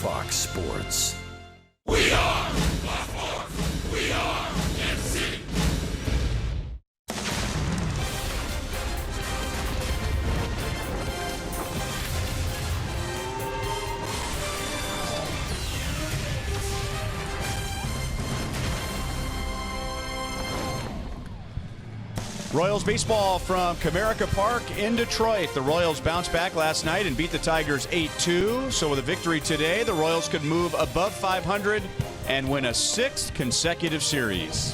Fox Sports. We are Baltimore. We are MC. Royals baseball from Comerica Park in Detroit. The Royals bounced back last night and beat the Tigers 8-2. So with a victory today, the Royals could move above 500 and win a 6th consecutive series.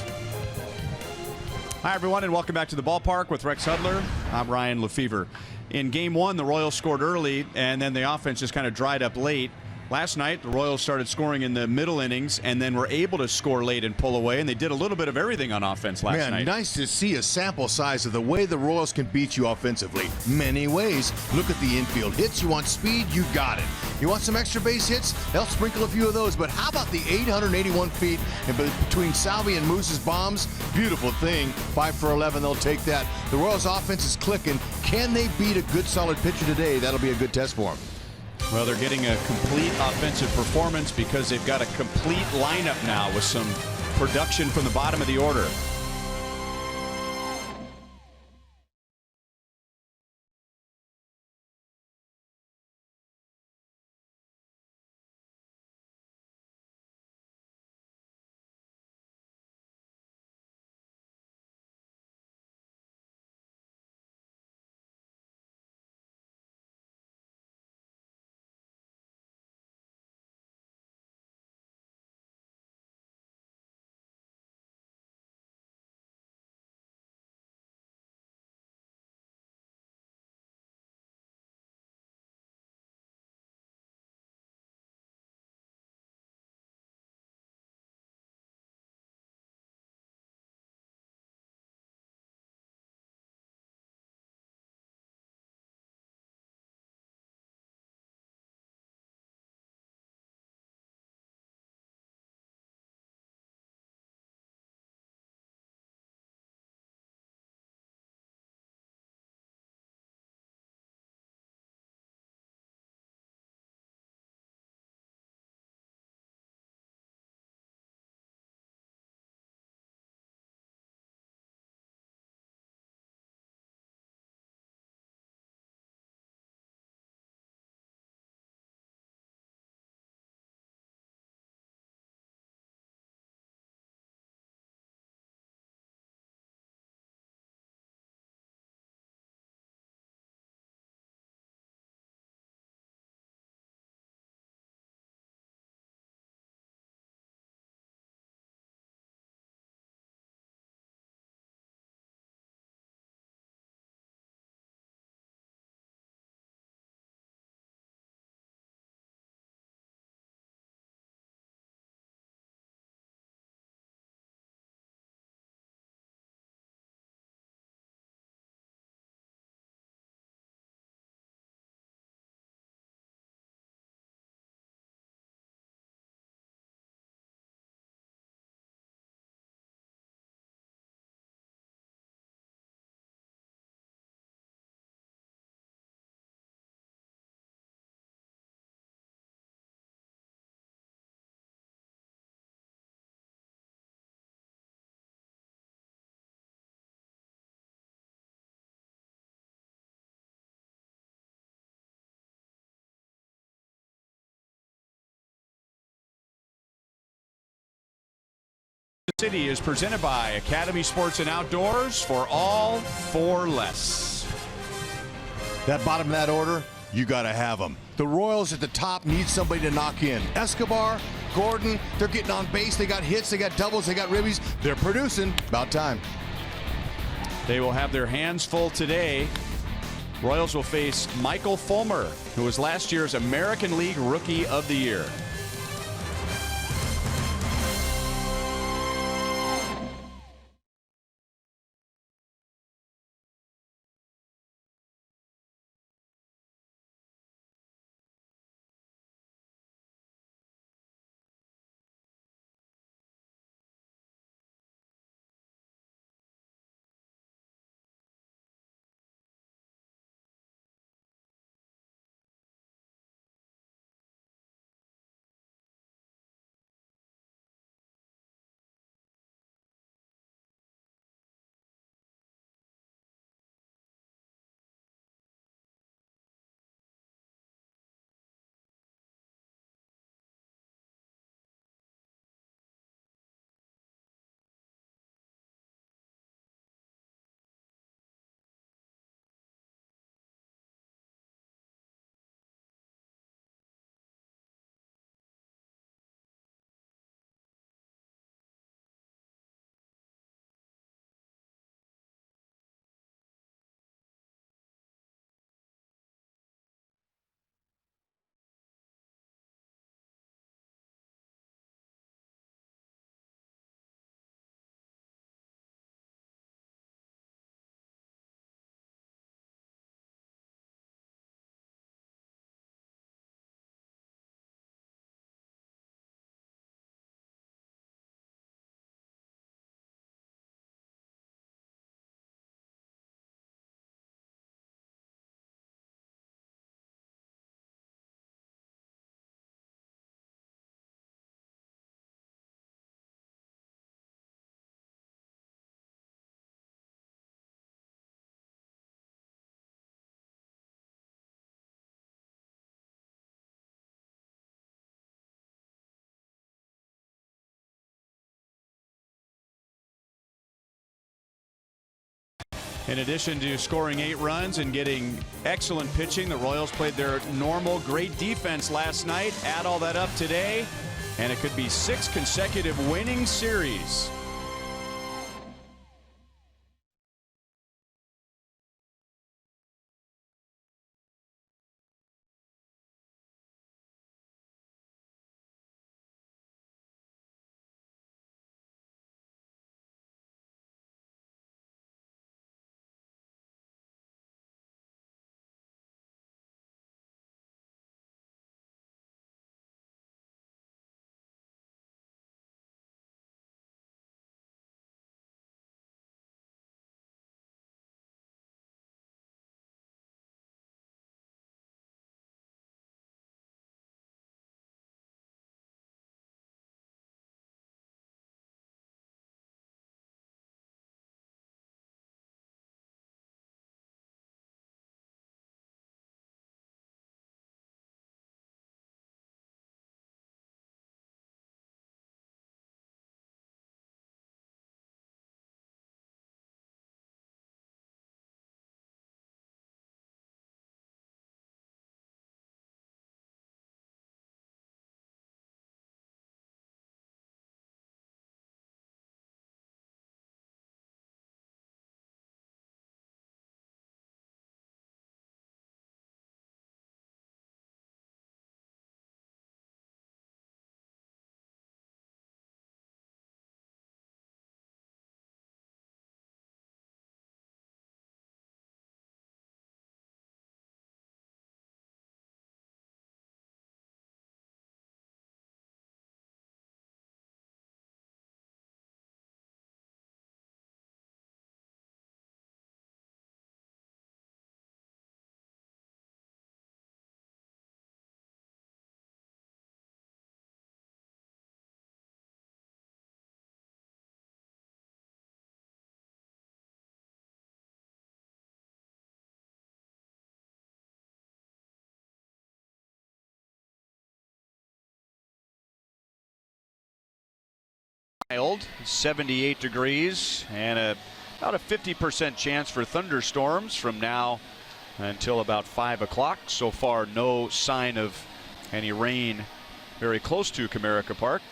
Hi, everyone, and welcome back to the ballpark with Rex Hudler. I'm Ryan Lefevre. In Game 1, the Royals scored early, and then the offense just kind of dried up late. Last night, the Royals started scoring in the middle innings and then were able to score late and pull away, and they did a little bit of everything on offense last night. Nice to see a sample size of the way the Royals can beat you offensively. Many ways. Look at the infield hits. You want speed? You got it. You want some extra base hits? They'll sprinkle a few of those. But how about the 881 feet between Salvi and Moose's bombs? Beautiful thing. 5 for 11. They'll take that. The Royals offense is clicking. Can they beat a good, solid pitcher today? That'll be a good test for them. Well, they're getting a complete offensive performance because they've got a complete lineup now with some production from the bottom of the order. City is presented by Academy Sports and Outdoors for all for less. That bottom of that order, you got to have them. The Royals at the top need somebody to knock in. Escobar, Gordon, they're getting on base. They got hits, they got doubles, they got ribbies. They're producing. About time. They will have their hands full today. Royals will face Michael Fulmer, who was last year's American League Rookie of the Year. In addition to scoring 8 runs and getting excellent pitching, the Royals played their normal great defense last night. Add all that up today, and it could be 6 consecutive winning series. Mild, 78 degrees, and about a 50% chance for thunderstorms from now until about 5 o'clock. So far, no sign of any rain very close to Comerica Park.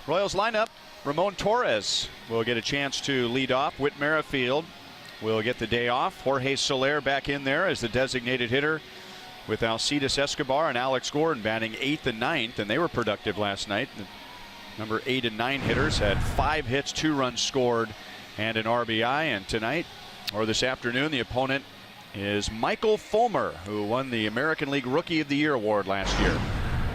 Royals lineup: Ramon Torres will get a chance to lead off. Whit Merrifield will get the day off. Jorge Soler back in there as the designated hitter, with Alcides Escobar and Alex Gordon batting 8th and 9th, and they were productive last night. The number 8 and 9 hitters had 5 hits, 2 runs scored, and an RBI. And tonight, or this afternoon, the opponent is Michael Fulmer, who won the American League Rookie of the Year award last year.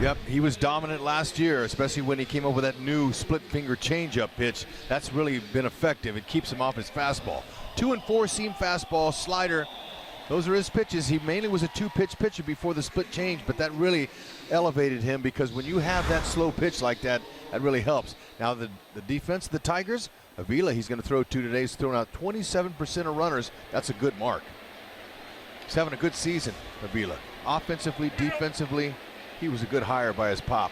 Yep, he was dominant last year, especially when he came up with that new split finger changeup pitch. That's really been effective. It keeps him off his fastball. 2 and 4 seam fastball, slider. Those are his pitches. He mainly was a 2-pitch pitcher before the split change, but that really elevated him, because when you have that slow pitch like that, that really helps. Now the defense of the Tigers, Avila, he's going to throw 2 today. He's thrown out 27% of runners. That's a good mark. He's having a good season, Avila. Offensively, defensively, he was a good hire by his pop.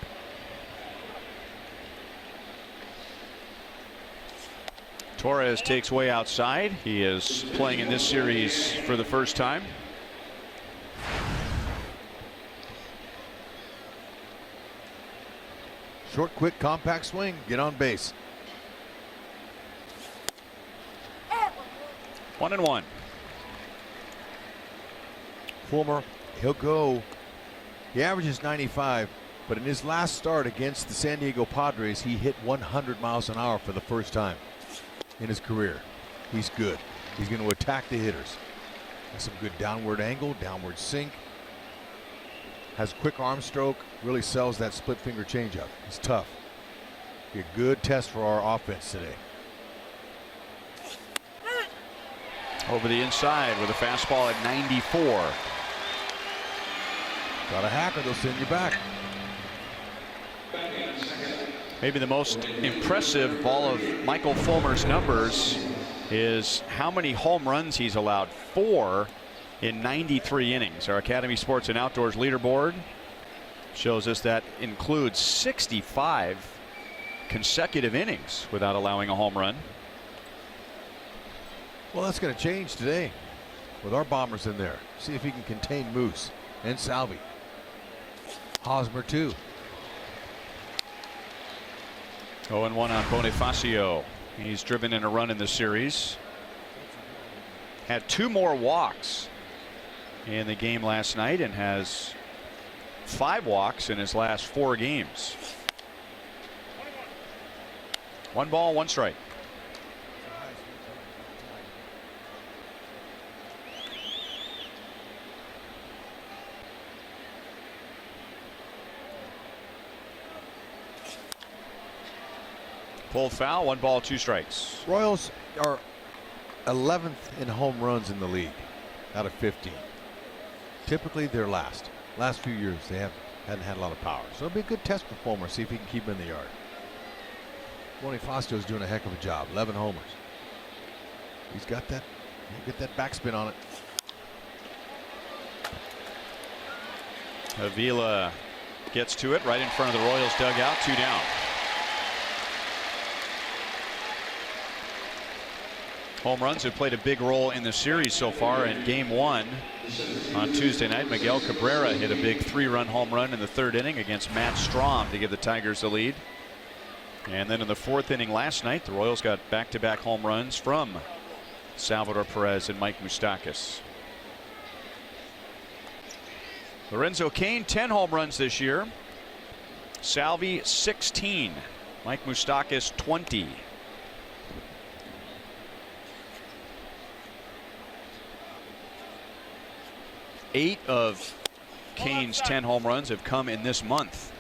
Torres takes way outside. He is playing in this series for the first time. Short, quick, compact swing. Get on base. 1-1. Fulmer, he'll go. He averages 95, but in his last start against the San Diego Padres, he hit 100 miles an hour for the first time in his career. He's good. He's going to attack the hitters. Has some good downward angle, downward sink. Has quick arm stroke. Really sells that split finger changeup. He's tough. Be a good test for our offense today. Over the inside with a fastball at 94. Got a hacker, they'll send you back. Maybe the most impressive of all of Michael Fulmer's numbers is how many home runs he's allowed. 4 in 93 innings. Our Academy Sports and Outdoors leaderboard shows us that includes 65 consecutive innings without allowing a home run. Well, that's going to change today with our bombers in there. See if he can contain Moose and Salvi. Hosmer too. 0-1 on Bonifacio. He's driven in a run in the series. Had 2 more walks in the game last night and has 5 walks in his last 4 games. 1 ball, 1 strike. Pulled foul, 1 ball, 2 strikes. Royals are 11th in home runs in the league out of 15. Typically they're last. Last few years they hadn't had a lot of power. So it'll be a good test for Fulmer, see if he can keep him in the yard. Bonifacio's doing a heck of a job. 11 homers. He's got that. He'll get that backspin on it. Avila gets to it right in front of the Royals dugout. 2 down. Home runs have played a big role in the series so far. In game 1 on Tuesday night, Miguel Cabrera hit a big 3-run home run in the 3rd inning against Matt Strom to give the Tigers the lead. And then in the 4th inning last night, the Royals got back-to-back home runs from Salvador Perez and Mike Moustakas. Lorenzo Cain, 10 home runs this year. Salvi, 16. Mike Moustakas, 20. Eight of Cain's 10 home runs have come in this month.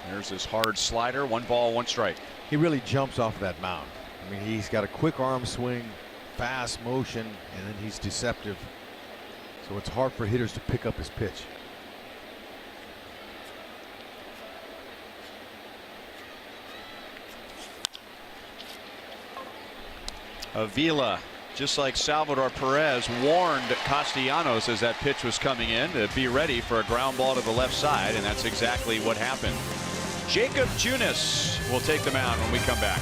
There's his hard slider. 1 ball, 1 strike. He really jumps off that mound. I mean, he's got a quick arm swing, fast motion, and then he's deceptive. So it's hard for hitters to pick up his pitch. Avila, just like Salvador Perez, warned Castellanos as that pitch was coming in to be ready for a ground ball to the left side, and that's exactly what happened. Jacob Junis will take the mound when we come back.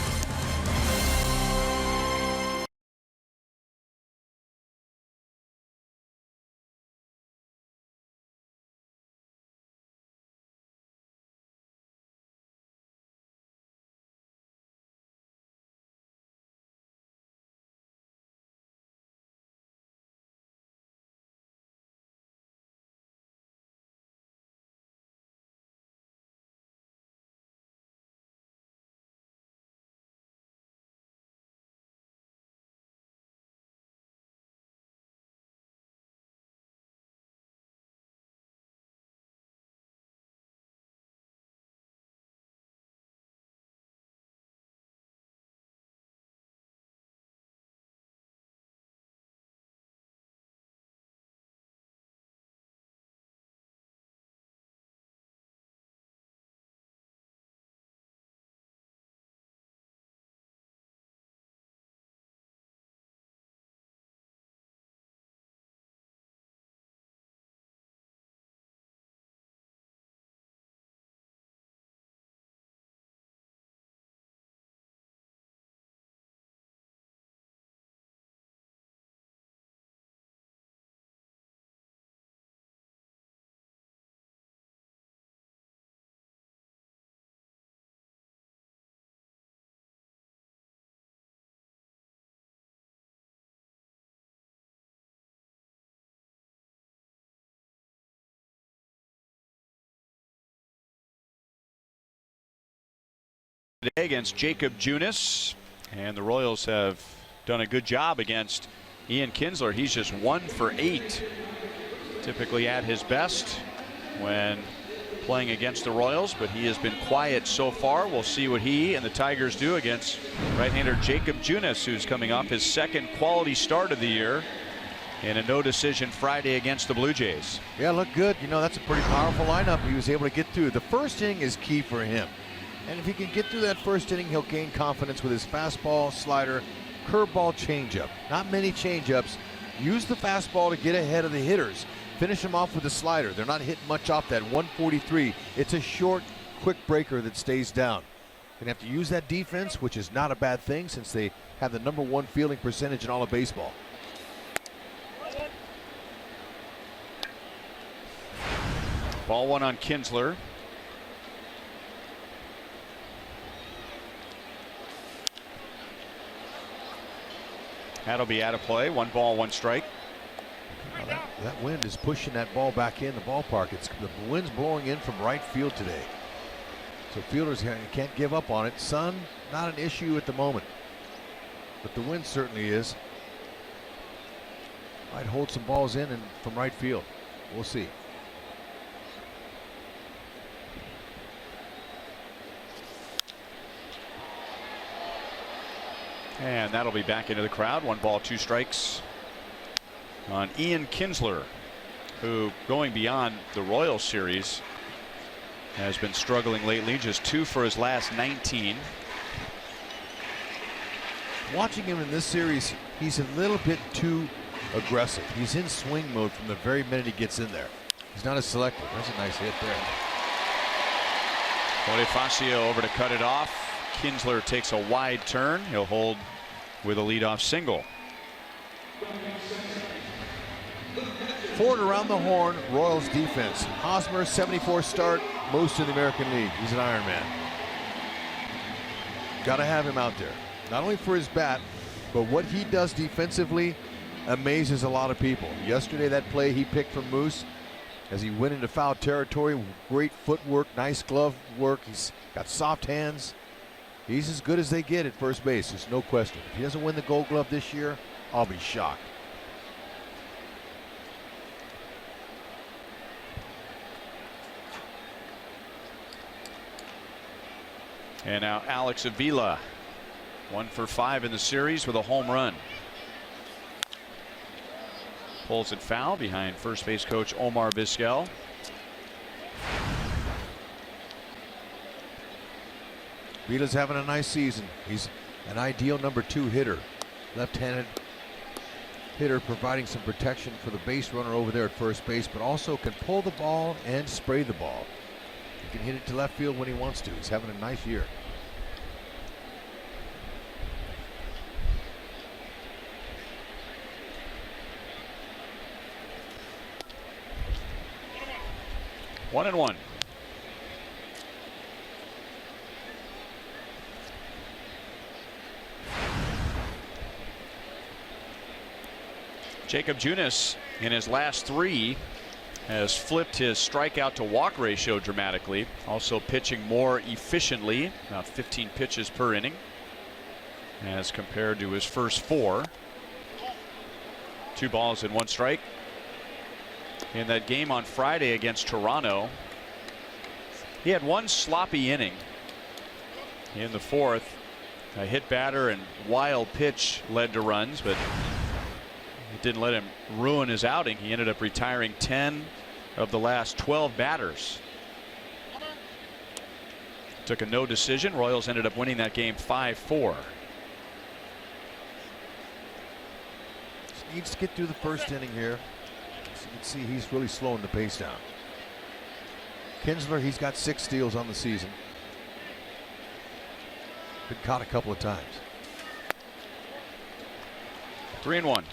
Today against Jacob Junis, and the Royals have done a good job against Ian Kinsler. He's just 1 for 8, typically at his best when playing against the Royals, but he has been quiet so far. We'll see what he and the Tigers do against right-hander Jacob Junis, who's coming off his 2nd quality start of the year in a no decision Friday against the Blue Jays. Yeah, looked good. You know, that's a pretty powerful lineup he was able to get through. The first inning is key for him. And if he can get through that first inning, he'll gain confidence with his fastball, slider, curveball, changeup. Not many changeups. Use the fastball to get ahead of the hitters. Finish them off with a slider. They're not hitting much off that 143. It's a short, quick breaker that stays down. Gonna have to use that defense, which is not a bad thing since they have the #1 fielding percentage in all of baseball. Ball one on Kinsler. That'll be out of play. 1 ball, 1 strike. That wind is pushing that ball back in the ballpark. The wind's blowing in from right field today. So fielders can't give up on it. Sun, not an issue at the moment. But the wind certainly is. Might hold some balls in and from right field. We'll see. And that'll be back into the crowd. 1 ball, 2 strikes on Ian Kinsler, who, going beyond the Royals series, has been struggling lately. Just 2 for his last 19. Watching him in this series, he's a little bit too aggressive. He's in swing mode from the very minute he gets in there. He's not as selective. That's a nice hit there. Bonifacio over to cut it off. Kinsler takes a wide turn. He'll hold with a leadoff single. Ford around the horn, Royals defense. Hosmer, 74 start, most in the American League. He's an Iron Man. Got to have him out there. Not only for his bat, but what he does defensively amazes a lot of people. Yesterday, that play he picked from Moose as he went into foul territory. Great footwork, nice glove work. He's got soft hands. He's as good as they get at first base. There's no question. If he doesn't win the Gold Glove this year, I'll be shocked. And now Alex Avila, 1 for 5 in the series with a home run. Pulls it foul behind first base coach Omar Vizquel. Vila's having a nice season. He's an ideal #2 hitter. Left-handed hitter, providing some protection for the base runner over there at first base, but also can pull the ball and spray the ball. He can hit it to left field when he wants to. He's having a nice year. One and one. Jacob Junis in his last 3 has flipped his strikeout to walk ratio dramatically. Also pitching more efficiently, about 15 pitches per inning as compared to his first 4. 2 balls and 1 strike. In that game on Friday against Toronto, he had 1 sloppy inning. In the 4th, a hit batter and wild pitch led to runs, but it didn't let him ruin his outing. He ended up retiring 10 of the last 12 batters. Took a no decision. Royals ended up winning that game 5-4. Needs to get through the first inning here. As you can see, he's really slowing the pace down. Kinsler, he's got 6 steals on the season. Been caught a couple of times. 3-1.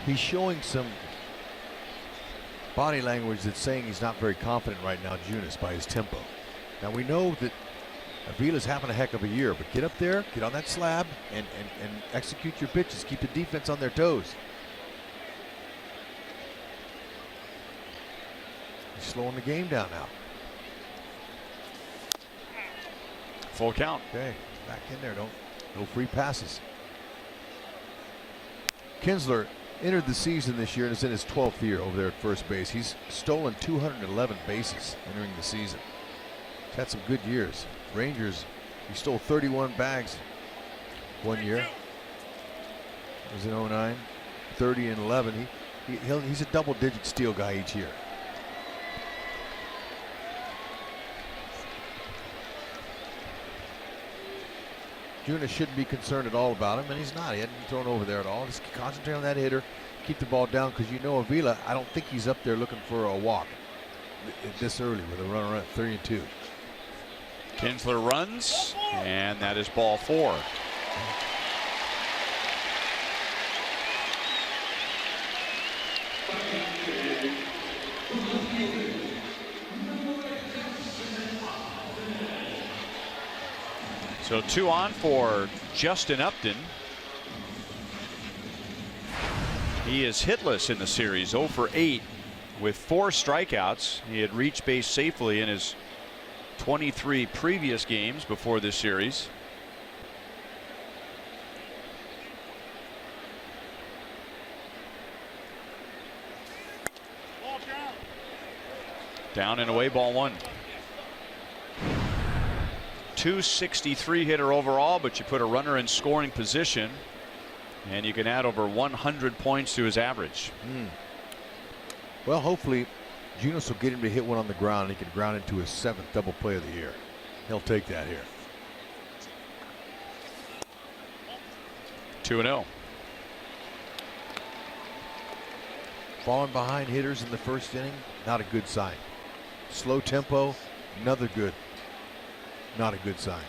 He's showing some body language that's saying he's not very confident right now, Junis, by his tempo. Now we know that Avila's having a heck of a year, but get up there, get on that slab, and execute your pitches. Keep the defense on their toes. He's slowing the game down now. Full count. Okay, back in there. No free passes. Kinsler entered the season this year and is in his 12th year over there at first base. He's stolen 211 bases entering the season. He's had some good years. Rangers, he stole 31 bags one year. It was in 09, 30 and 11. He's a double-digit steal guy each year. Junis shouldn't be concerned at all about him, and he's not. He hadn't been thrown over there at all. Just concentrate on that hitter. keep the ball down because Avila, I don't think he's up there looking for a walk this early with a runner at 3-2. Kinsler runs, and that is ball 4. So 2 on for Justin Upton. He is hitless in the series, 0 for 8 with 4 strikeouts. He had reached base safely in his 23 previous games before this series. Down and away, ball 1. 263 hitter overall, but you put a runner in scoring position and you can add over 100 points to his average. Well, hopefully Junis will get him to hit one on the ground and he can ground into his 7th double play of the year. He'll take that here. 2-0. Falling behind hitters in the first inning, not a good sign. Slow tempo, not a good sign.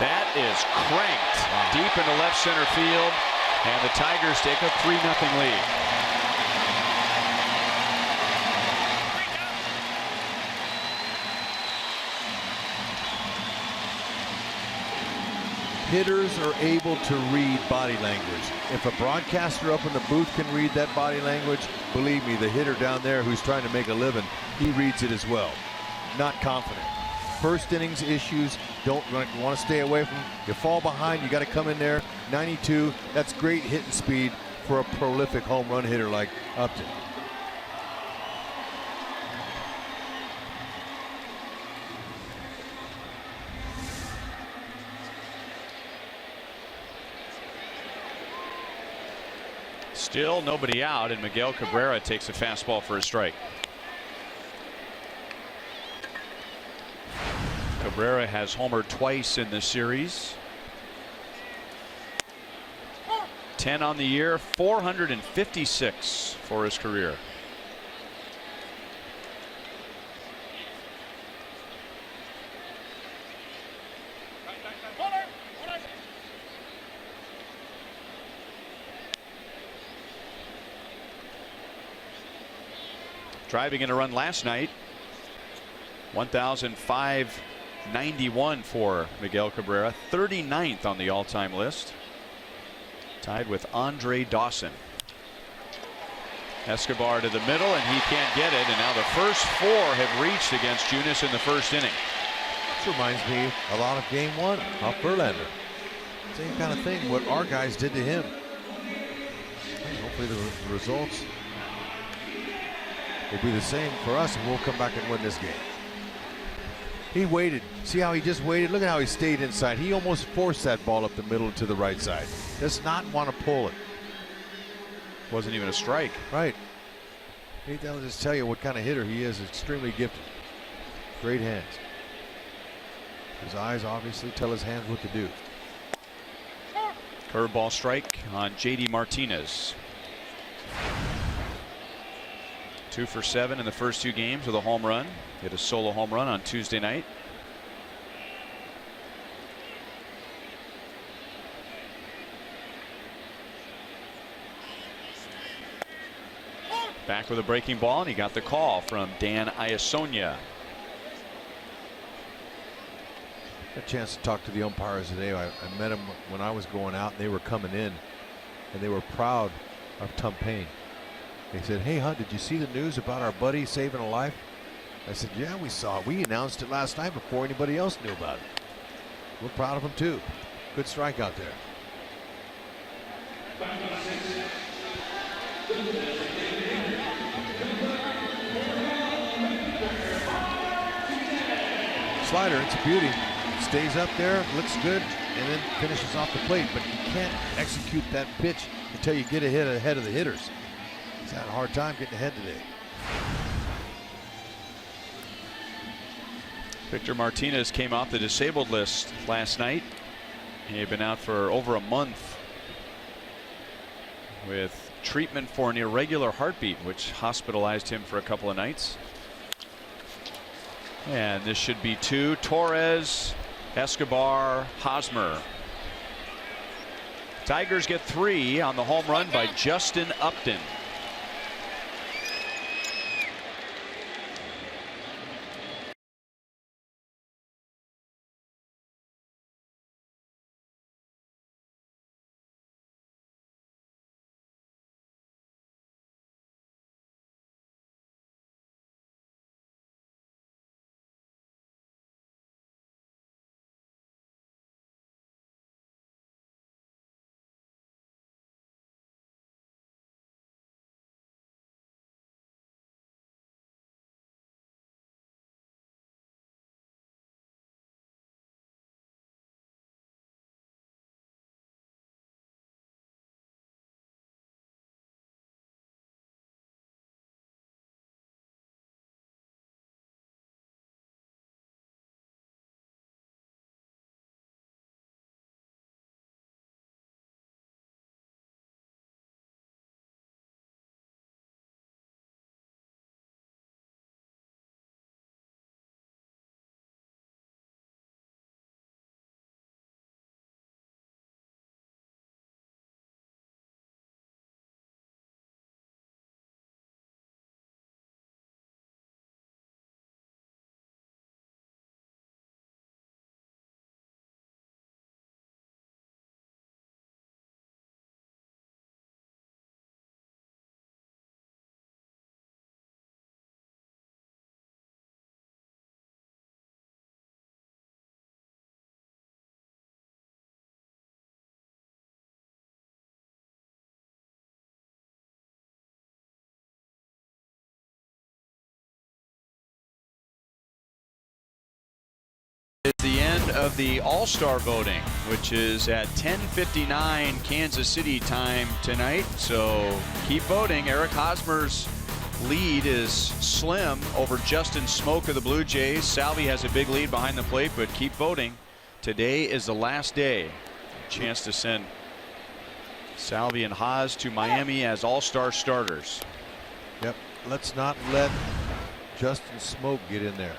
That is cranked deep into left center field, and the Tigers take a 3-0 lead. Hitters are able to read body language. If a broadcaster up in the booth can read that body language, believe me, the hitter down there who's trying to make a living, he reads it as well. Not confident. First innings issues, don't want to stay away from. You fall behind, you got to come in there. 92, that's great hitting speed for a prolific home run hitter like Upton. Still nobody out, and Miguel Cabrera takes a fastball for a strike. Cabrera has homered twice in this series. 10 on the year, 456 for his career. Driving in a run last night. 1,591 for Miguel Cabrera, 39th on the all-time list, tied with Andre Dawson. Escobar to the middle, and he can't get it, and now the first 4 have reached against Junis in the first inning. This reminds me a lot of game 1 off Verlander. Same kind of thing what our guys did to him. Hopefully the results will be the same for us, and we'll come back and win this game. He waited. See how he just waited? Look at how he stayed inside. He almost forced that ball up the middle to the right side. Does not want to pull it. Wasn't even a strike. Right. That'll just tell you what kind of hitter he is. Extremely gifted. Great hands. His eyes obviously tell his hands what to do. Curveball strike on JD Martinez. 2 for 7 in the first 2 games with a home run. Hit a solo home run on Tuesday night. Back with a breaking ball, and he got the call from Dan Iasonia. A chance to talk to the umpires today. I met them when I was going out, and they were coming in, and they were proud of Tom Payne. They said, "Hey, Hunt, did you see the news about our buddy saving a life?" I said, "Yeah, we saw it. We announced it last night before anybody else knew about it." We're proud of him too. Good strike out there. Slider, it's a beauty. Stays up there, looks good, and then finishes off the plate. But you can't execute that pitch until you get ahead of the hitters. He's had a hard time getting ahead today. Victor Martinez came off the disabled list last night. He had been out for over a month with treatment for an irregular heartbeat, which hospitalized him for a couple of nights. And this should be 2. Torres, Escobar, Hosmer. Tigers get 3 on the home run by Justin Upton. It's the end of the All-Star voting, which is at 10:59 Kansas City time tonight. So keep voting. Eric Hosmer's lead is slim over Justin Smoak of the Blue Jays. Salvi has a big lead behind the plate, but keep voting. Today is the last day. Chance to send Salvi and Haas to Miami as All-Star starters. Yep. Let's not let Justin Smoak get in there.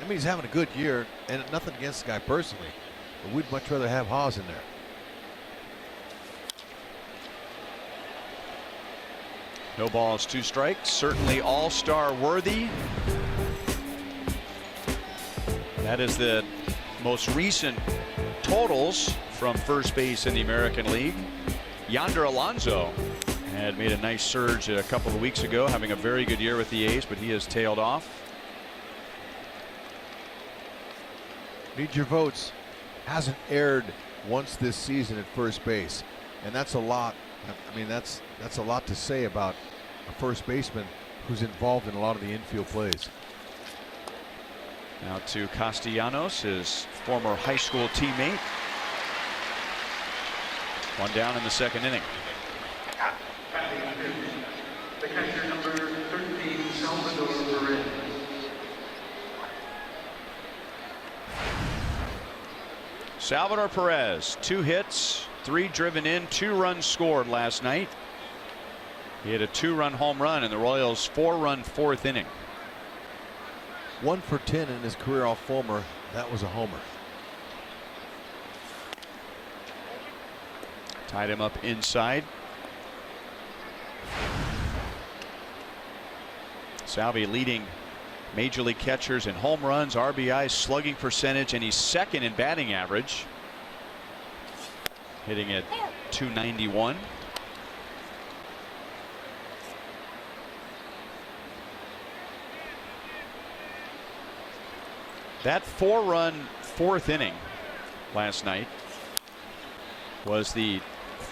I mean, he's having a good year, and nothing against the guy personally, but we'd much rather have Haas in there. No balls, 2 strikes. Certainly all-star worthy. That is the most recent totals from first base in the American League. Yonder Alonso had made a nice surge a couple of weeks ago, having a very good year with the A's, but he has tailed off. Need your votes. Hasn't erred once this season at first base, and that's a lot. I mean, that's a lot to say about a first baseman who's involved in a lot of the infield plays. Now to Castellanos, his former high school teammate. 1 down in the second inning. The catcher number 13, Salvador Perez. Salvador Perez, 2 hits, 3 driven in, 2 runs scored last night. He had a 2-run home run in the Royals' 4-run 4th inning. 1 for 10 in his career off Fulmer. That was a homer. Tied him up inside. Salvi leading Major League catchers in home runs, RBIs, slugging percentage, and he's second in batting average, hitting at .291. That 4-run 4th inning last night was the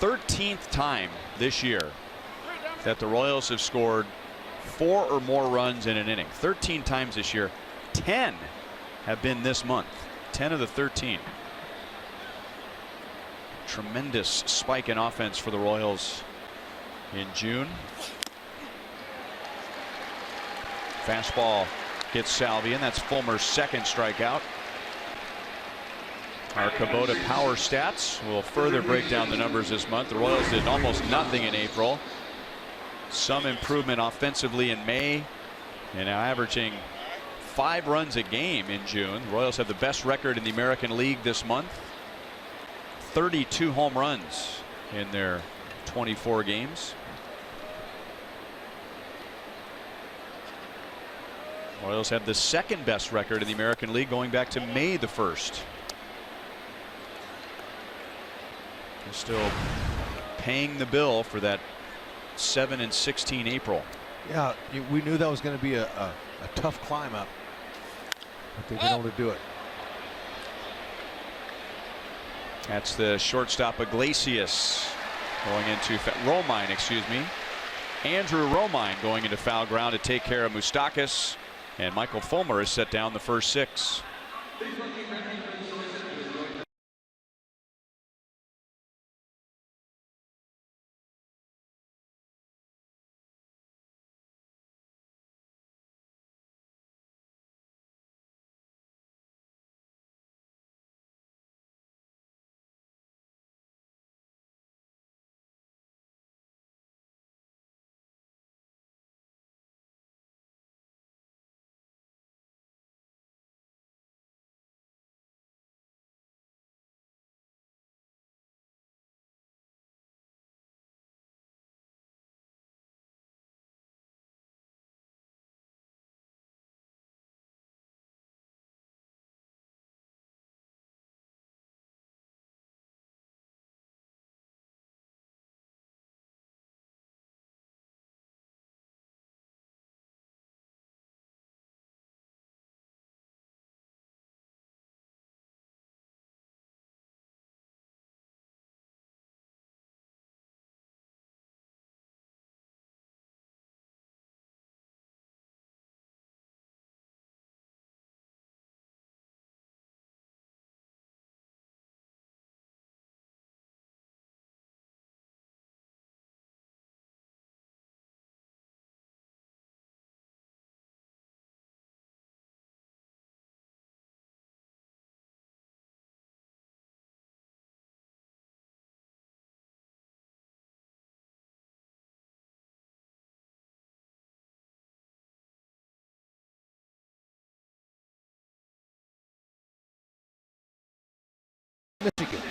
13th time this year that the Royals have scored 4 or more runs in an inning. 13 times this year. 10 have been this month. 10 of the 13. Tremendous spike in offense for the Royals in June. Fastball gets Salvian. That's Fulmer's second strikeout. Our Kubota power stats will further break down the numbers this month. The Royals did almost nothing in April. Some improvement offensively in May, and now averaging 5 runs a game in June. The Royals have the best record in the American League this month. 32 home runs in their 24 games. Royals have the second best record in the American League going back to May the 1st. They're still paying the bill for that 7-16 April. Yeah, we knew that was going to be a tough climb up, but they've been able to do it. That's the shortstop Iglesias going into Romine, excuse me. Andrew Romine going into foul ground to take care of Moustakas, and Michael Fulmer has set down the first 6. Michigan.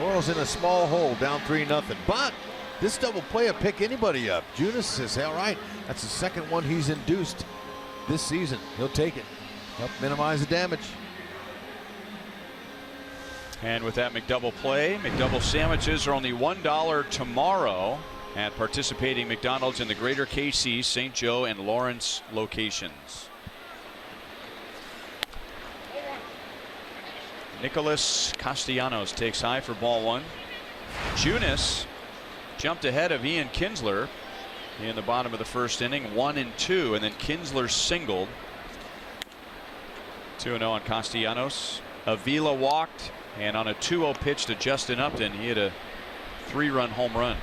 Royals in a small hole, down 3-0. But this double play will pick anybody up. Junis says, all right, that's the second one he's induced this season. He'll take it. Help minimize the damage. And with that McDouble play, McDouble sandwiches are only $1 tomorrow at participating McDonald's in the Greater KC, St. Joe, and Lawrence locations. Nicholas Castellanos takes high for ball 1. Junis jumped ahead of Ian Kinsler in the bottom of the first inning, 1 and 2, and then Kinsler singled. 2-0 on Castellanos. Avila walked, and on a 2-0 pitch to Justin Upton, he had a 3-run home run.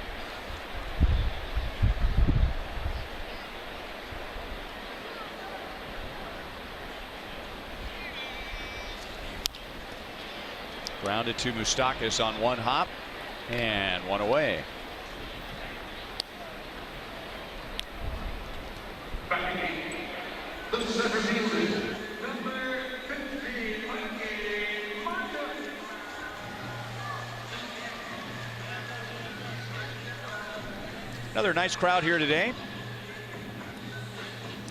Grounded to Moustakas on 1 hop, and 1 away. The center fielder, number 15, Another nice crowd here today.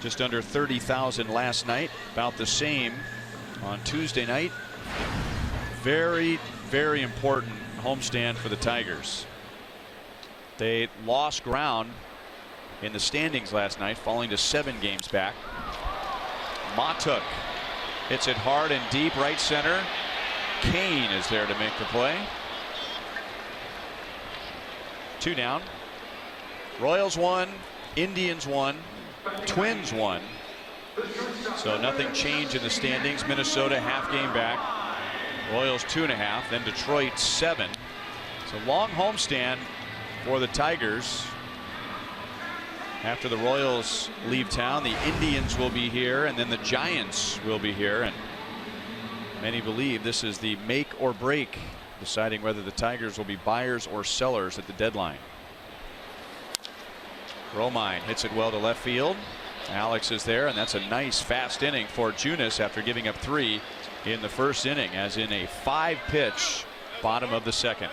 Just under 30,000 last night, about the same on Tuesday night. Very, very important homestand for the Tigers. They lost ground in the standings last night, falling to 7 games back. Matuk hits it hard and deep right center. Kane is there to make the play. 2 down. Royals won, Indians won, Twins won. So nothing changed in the standings. Minnesota half game back. Royals 2.5, then Detroit 7. It's a long homestand for the Tigers. After the Royals leave town, the Indians will be here, and then the Giants will be here. And many believe this is the make or break, deciding whether the Tigers will be buyers or sellers at the deadline. Romine hits it well to left field. Alex is there, and that's a nice fast inning for Junis after giving up 3 in the first inning, as in a 5-pitch bottom of the second.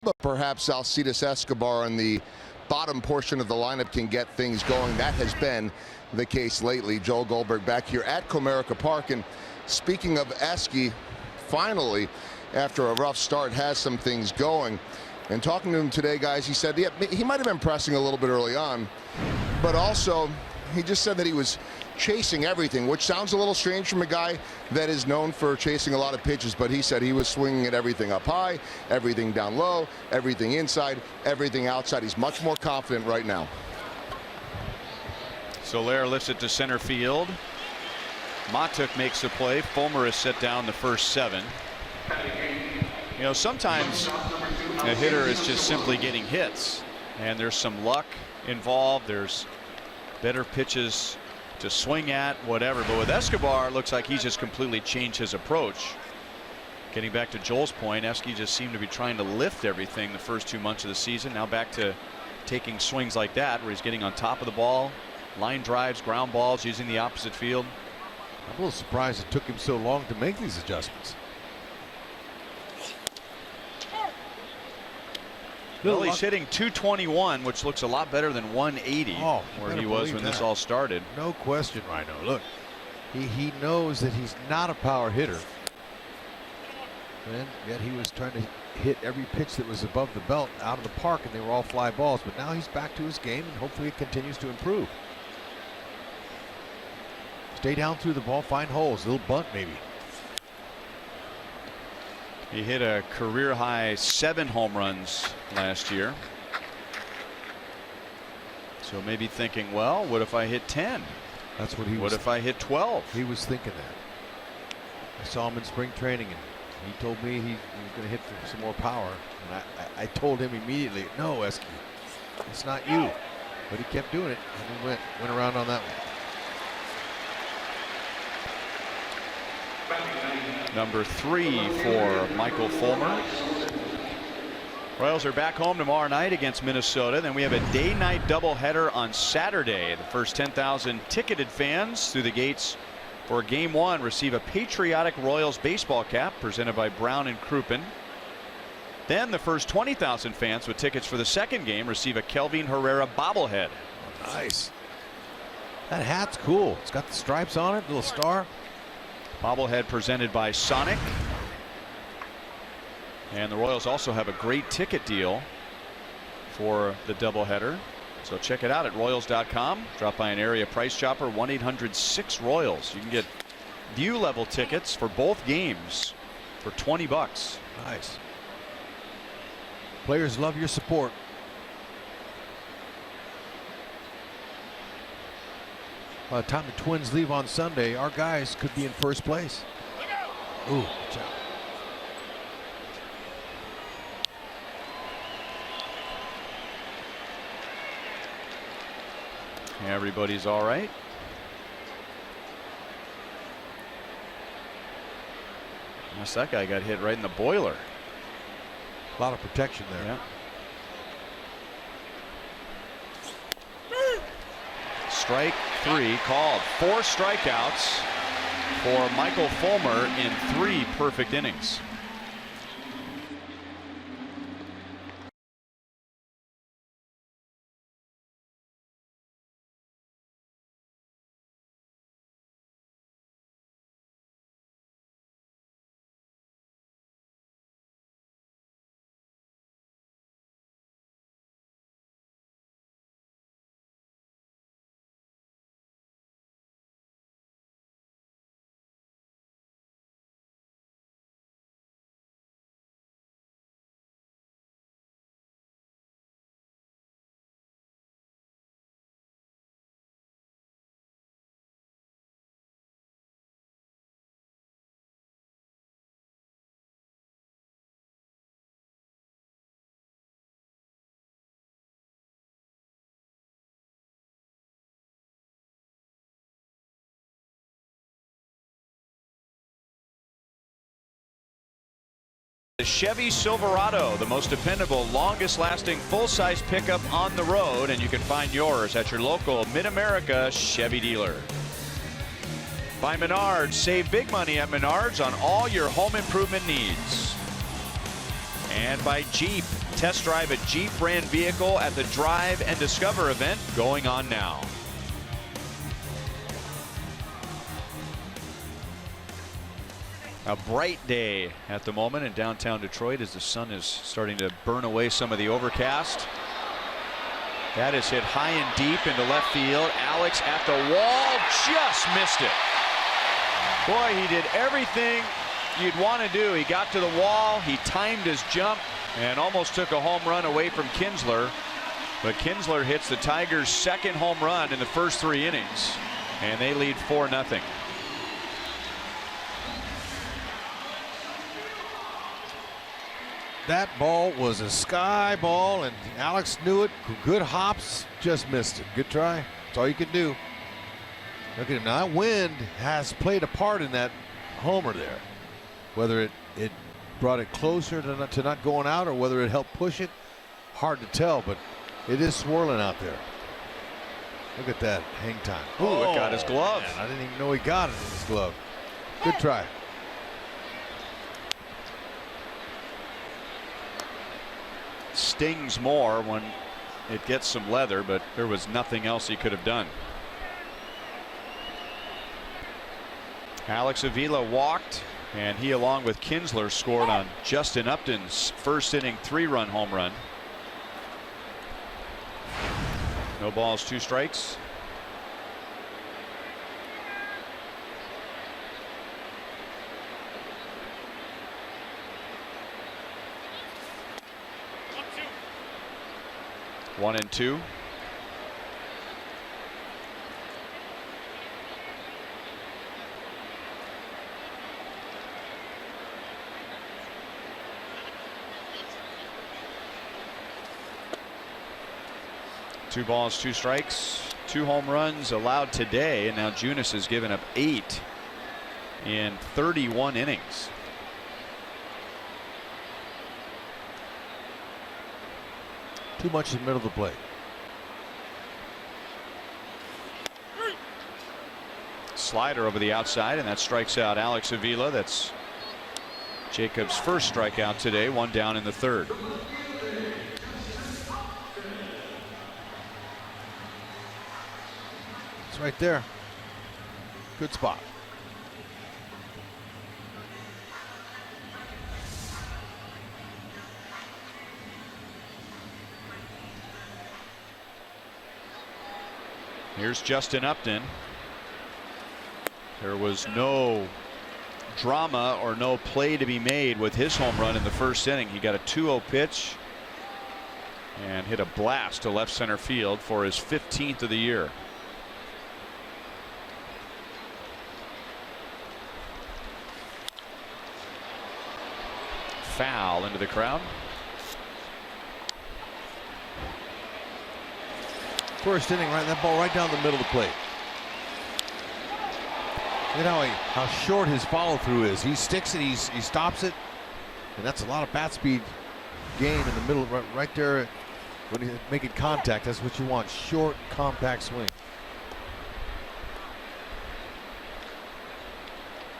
But perhaps Alcides Escobar in the bottom portion of the lineup can get things going. That has been the case lately. Joel Goldberg back here at Comerica Park. And speaking of Esky, finally, after a rough start, has some things going. And talking to him today, guys, he said he might have been pressing a little bit early on, but also he just said that he was chasing everything, which sounds a little strange from a guy that is known for chasing a lot of pitches, but he said he was swinging at everything up high, everything down low, everything inside, everything outside. He's much more confident right now. Soler lifts it to center field. Matuk makes the play. Fulmer is set down the first 7. You know, sometimes a hitter is just simply getting hits, and there's some luck involved. There's better pitches to swing at, whatever. But with Escobar, it looks like he's just completely changed his approach. Getting back to Joel's point, Esky just seemed to be trying to lift everything the first 2 months of the season. Now back to taking swings like that, where he's getting on top of the ball, line drives, ground balls, using the opposite field. I'm a little surprised it took him so long to make these adjustments. Well, he's hitting 221, which looks a lot better than 180, where he was when this all started. No question, Rhino. Look, he knows that he's not a power hitter, and yet he was trying to hit every pitch that was above the belt out of the park, and they were all fly balls. But now he's back to his game, and hopefully it continues to improve. Stay down through the ball, find holes, a little bunt maybe. He hit a career high 7 home runs last year. So maybe thinking, well, what if I hit 10? That's what he was. What if I hit 12? He was thinking that. I saw him in spring training, and he told me he was going to hit for some more power. And I told him immediately, no, Esky, it's not you. But he kept doing it, and he went around on that one. Number 3 for Michael Fulmer. Royals are back home tomorrow night against Minnesota. Then we have a day-night doubleheader on Saturday. The first 10,000 ticketed fans through the gates for Game 1 receive a patriotic Royals baseball cap presented by Brown and Crouppen. Then the first 20,000 fans with tickets for the second game receive a Kelvin Herrera bobblehead. Oh, nice. That hat's cool. It's got the stripes on it, little star. Bobblehead presented by Sonic. And the Royals also have a great ticket deal for the doubleheader. So check it out at Royals.com. Drop by an area price chopper, 1-800-6-ROYALS. You can get view level tickets for both games for $20. Nice. Players love your support. By the time the Twins leave on Sunday, our guys could be in first place. Ooh, good job. Everybody's all right. Unless that guy got hit right in the boiler. A lot of protection there. Yeah. Strike 3 called. 4 strikeouts for Michael Fulmer in 3 perfect innings. The Chevy Silverado, the most dependable, longest-lasting, full-size pickup on the road, and you can find yours at your local Mid-America Chevy dealer. By Menards, save big money at Menards on all your home improvement needs. And by Jeep, test drive a Jeep brand vehicle at the Drive and Discover event going on now. A bright day at the moment in downtown Detroit as the sun is starting to burn away some of the overcast. That is hit high and deep into left field. Alex at the wall, just missed it. Boy, he did everything you'd want to do. He got to the wall, he timed his jump, and almost took a home run away from Kinsler. But Kinsler hits the Tigers' second home run in the first 3 innings, and they lead 4-0. That ball was a sky ball, and Alex knew it. Good hops, just missed it. Good try. That's all you can do. Look at him now. That wind has played a part in that homer there. Whether it brought it closer to not going out, or whether it helped push it, hard to tell. But it is swirling out there. Look at that hang time. Ooh, it got his glove. Man, I didn't even know he got it in his glove. Good try. Stings more when it gets some leather, but there was nothing else he could have done. Alex Avila walked, and he, along with Kinsler, scored on Justin Upton's first inning 3-run home run. No balls, 2 strikes. One and 2. Two balls, 2 strikes, 2 home runs allowed today, and now Junis has given up 8 in 31 innings. Too much in the middle of the plate. Slider over the outside, and that strikes out Alex Avila. That's Jacobs' first strikeout today, 1 down in the 3rd. It's right there. Good spot. Here's Justin Upton. There was no drama or no play to be made with his home run in the first inning. He got a 2-0 pitch and hit a blast to left center field for his 15th of the year. Foul into the crowd. First inning, right, that ball right down the middle of the plate. Look at how short his follow through is. He sticks it, he stops it, and that's a lot of bat speed gain in the middle, right there when he's making contact. That's what you want, short, compact swing.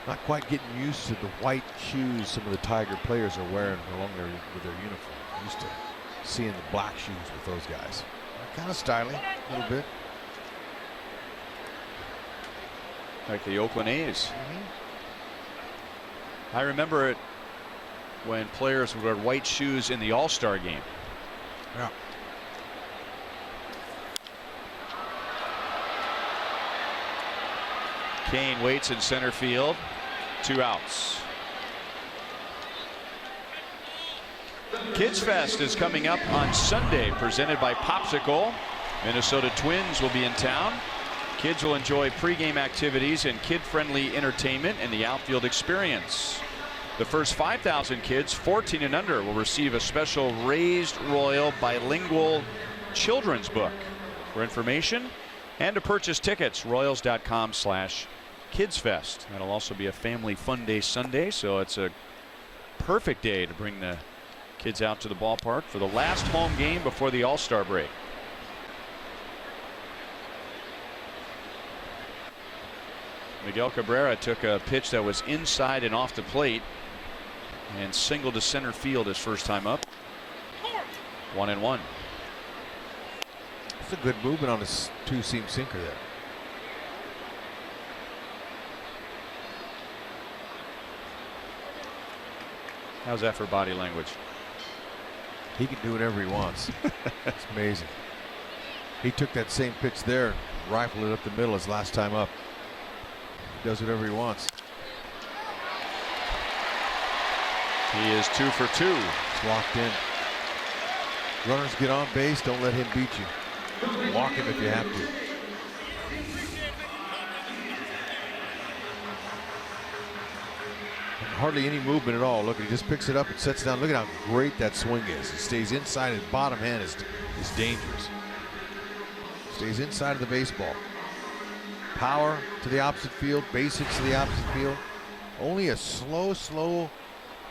Not quite getting used to the white shoes some of the Tiger players are wearing along with their uniform. Used to seeing the black shoes with those guys. Kind of stylish, a little bit. Like the Oakland A's. I remember it when players would wear white shoes in the All-Star game. Yeah. Kane waits in center field. 2 outs. Kids Fest is coming up on Sunday, presented by Popsicle. Minnesota Twins will be in town. Kids will enjoy pregame activities and kid-friendly entertainment and the outfield experience. The first 5,000 kids 14 and under will receive a special Raised Royal bilingual children's book. For information and to purchase tickets, Royals.com/KidsFest. That'll also be a family fun day Sunday, so it's a perfect day to bring the kids out to the ballpark for the last home game before the All-Star break. Miguel Cabrera took a pitch that was inside and off the plate and singled to center field his first time up. 1-1. It's a good movement on his 2-seam sinker there. How's that for body language? He can do whatever he wants. It's amazing. He took that same pitch there and rifled it up the middle his last time up. He does whatever he wants. He is 2 for 2. It's locked in. Runners get on base. Don't let him beat you. Walk him if you have to. Hardly any movement at all. Look, he just picks it up and sets it down. Look at how great that swing is. He stays inside. His bottom hand is dangerous. Stays inside of the baseball. Power to the opposite field. Base hits to the opposite field. Only a slow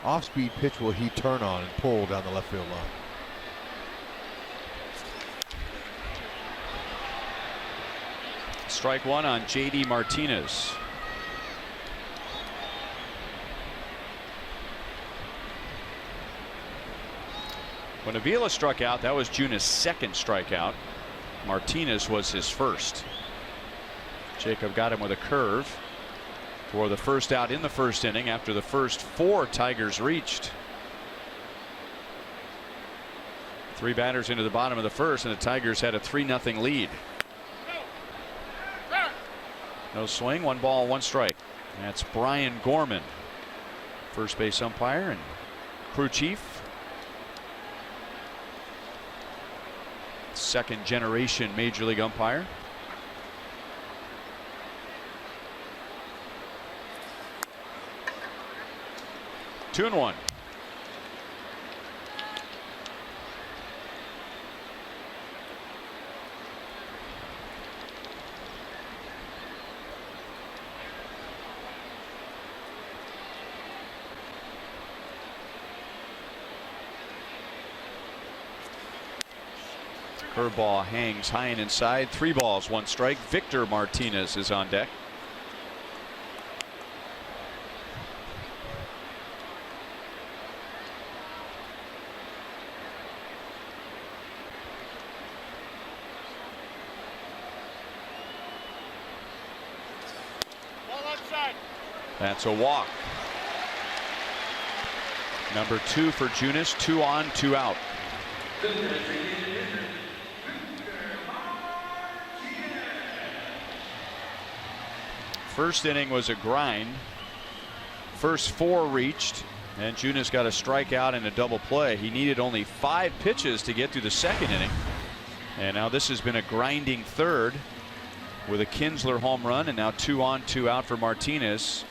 off-speed pitch will he turn on and pull down the left field line. Strike one on J.D. Martinez. When Avila struck out, that was Junis' second strikeout. Martinez was his first. Jacob got him with a curve for the first out in the first inning after the first 4 Tigers reached. 3 batters into the bottom of the first, and the Tigers had a 3-0 lead. No swing, 1 ball, 1 strike. That's Brian Gorman, first base umpire and crew chief. Second generation major league umpire. Two and one. Curveball hangs high and inside. 3 balls, 1 strike. Victor Martinez is on deck. That's a walk. Number 2 for Junis. 2 on, 2 out. First inning was a grind. First 4 reached, and Junis got a strikeout and a double play. He needed only 5 pitches to get through the second inning. And now this has been a grinding third with a Kinsler home run, and now 2 on, 2 out for Martinez.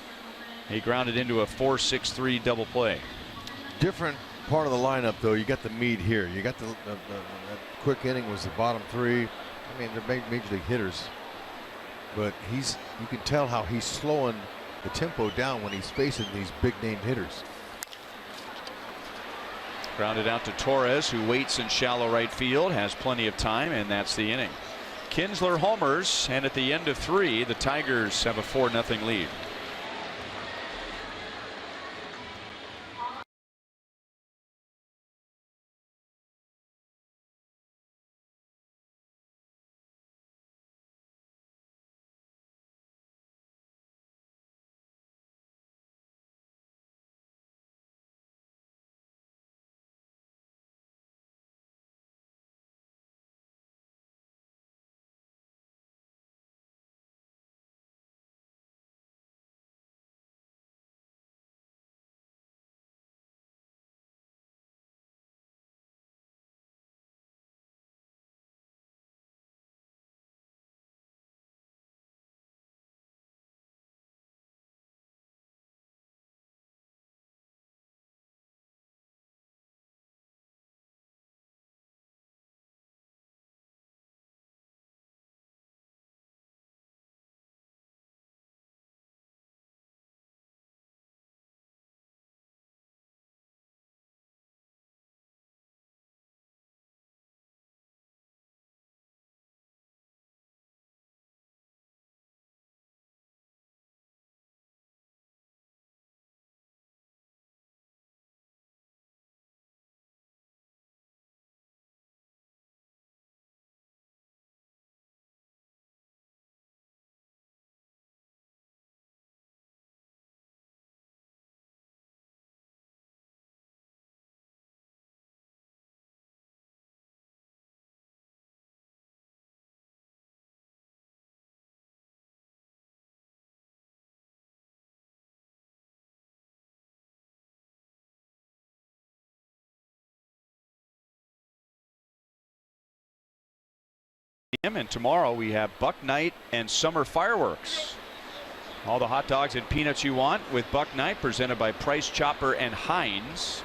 He grounded into a 4-6-3 double play. Different part of the lineup, though. You got the meat here. You got the quick inning was the bottom 3. I mean, they're major league hitters, but you can tell how he's slowing the tempo down when he's facing these big name hitters. Grounded out to Torres, who waits in shallow right field, has plenty of time, and that's the inning. Kinsler homers, and at the end of 3, the Tigers have a 4-0 lead. And tomorrow we have Buck Night and summer fireworks. All the hot dogs and peanuts you want with Buck Night, presented by Price Chopper and Heinz.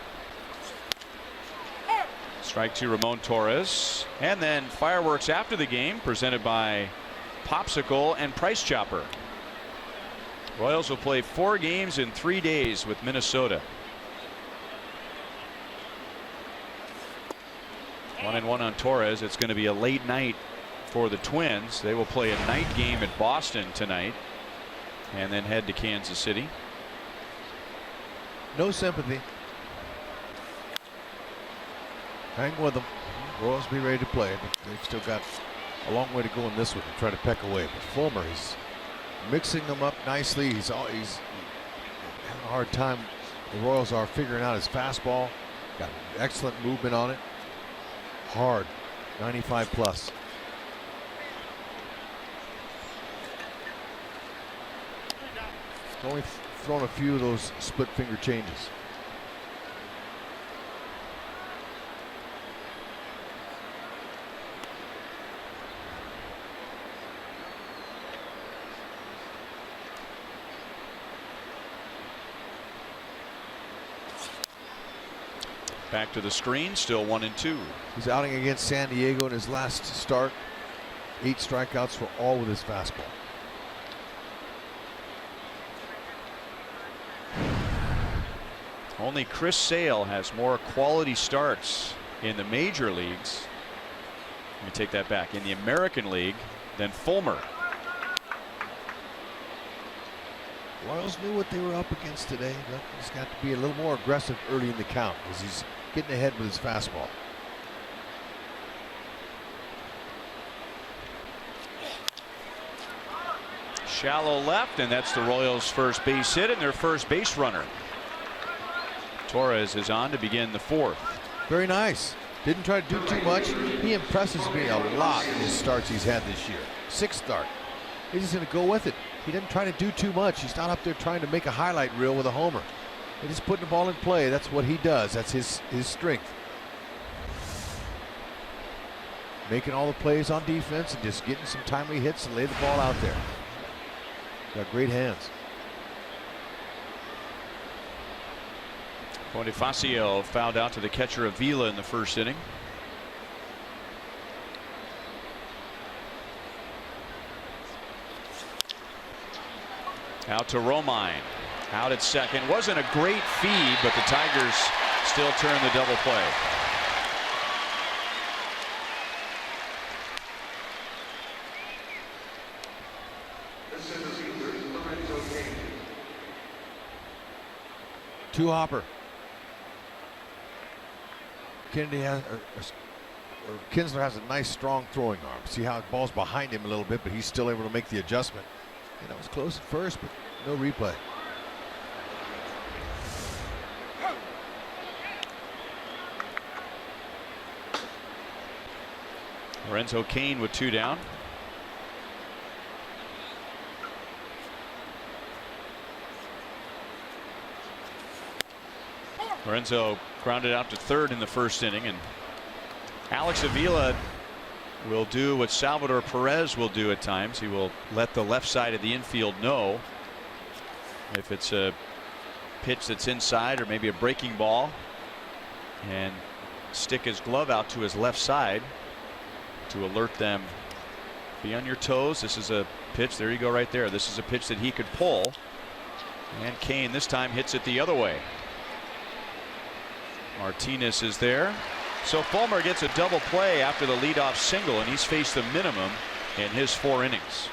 Strike 2, Ramon Torres. And then fireworks after the game, presented by Popsicle and Price Chopper. Royals will play 4 games in 3 days with Minnesota. 1-1 on Torres. It's going to be a late night for the Twins. They will play a night game at Boston tonight and then head to Kansas City. No sympathy. Hang with them. Royals be ready to play, but they've still got a long way to go in this one to try to peck away. But Fulmer, he's mixing them up nicely. He's having a hard time. The Royals are figuring out his fastball. Got excellent movement on it. Hard, 95 plus. Only thrown a few of those split finger changes. Back to the screen, still 1-2. He's outing against San Diego in his last start. 8 strikeouts for all with his fastball. Only Chris Sale has more quality starts in the major leagues. Let me take that back. In the American League than Fulmer. Royals knew what they were up against today. He's got to be a little more aggressive early in the count as he's getting ahead with his fastball. Shallow left, and that's the Royals' first base hit and their first base runner. Torres is on to begin the 4th. Very nice. Didn't try to do too much. He impresses me a lot in his starts he's had this year. 6th start. He's just going to go with it. He doesn't try to do too much. He's not up there trying to make a highlight reel with a homer. He's just putting the ball in play. That's what he does. That's his strength. Making all the plays on defense and just getting some timely hits and lay the ball out there. Got great hands. Bonifacio fouled out to the catcher Avila in the first inning. Out to Romine. Out at second. Wasn't a great feed, but the Tigers still turn the double play. Two hopper. Kennedy has, or Kinsler has a nice strong throwing arm. See how the ball's behind him a little bit, but he's still able to make the adjustment. And it was close at first, but no replay. Lorenzo Cain with 2 down. Lorenzo grounded out to third in the first inning, and Alex Avila will do what Salvador Perez will do at times. He will let the left side of the infield know if it's a pitch that's inside or maybe a breaking ball, and stick his glove out to his left side to alert them. Be on your toes. This is a pitch. There you go right there. This is a pitch that he could pull, and Cain this time hits it the other way. Martinez is there. So Fulmer gets a double play after the leadoff single, and he's faced the minimum in his 4 innings.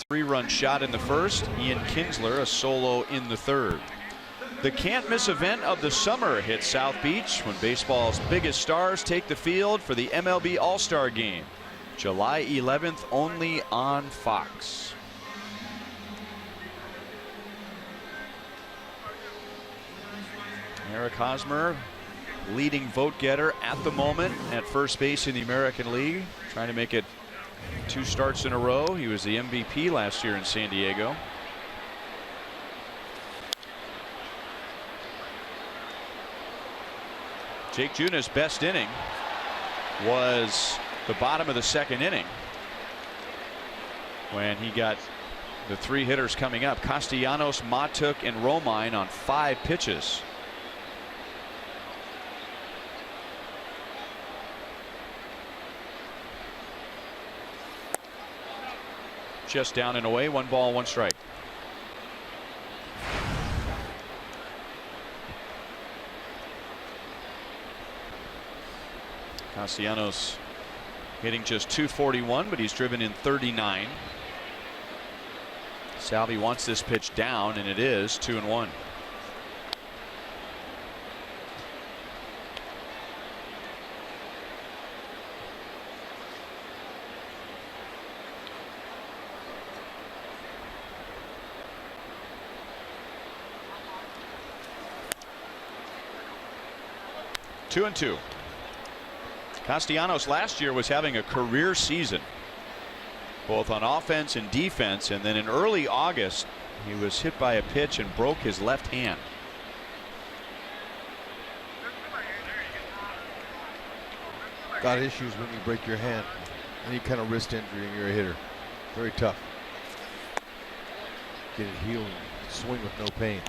Three-run shot in the first. Ian Kinsler a solo in the third. The can't miss event of the summer hits South Beach when baseball's biggest stars take the field for the MLB All-Star Game, July 11th, only on Fox. Eric Hosmer, leading vote getter at the moment at first base in the American League, trying to make it 2 starts in a row. He was the MVP last year in San Diego. Jake Junis' best inning was the bottom of the second inning when he got the 3 hitters coming up: Castellanos, Matuk, and Romine on 5 pitches. Just down and away, 1 ball, 1 strike. Castellanos hitting just .241, but he's driven in 39. Salvi wants this pitch down, and it is 2-1. Two and two. Castellanos last year was having a career season, both on offense and defense, and then in early August he was hit by a pitch and broke his left hand. Got issues when you break your hand. Any kind of wrist injury and you're a hitter. Very tough. Get it healed and swing with no pain.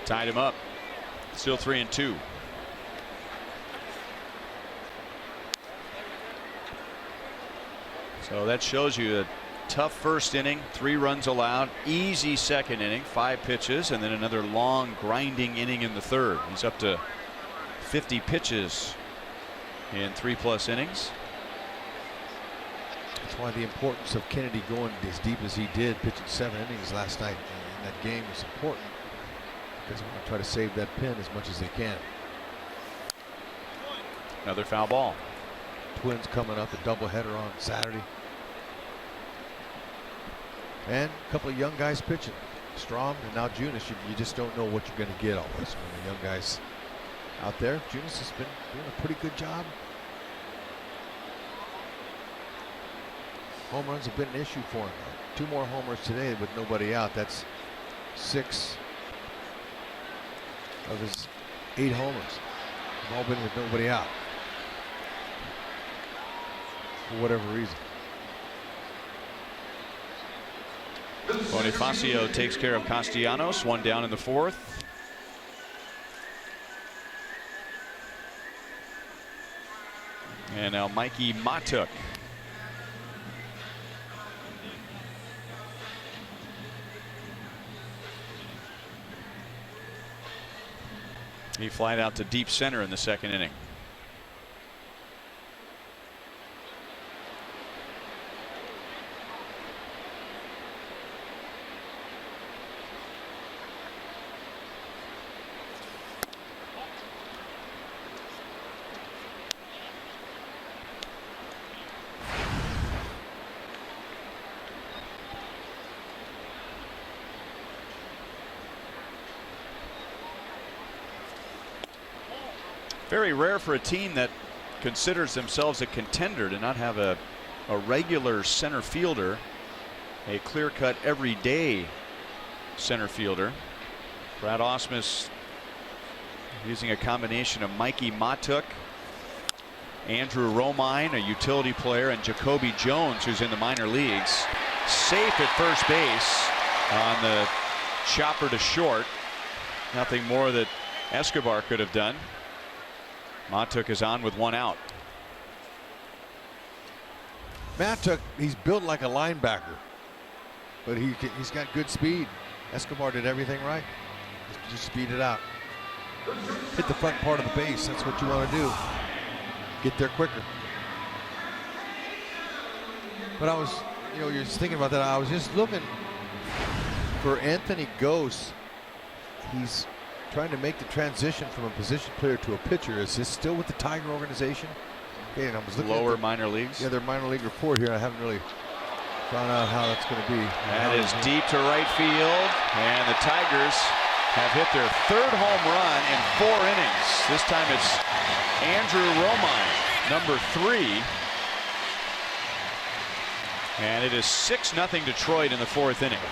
Tied him up. Still 3-2. So that shows you a tough first inning, 3 runs allowed, easy second inning, 5 pitches, and then another long grinding inning in the third. He's up to 50 pitches in 3+ innings. That's why the importance of Kennedy going as deep as he did, pitching 7 innings last night in that game, is important. Because we want to try to save that pin as much as they can. Another foul ball. Twins coming up, a doubleheader on Saturday. And a couple of young guys pitching. Strom and now Junis. You just don't know what you're going to get always when the young guys out there. Junis has been doing a pretty good job. Home runs have been an issue for him. 2 more homers today with nobody out. That's 6 of his 8 homers have all been with nobody out for whatever reason. Bonifacio takes care of Castellanos, 1 down in the 4th. And now Mikey Matuk. He flied out to deep center in the second inning. Very rare for a team that considers themselves a contender to not have a regular center fielder, a clear-cut everyday center fielder. Brad Ausmus using a combination of Mikey Matuk, Andrew Romine, a utility player, and Jacoby Jones, who's in the minor leagues. Safe at first base on the chopper to short. Nothing more that Escobar could have done. Matuk is on with 1 out. Matuk, he's built like a linebacker, but he's got good speed. Escobar did everything right. Just speed it out. Hit the front part of the base. That's what you want to do. Get there quicker. But I was, you're just thinking about that. I was just looking for Anthony Gose. He's trying to make the transition from a position player to a pitcher. Is this still with the Tiger organization? Okay, and I was looking lower at minor leagues. Yeah, their minor league report here. I haven't really found out how that's going to be. That is deep to right field, and the Tigers have hit their 3rd home run in 4 innings. This time it's Andrew Romine, number 3. And it is 6-0 Detroit in the 4th inning.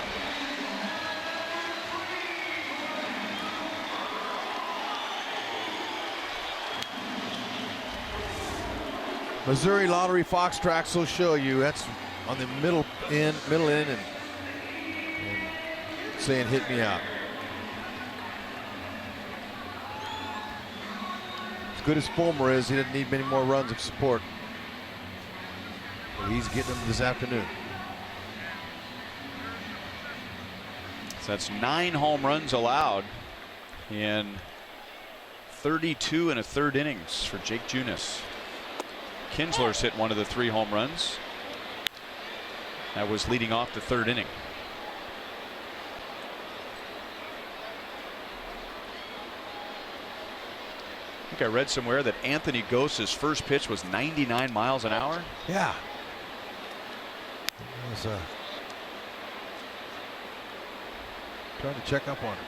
Missouri Lottery Fox Tracks will show you. That's on the middle end, and saying hit me out. As good as Fulmer is, he doesn't need many more runs of support. But he's getting them this afternoon. So that's 9 home runs allowed in 32 and a third innings for Jake Junis. Kinsler's hit one of the 3 home runs. That was leading off the 3rd inning. I think I read somewhere that Anthony Gose's first pitch was 99 miles an hour. Yeah. I was trying to check up on it.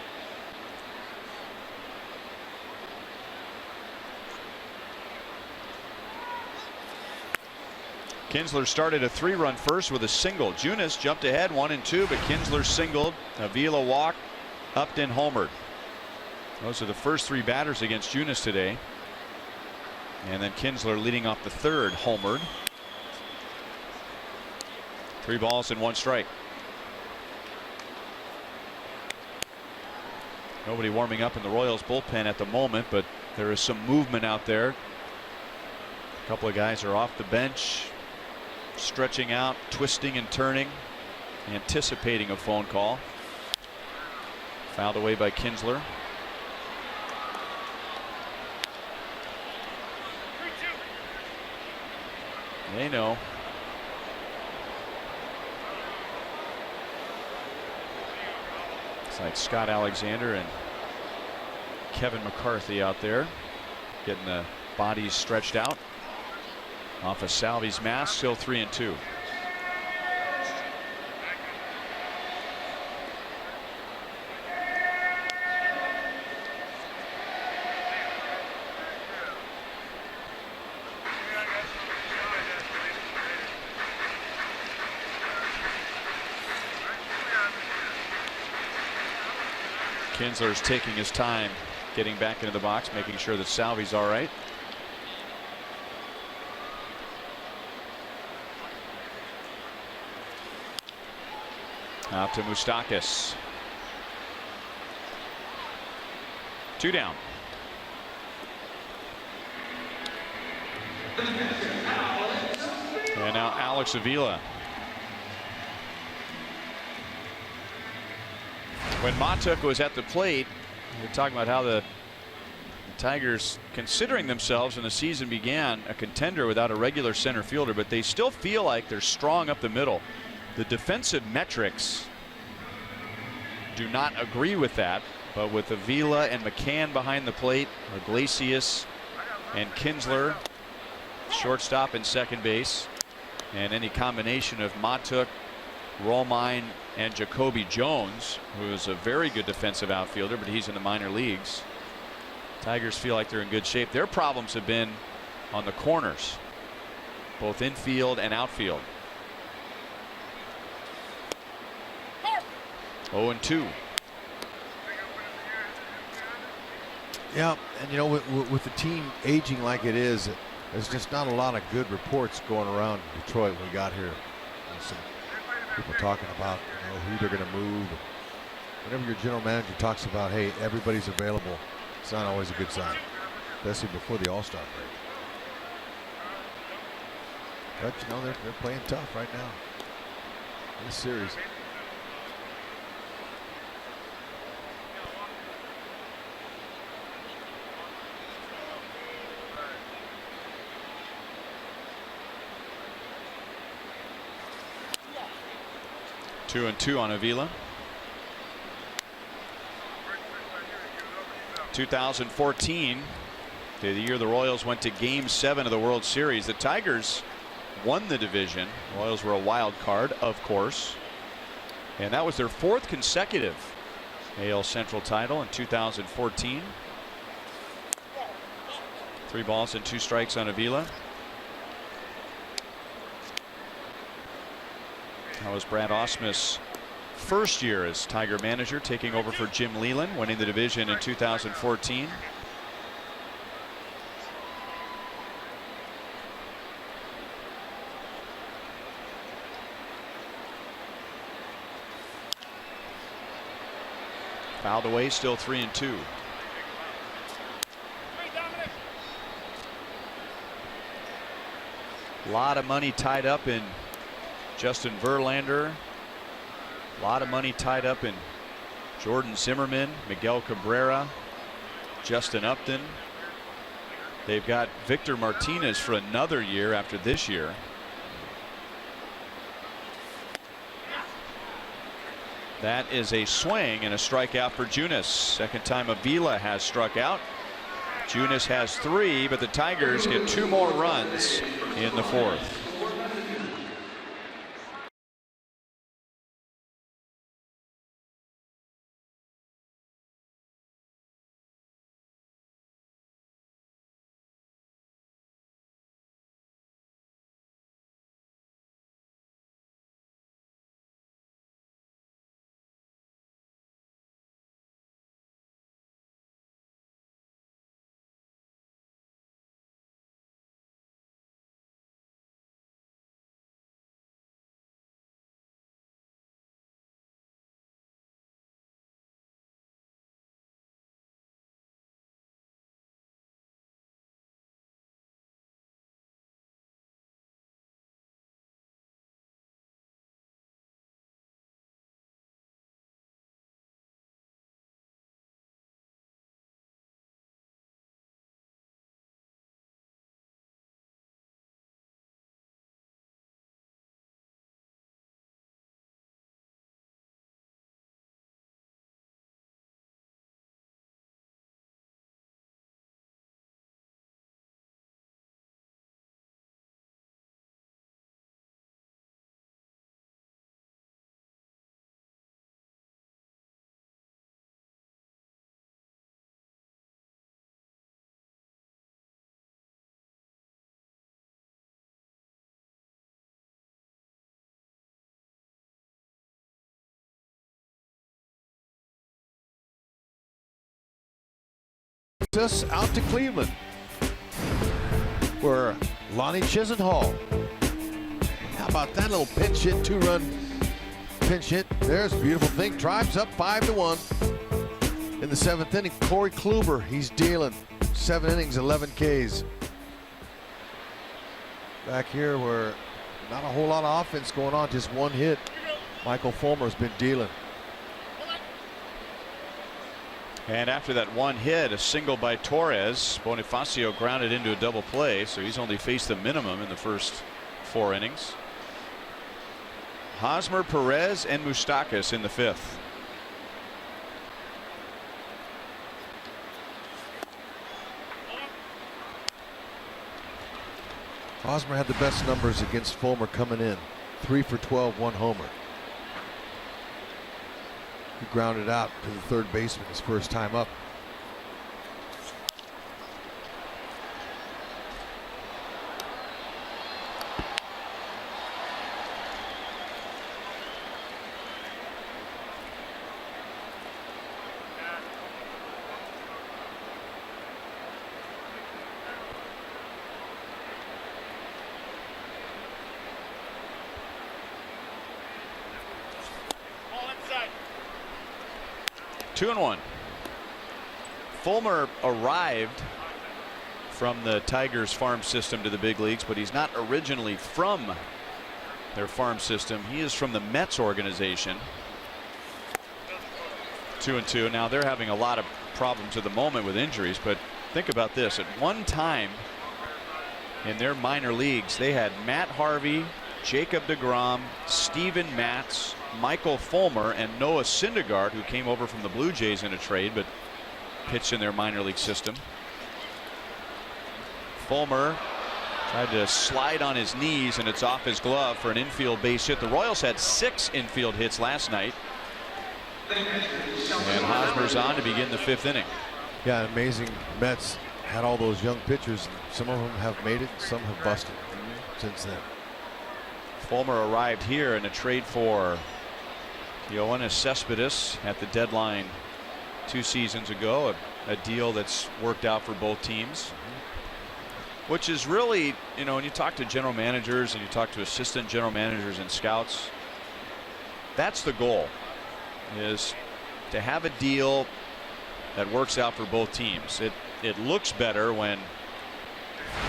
Kinsler started a 3-run first with a single. Junis jumped ahead 1-2, but Kinsler singled. Avila walked, Upton homered. Those are the first 3 batters against Junis today. And then Kinsler leading off the 3rd homered. 3 balls and 1 strike. Nobody warming up in the Royals bullpen at the moment, but there is some movement out there. A couple of guys are off the bench, stretching out, twisting and turning, anticipating a phone call. Fouled away by Kinsler. They know. It's like Scott Alexander and Kevin McCarthy out there getting the bodies stretched out off of Salvi's mask. Still 3-2. Kinsler's taking his time getting back into the box, making sure that Salvi's all right. Out to Moustakas. 2 down. And now Alex Avila. When Matuk was at the plate, we were talking about how the Tigers, considering themselves when the season began, a contender without a regular center fielder, but they still feel like they're strong up the middle. The defensive metrics do not agree with that, but with Avila and McCann behind the plate, Iglesias and Kinsler, shortstop and second base, and any combination of Matuk, Romine, and Jacoby Jones, who is a very good defensive outfielder, but he's in the minor leagues. Tigers feel like they're in good shape. Their problems have been on the corners, both infield and outfield. 0-2. Yeah, and you know, with the team aging like it is, there's just not a lot of good reports going around Detroit when we got here. Some people talking about, you know, who they're going to move. Whenever your general manager talks about, hey, everybody's available, it's not always a good sign, especially before the All-Star break. But you know, they're playing tough right now in this series. Two and 2 on Avila. 2014, the year the Royals went to Game 7 of the World Series. The Tigers won the division. The Royals were a wild card, of course, and that was their 4th consecutive AL Central title in 2014. 3 balls and 2 strikes on Avila. That was Brad Ausmus' first year as Tiger manager, taking over for Jim Leyland, winning the division in 2014. Fouled away, still 3-2. A lot of money tied up in Justin Verlander. A lot of money tied up in Jordan Zimmerman, Miguel Cabrera, Justin Upton. They've got Victor Martinez for another year after this year. That is a swing and a strikeout for Junis. Second time Avila has struck out. Junis has 3, but the Tigers get 2 more runs in the 4th. Us out to Cleveland, where Lonnie Chisenhall. How about that little pinch hit, 2-run pinch hit? There's a beautiful thing. Tribes up 5-1 in the 7th inning. Corey Kluber, he's dealing 7 innings, 11 Ks. Back here, where not a whole lot of offense going on, just 1 hit. Michael Fulmer's been dealing. And after that 1 hit, a single by Torres, Bonifacio grounded into a double play, so he's only faced the minimum in the first 4 innings. Hosmer, Perez, and Moustakas in the 5th. Hosmer had the best numbers against Fulmer coming in. 3 for 12, 1 homer. He grounded out to the third baseman his first time up. Two and 1. Fulmer arrived from the Tigers farm system to the big leagues, but he's not originally from their farm system. He is from the Mets organization. 2 and 2. Now they're having a lot of problems at the moment with injuries, but think about this. At one time in their minor leagues, they had Matt Harvey, Jacob deGrom, Steven Matz, Michael Fulmer, and Noah Syndergaard, who came over from the Blue Jays in a trade but pitched in their minor league system. Fulmer tried to slide on his knees, and it's off his glove for an infield base hit. The Royals had 6 infield hits last night, and Hosmer's on to begin the 5th inning. Yeah, amazing. Mets had all those young pitchers. Some of them have made it, some have busted since then. Fulmer arrived here in a trade for Yoenis Cespedes at the deadline 2 seasons ago, a deal that's worked out for both teams, which is really, you know, when you talk to general managers and you talk to assistant general managers and scouts, that's the goal, is to have a deal that works out for both teams. It looks better when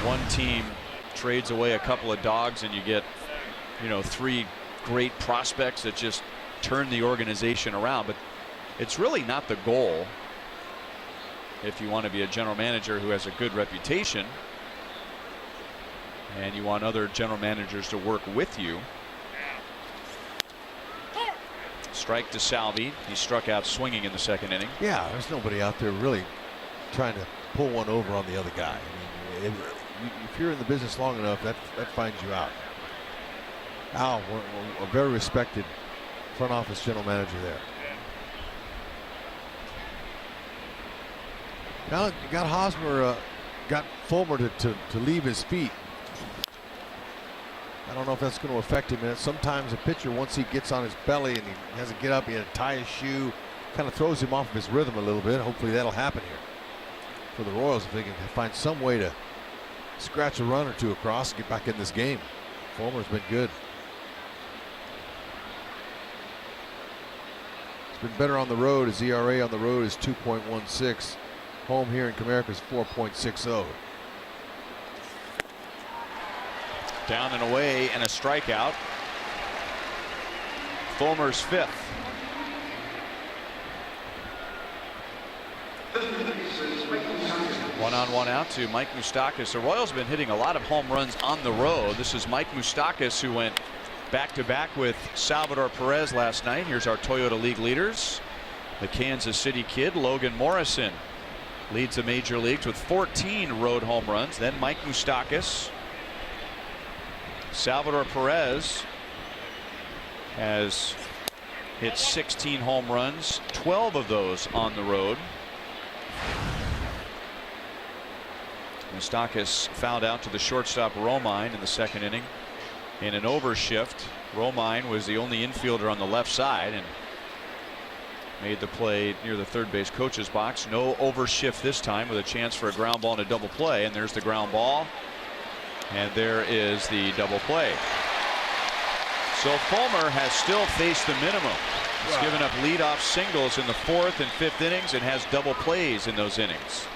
one team trades away a couple of dogs and you get, you know, 3 great prospects that just turn the organization around. But it's really not the goal if you want to be a general manager who has a good reputation and you want other general managers to work with you. Strike to Salvi. He struck out swinging in the second inning. Yeah, there's nobody out there really trying to pull one over on the other guy. I mean, if you're in the business long enough, that finds you out. Al, a very respected front office general manager there. Now you got Hosmer, got Fulmer to leave his feet. I don't know if that's going to affect him. And sometimes a pitcher, once he gets on his belly and he has to get up, he has to tie his shoe, kind of throws him off of his rhythm a little bit. Hopefully that'll happen here for the Royals if they can find some way to scratch a run or two across and get back in this game. Fulmer's been good. He's been better on the road. His ERA on the road is 2.16. Home here in Comerica is 4.60. Down and away and a strikeout. Fulmer's fifth. One on, one out to Mike Moustakas. The Royals have been hitting a lot of home runs on the road. This is Mike Moustakas, who went back-to-back with Salvador Perez last night. Here's our Toyota League leaders. The Kansas City kid, Logan Morrison, leads the major leagues with 14 road home runs. Then Mike Moustakas. Salvador Perez has hit 16 home runs, 12 of those on the road. Moustakas fouled out to the shortstop Romine in the second inning in an overshift. Romine was the only infielder on the left side and made the play near the third base coach's box. No overshift this time, with a chance for a ground ball and a double play. And there's the ground ball. And there is the double play. So Fulmer has still faced the minimum. He's given up leadoff singles in the fourth and fifth innings and has double plays in those innings.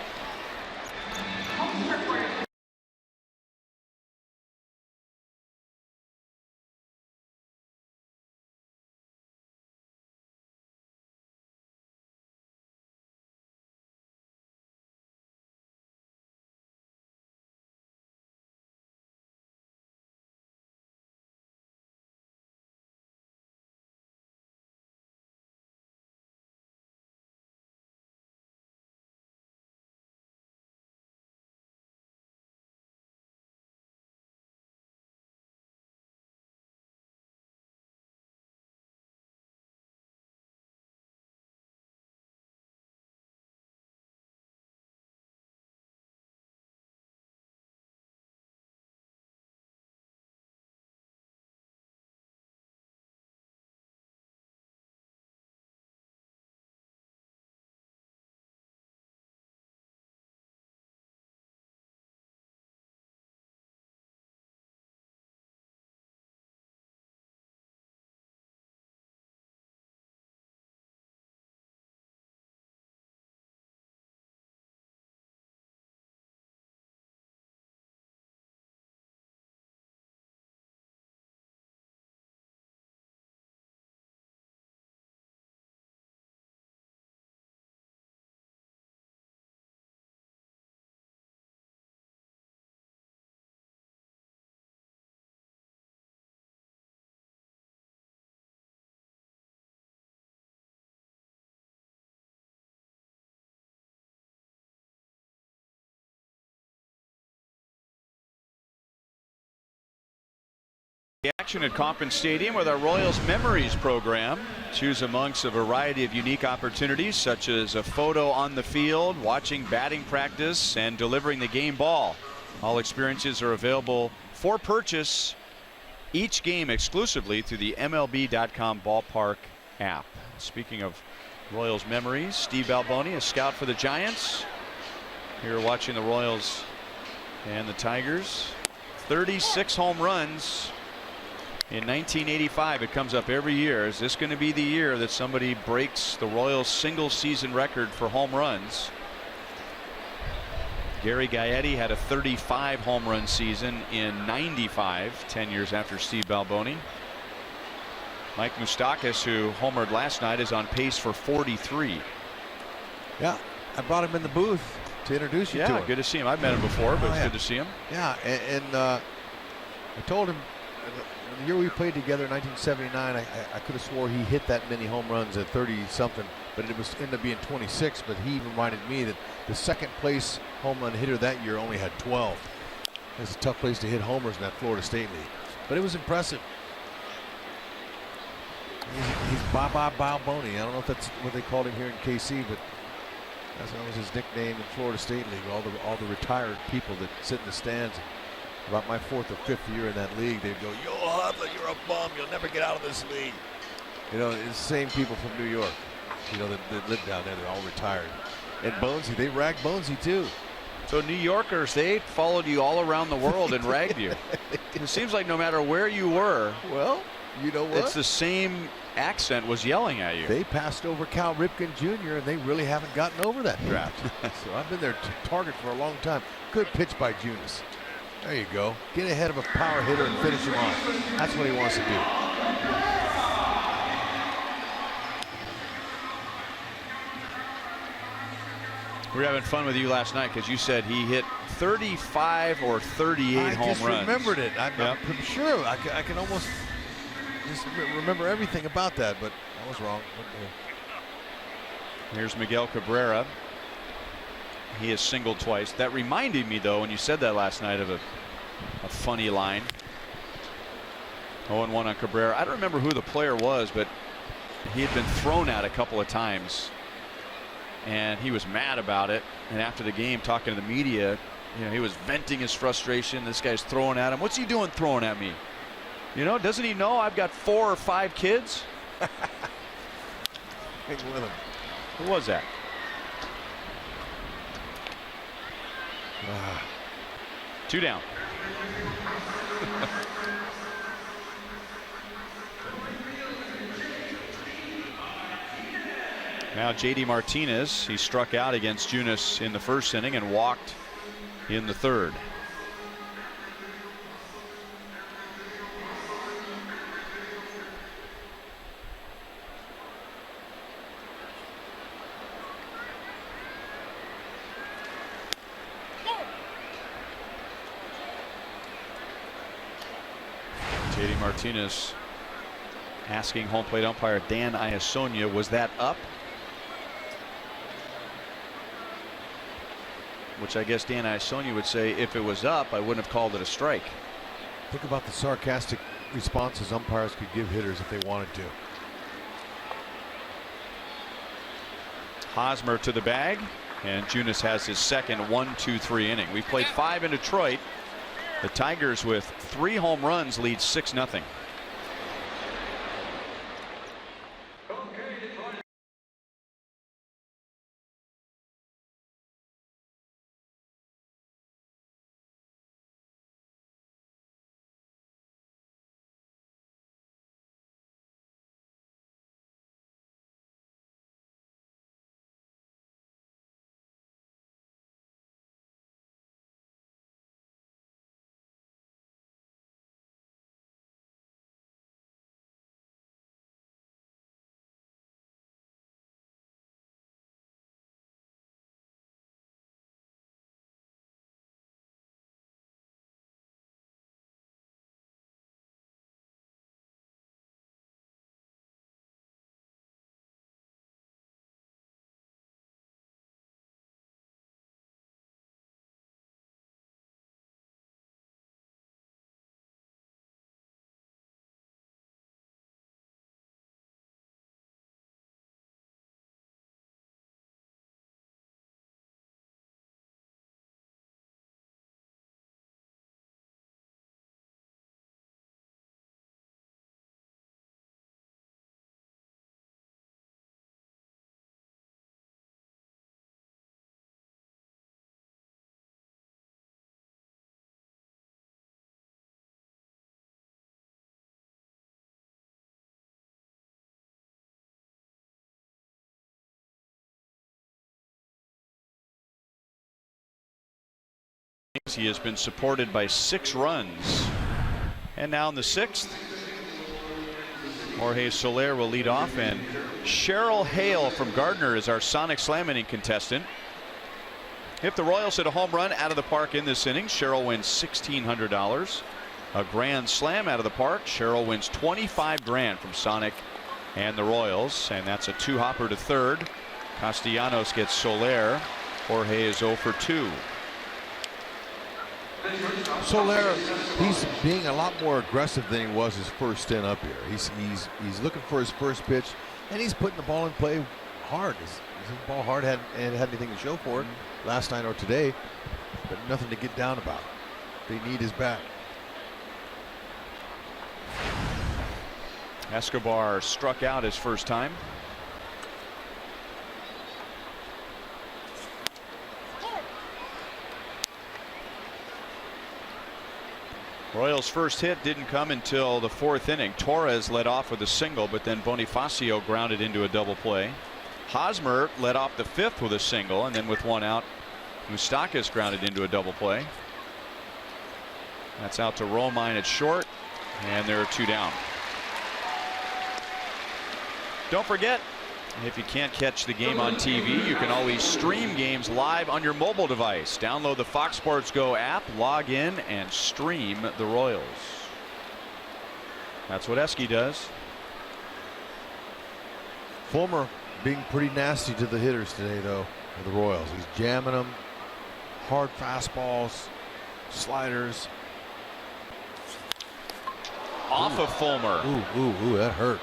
The action at Kauffman Stadium with our Royals Memories program. Choose amongst a variety of unique opportunities, such as a photo on the field, watching batting practice, and delivering the game ball. All experiences are available for purchase each game exclusively through the MLB.com ballpark app. Speaking of Royals memories, Steve Balboni, a scout for the Giants, here watching the Royals and the Tigers. 36 home runs in 1985. It comes up every year. Is this going to be the year that somebody breaks the Royals single season record for home runs? Gary Gaetti had a 35 home run season in '95, 10 years after Steve Balboni. Mike Moustakas, who homered last night, is on pace for 43. Yeah, I brought him in the booth to introduce you to him. Yeah, good to see him. I've met him before, but it's good to see him. Yeah, and I told him the year we played together in 1979, I could have swore he hit that many home runs at 30-something, but it was ended up being 26. But he reminded me that the second place home run hitter that year only had 12. It's a tough place to hit homers in that Florida State League, but it was impressive. He's Baba Balboni. I don't know if that's what they called him here in KC, but that was his nickname in Florida State League. All the retired people that sit in the stands. About my 4th or 5th year in that league, they'd go, "Yo, Hudler, you're a bum. You'll never get out of this league." You know, it's the same people from New York, you know, that live down there. They're all retired. And Bonesy, they ragged Bonesy too. So New Yorkers, they followed you all around the world and ragged you. It seems like no matter where you were, well, you know what? it's the same accent was yelling at you. They passed over Cal Ripken Jr. and they really haven't gotten over that draft. So I've been their target for a long time. Good pitch by Junis. There you go. Get ahead of a power hitter and finish him off. That's what he wants to do. We were having fun with you last night because you said he hit 35 or 38 home runs. I just remembered it. I'm pretty sure. I can almost just remember everything about that, but I was wrong. Here's Miguel Cabrera. He has singled twice. That reminded me, though, when you said that last night, of a funny line. 0-1 on Cabrera. I don't remember who the player was, but he had been thrown at a couple of times, and he was mad about it. And after the game, talking to the media, you know, he was venting his frustration. This guy's throwing at him. What's he doing throwing at me? You know, doesn't he know I've got 4 or 5 kids? Hang with him. Who was that? Two down. Now JD Martinez, he struck out against Junis in the first inning and walked in the third. JD Martinez asking home plate umpire Dan Iasonia, was that up? Which I guess Dan Iasonia would say, if it was up, I wouldn't have called it a strike. Think about the sarcastic responses umpires could give hitters if they wanted to. Hosmer to the bag, and Junis has his second 1-2-3 inning. We've played 5 in Detroit. The Tigers, with 3 home runs, lead 6-0. He has been supported by 6 runs, and now in the 6th, Jorge Soler will lead off, and Cheryl Hale from Gardner is our Sonic Slam inning contestant. If the Royals hit a home run out of the park in this inning, Cheryl wins $1,600. A grand slam out of the park, Cheryl wins $25,000 from Sonic and the Royals, and that's a 2-hopper to third. Castellanos gets Soler. Jorge is 0 for 2. Soler, he's being a lot more aggressive than he was his first stint up here. He's looking for his first pitch, and he's putting the ball in play hard. He's hitting the ball hard, hadn't had anything to show for it last night or today, but nothing to get down about. They need his bat. Escobar struck out his first time. Royals' first hit didn't come until the 4th inning. Torres led off with a single, but then Bonifacio grounded into a double play. Hosmer led off the 5th with a single, and then with 1 out, Moustakas grounded into a double play. That's out to Romine at short, and there are 2 down. Don't forget, if you can't catch the game on TV, you can always stream games live on your mobile device. Download the Fox Sports Go app, log in, and stream the Royals. That's what Esky does. Fulmer being pretty nasty to the hitters today, though, for the Royals. He's jamming them. Hard fastballs, sliders. Off of Fulmer. Ooh, that hurt.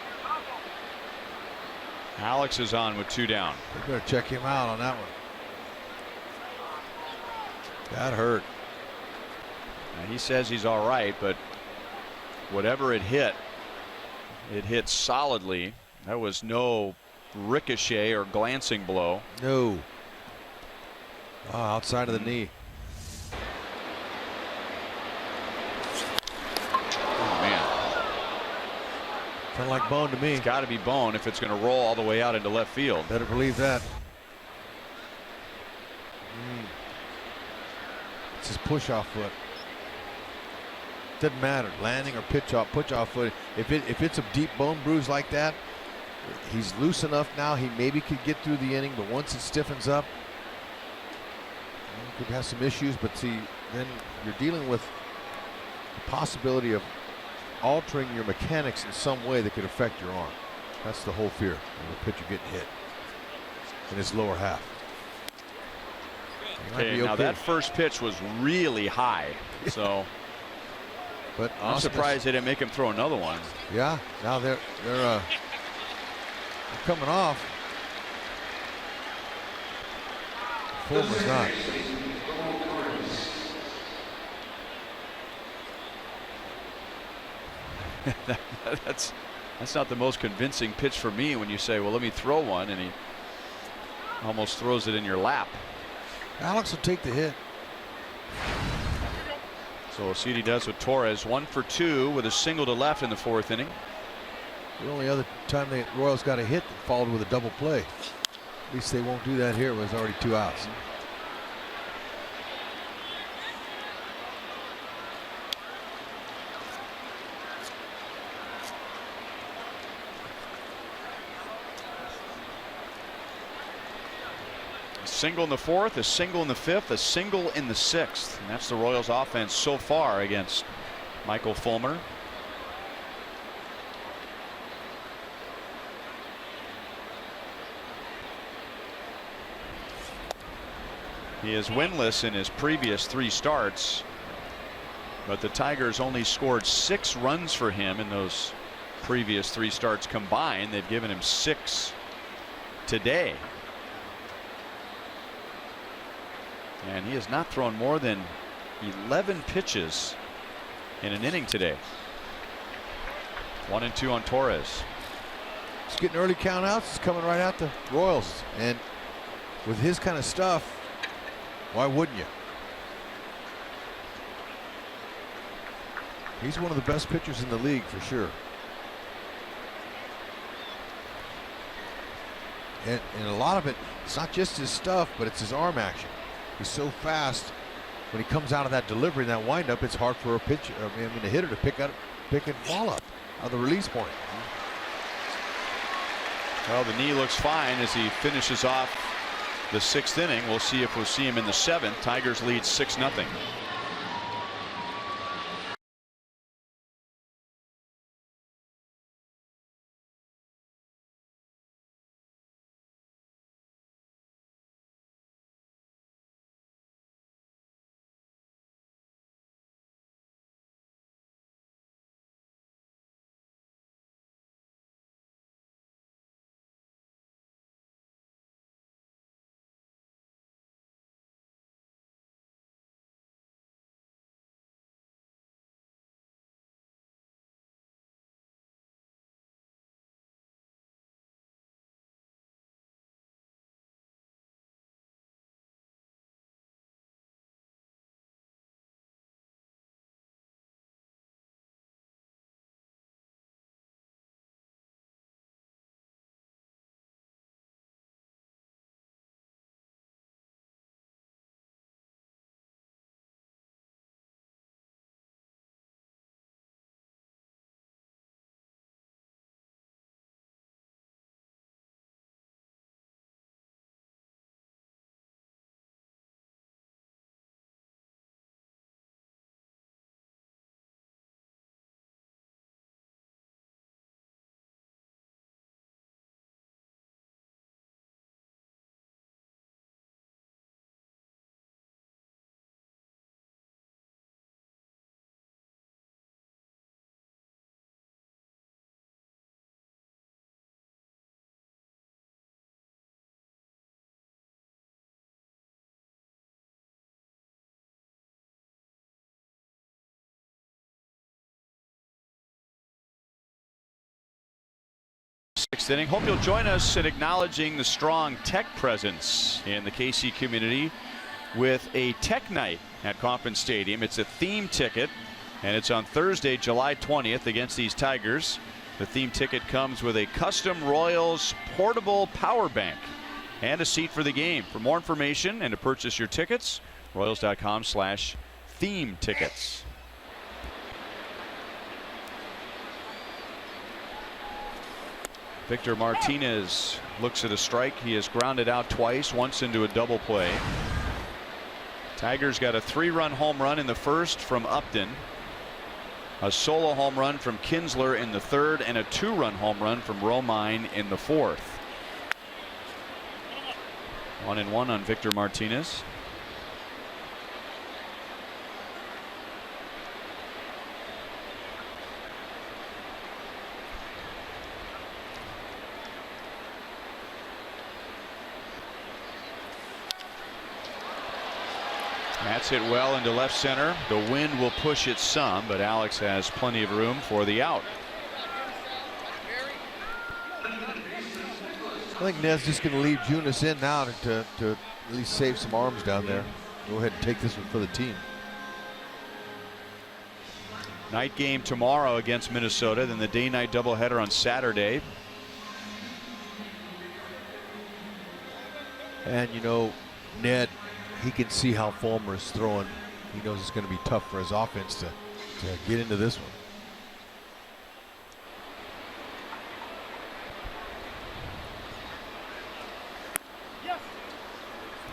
Alex is on with 2 down. They better check him out on that one. That hurt. Now he says he's all right, but whatever it hit solidly. That was no ricochet or glancing blow. No. Oh, outside of the knee. Oh, man. Sound like Bone to me. It's got to be Bone if it's going to roll all the way out into left field. Better believe that. It's his push-off foot. Doesn't matter, landing or push-off foot. If it's a deep bone bruise like that, he's loose enough now. He maybe could get through the inning, but once it stiffens up, he could have some issues. But see, then you're dealing with the possibility of altering your mechanics in some way that could affect your arm. That's the whole fear of the pitcher getting hit in his lower half. Okay, now that first pitch was really high, so but I'm surprised they didn't make him throw another one. Yeah, now they're coming off. Fulmer's not. That's not the most convincing pitch for me when you say, well, let me throw one, and he almost throws it in your lap. Alex will take the hit. So we'll see what he does with Torres. 1 for 2 with a single to left in the 4th inning. The only other time the Royals got a hit that followed with a double play. At least they won't do that here. It was already 2 outs. Single in the 4th, a single in the 5th, a single in the 6th. And that's the Royals offense so far against Michael Fulmer. He is winless in his previous 3 starts, but the Tigers only scored 6 runs for him in those previous 3 starts combined. They've given him 6 today. And he has not thrown more than 11 pitches in an inning today. 1-2 on Torres. He's getting early count outs. He's coming right at the Royals. And with his kind of stuff, why wouldn't you? He's one of the best pitchers in the league for sure. And a lot of it, it's not just his stuff, but it's his arm action. He's so fast. When he comes out of that delivery and that windup, it's hard for a pitcher, a hitter to pick a ball up on the release point. Well, the knee looks fine as he finishes off the 6th inning. We'll see if we'll see him in the 7th. Tigers lead 6-0. Sixth inning. Hope you'll join us in acknowledging the strong tech presence in the KC community with a tech night at Kauffman Stadium. It's a theme ticket, and it's on Thursday, July 20th against these Tigers. The theme ticket comes with a custom Royals portable power bank and a seat for the game. For more information and to purchase your tickets, Royals.com/theme tickets. Victor Martinez looks at a strike. He has grounded out twice, once into a double play. Tigers got a 3-run home run in the first from Upton, a solo home run from Kinsler in the third, and a 2-run home run from Romine in the fourth. 1-1 on Victor Martinez. That's it well into left center. The wind will push it some, but Alex has plenty of room for the out. I think Ned's just going to leave Junis in now to at least save some arms down there. Go ahead and take this one for the team. Night game tomorrow against Minnesota, then the day-night doubleheader on Saturday. And you know, Ned, he can see how Fulmer is throwing. He knows it's going to be tough for his offense to get into this one.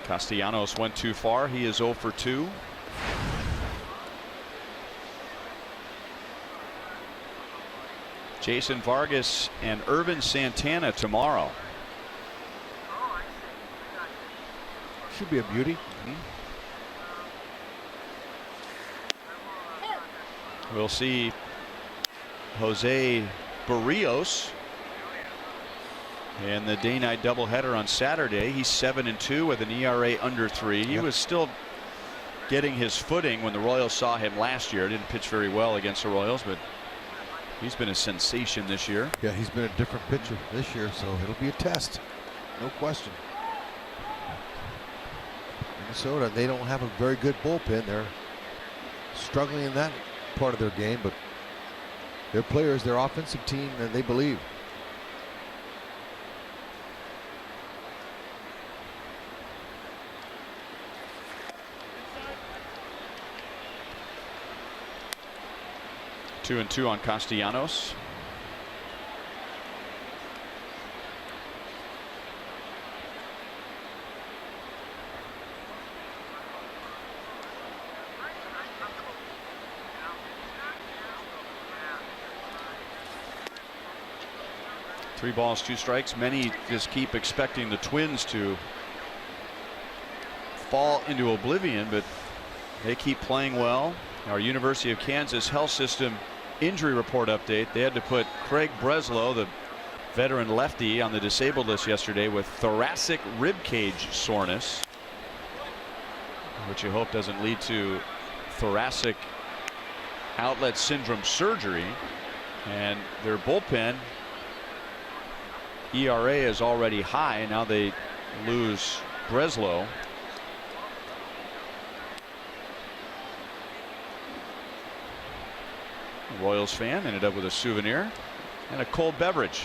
Castellanos went too far. He is 0 for 2. Jason Vargas and Irvin Santana tomorrow. Should be a beauty. We'll see Jose Barrios in the day-night doubleheader on Saturday. He's 7-2 with an ERA under 3. He was still getting his footing when the Royals saw him last year. Didn't pitch very well against the Royals, but he's been a sensation this year. Yeah, he's been a different pitcher this year, so it'll be a test. No question. Minnesota, they don't have a very good bullpen. They're struggling in that part of their game, but their players, their offensive team, they believe. Two and 2 on Castellanos. 3 balls, 2 strikes. Many just keep expecting the Twins to fall into oblivion, but they keep playing well. Our University of Kansas Health System injury report update. They had to put Craig Breslow, the veteran lefty, on the disabled list yesterday with thoracic rib cage soreness, which you hope doesn't lead to thoracic outlet syndrome surgery. And their bullpen ERA is already high. Now they lose Breslow. A Royals fan ended up with a souvenir and a cold beverage.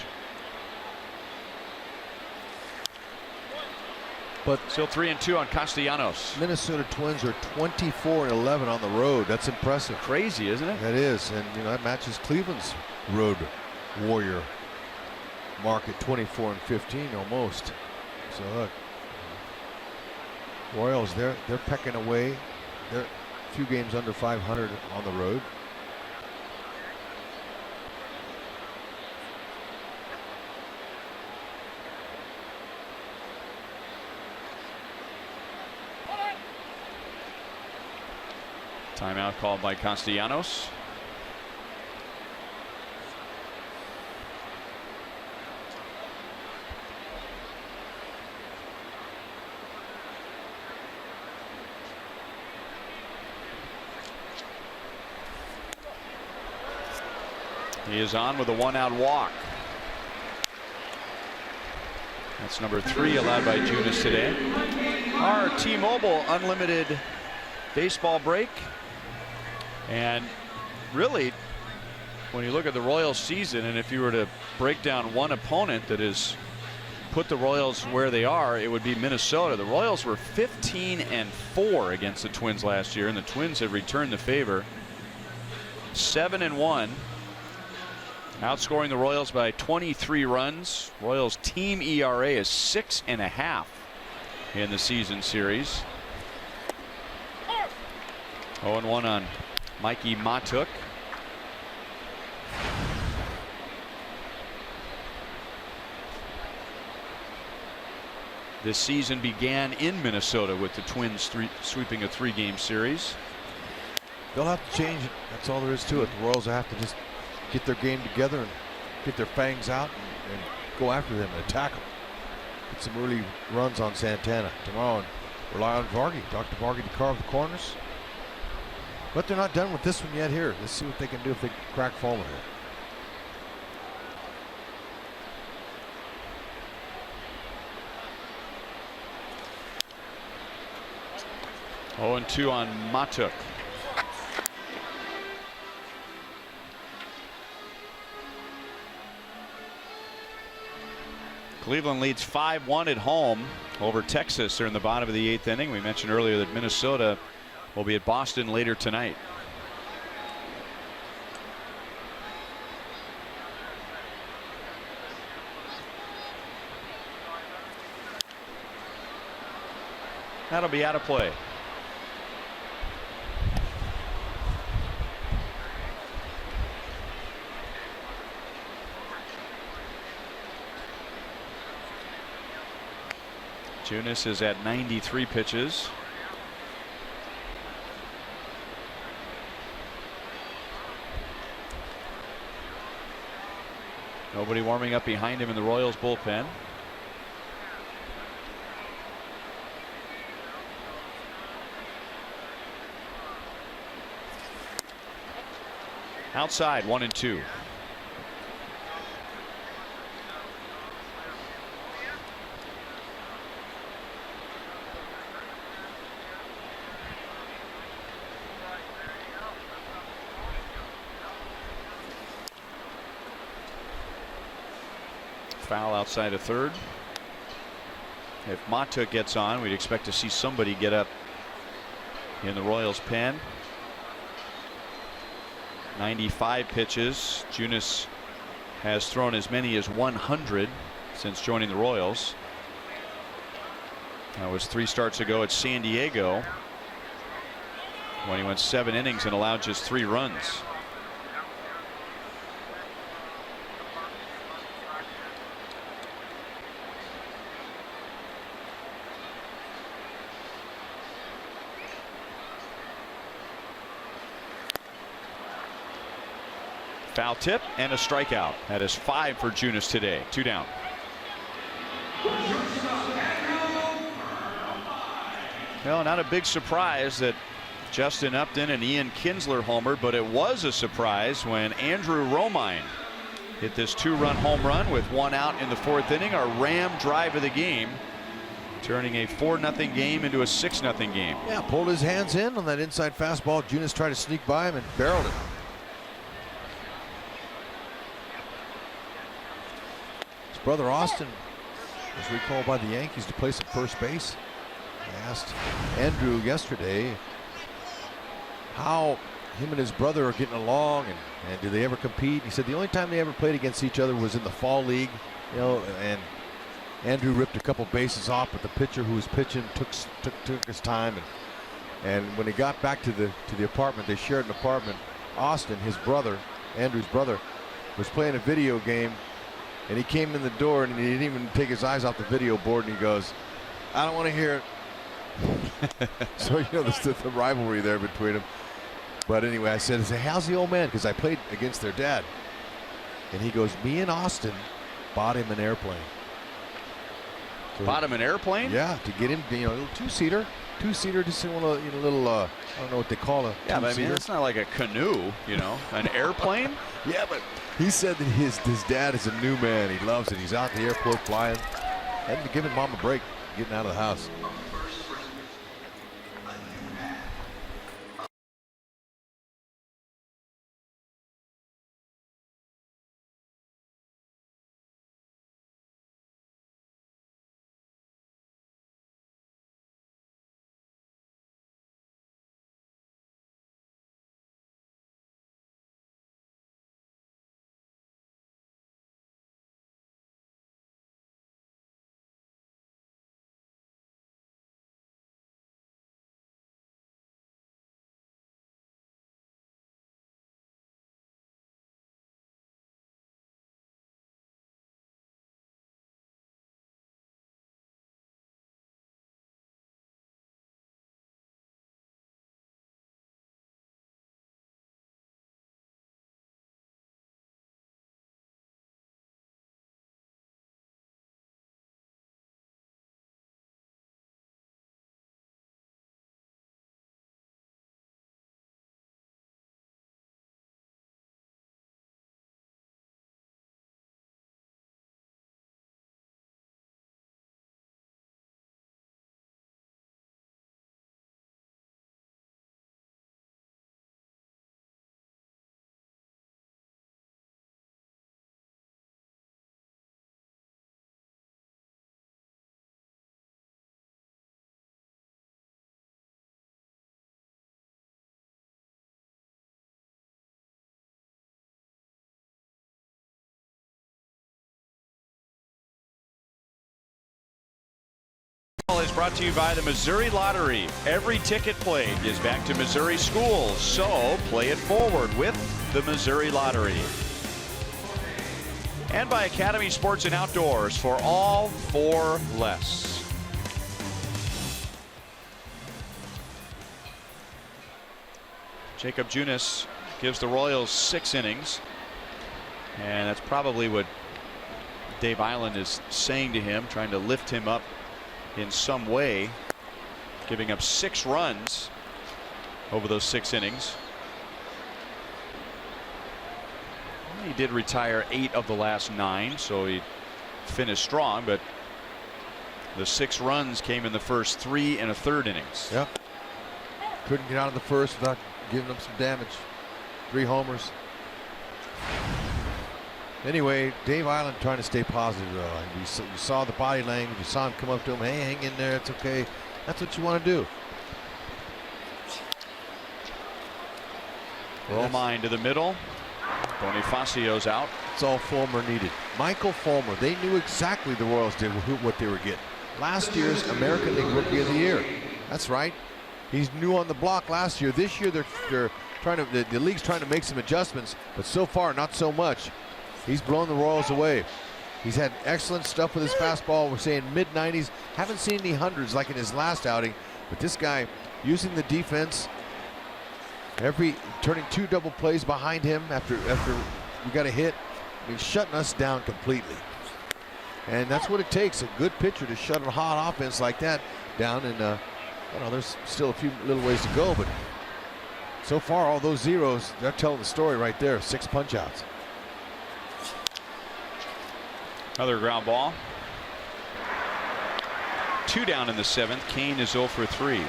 But still 3-2 on Castellanos. Minnesota Twins are 24-11 on the road. That's impressive. Crazy, isn't it? That is, and you know that matches Cleveland's road warrior mark at 24-15 almost. So look, Royals, they're pecking away. They're a few games under 500 on the road. Timeout called by Castellanos. He is on with a 1-out walk. That's number 3 allowed by Junis today. Our T-Mobile unlimited baseball break. And really, when you look at the Royals season, and if you were to break down one opponent that has put the Royals where they are, it would be Minnesota. The Royals were 15-4 against the Twins last year, and the Twins have returned the favor. 7-1, outscoring the Royals by 23 runs. Royals team ERA is 6.5 in the season series. 0-1 on Mikey Matuk. This season began in Minnesota with the Twins sweeping a 3-game series. They'll have to change it. That's all there is to it. The Royals have to just get their game together and get their fangs out and go after them and attack them. Get some early runs on Santana tomorrow and rely on Vargy. Dr. Vargy to carve the corners. But they're not done with this one yet here. Let's see what they can do if they crack Fulmer here. Oh, 2 on Matuk. Cleveland leads 5-1 at home over Texas. They're in the bottom of the 8th inning. We mentioned earlier that Minnesota will be at Boston later tonight. That'll be out of play. Junis is at 93 pitches. Nobody warming up behind him in the Royals bullpen. Outside, 1-2. Foul outside of third. If Matuk gets on, we'd expect to see somebody get up in the Royals pen. 95 pitches. Junis has thrown as many as 100 since joining the Royals. That was 3 starts ago at San Diego when he went 7 innings and allowed just 3 runs. Foul tip and a strikeout. That is 5 for Junis today. 2 down. Well, not a big surprise that Justin Upton and Ian Kinsler homered, but it was a surprise when Andrew Romine hit this 2-run home run with 1 out in the 4th inning. Our Ram drive of the game, turning a 4-0 game into a 6-0 game. Yeah, pulled his hands in on that inside fastball. Junis tried to sneak by him and barreled it. His brother Austin was recalled by the Yankees to play some first base. I asked Andrew yesterday how him and his brother are getting along, and do they ever compete. He said the only time they ever played against each other was in the fall league, you know, and Andrew ripped a couple bases off, but the pitcher who was pitching took his time, and when he got back to the apartment, they shared an apartment. Austin, his brother, Andrew's brother, was playing a video game, and he came in the door and he didn't even take his eyes off the video board, and he goes, "I don't want to hear it." So you know the rivalry there between them. But anyway, I said, "How's the old man?" Because I played against their dad, and he goes, "Me and Austin bought him an airplane." So bought him an airplane? Yeah, to get him, you know, a little two-seater, just one of, you know, little I don't know what they call it. Yeah, but I mean, it's not like a canoe, you know, an airplane. Yeah, but he said that his dad is a new man. He loves it. He's out at the airport flying, and giving mom a break, getting out of the house. Is brought to you by the Missouri Lottery. Every ticket played is back to Missouri schools, so play it forward with the Missouri Lottery. And by Academy Sports and Outdoors, for all for less. Jacob Junis gives the Royals 6 innings, and that's probably what Dave Island is saying to him, trying to lift him up in some way, giving up 6 runs over those 6 innings. He did retire 8 of the last 9, so he finished strong, but the 6 runs came in the first 3 1/3 innings. Yep. Couldn't get out of the first without giving them some damage. 3 homers. Anyway, Dave Island trying to stay positive. You saw the body language. You saw him come up to him. Hey, hang in there. It's okay. That's what you want to do. Romine to the middle. Bonifacio's out. That's all Fulmer needed. Michael Fulmer. They knew exactly the Royals did what they were getting. Last year's American League Rookie of the Year. That's right. He's new on the block last year. This year they're trying to. The league's trying to make some adjustments, but so far not so much. He's blown the Royals away. He's had excellent stuff with his fastball. We're saying mid-90s. Haven't seen any hundreds like in his last outing. But this guy using the defense, turning 2 double plays behind him after We got a hit. He's shutting us down completely. And that's what it takes, a good pitcher to shut a hot offense like that down. And you know, there's still a few little ways to go, but so far all those zeros, they're telling the story right there. 6 punch outs. Another ground ball. 2 down in the 7th. Kane is 0 for 3.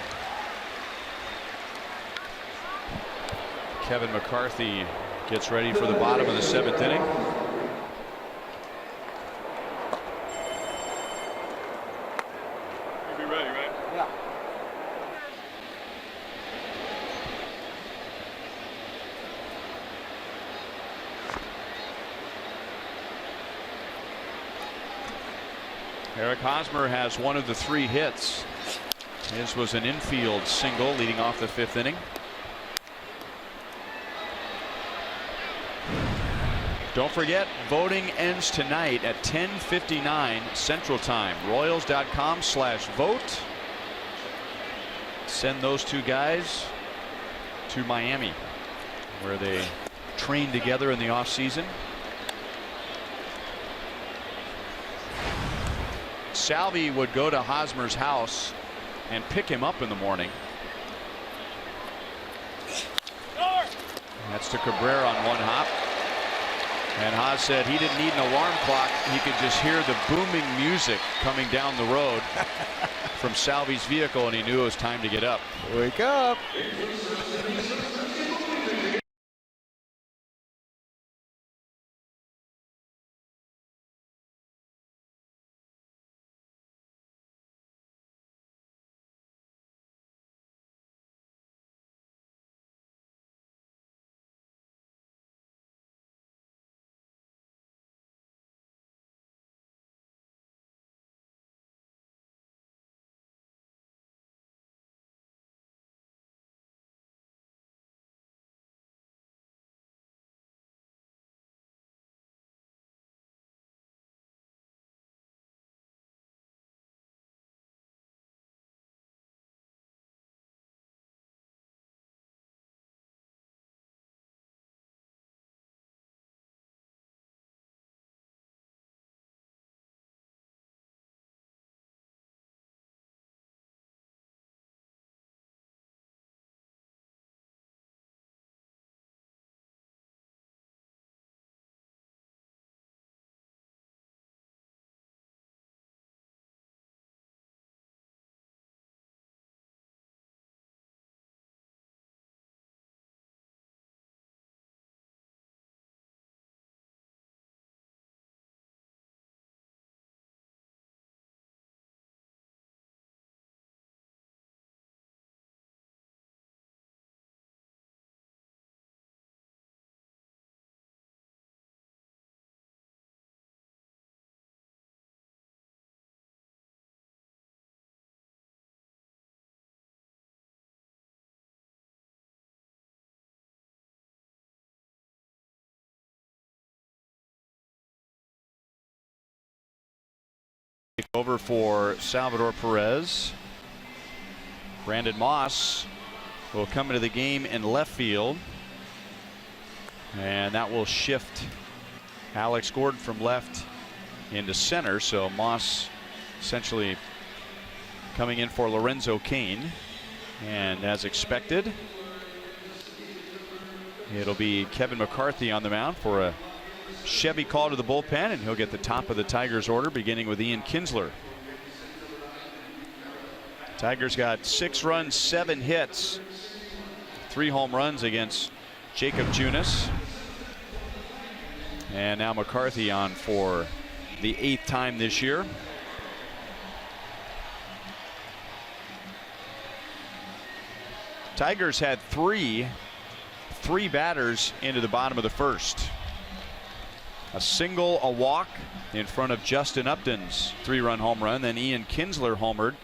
Kevin McCarthy gets ready for the bottom of the 7th inning. You'll be ready, right? Yeah. Eric Hosmer has one of the 3 hits. His was an infield single leading off the 5th inning. Don't forget, voting ends tonight at 10:59 Central Time. Royals.com/vote. Send those 2 guys to Miami, where they train together in the offseason. Salvi would go to Hosmer's house and pick him up in the morning. That's to Cabrera on 1 hop. And Haas said he didn't need an alarm clock. He could just hear the booming music coming down the road from Salvi's vehicle, and he knew it was time to get up. Wake up. Over for Salvador Perez. Brandon Moss will come into the game in left field, and that will shift Alex Gordon from left into center. So Moss essentially coming in for Lorenzo Cain, and as expected, it'll be Kevin McCarthy on the mound for a Chevy call to the bullpen, and he'll get the top of the Tigers order, beginning with Ian Kinsler. Tigers got 6 runs, 7 hits, 3 home runs against Jacob Junis. And now McCarthy on for the 8th time this year. Tigers had three batters into the bottom of the 1st. A single, a walk in front of Justin Upton's 3-run home run. Then Ian Kinsler homered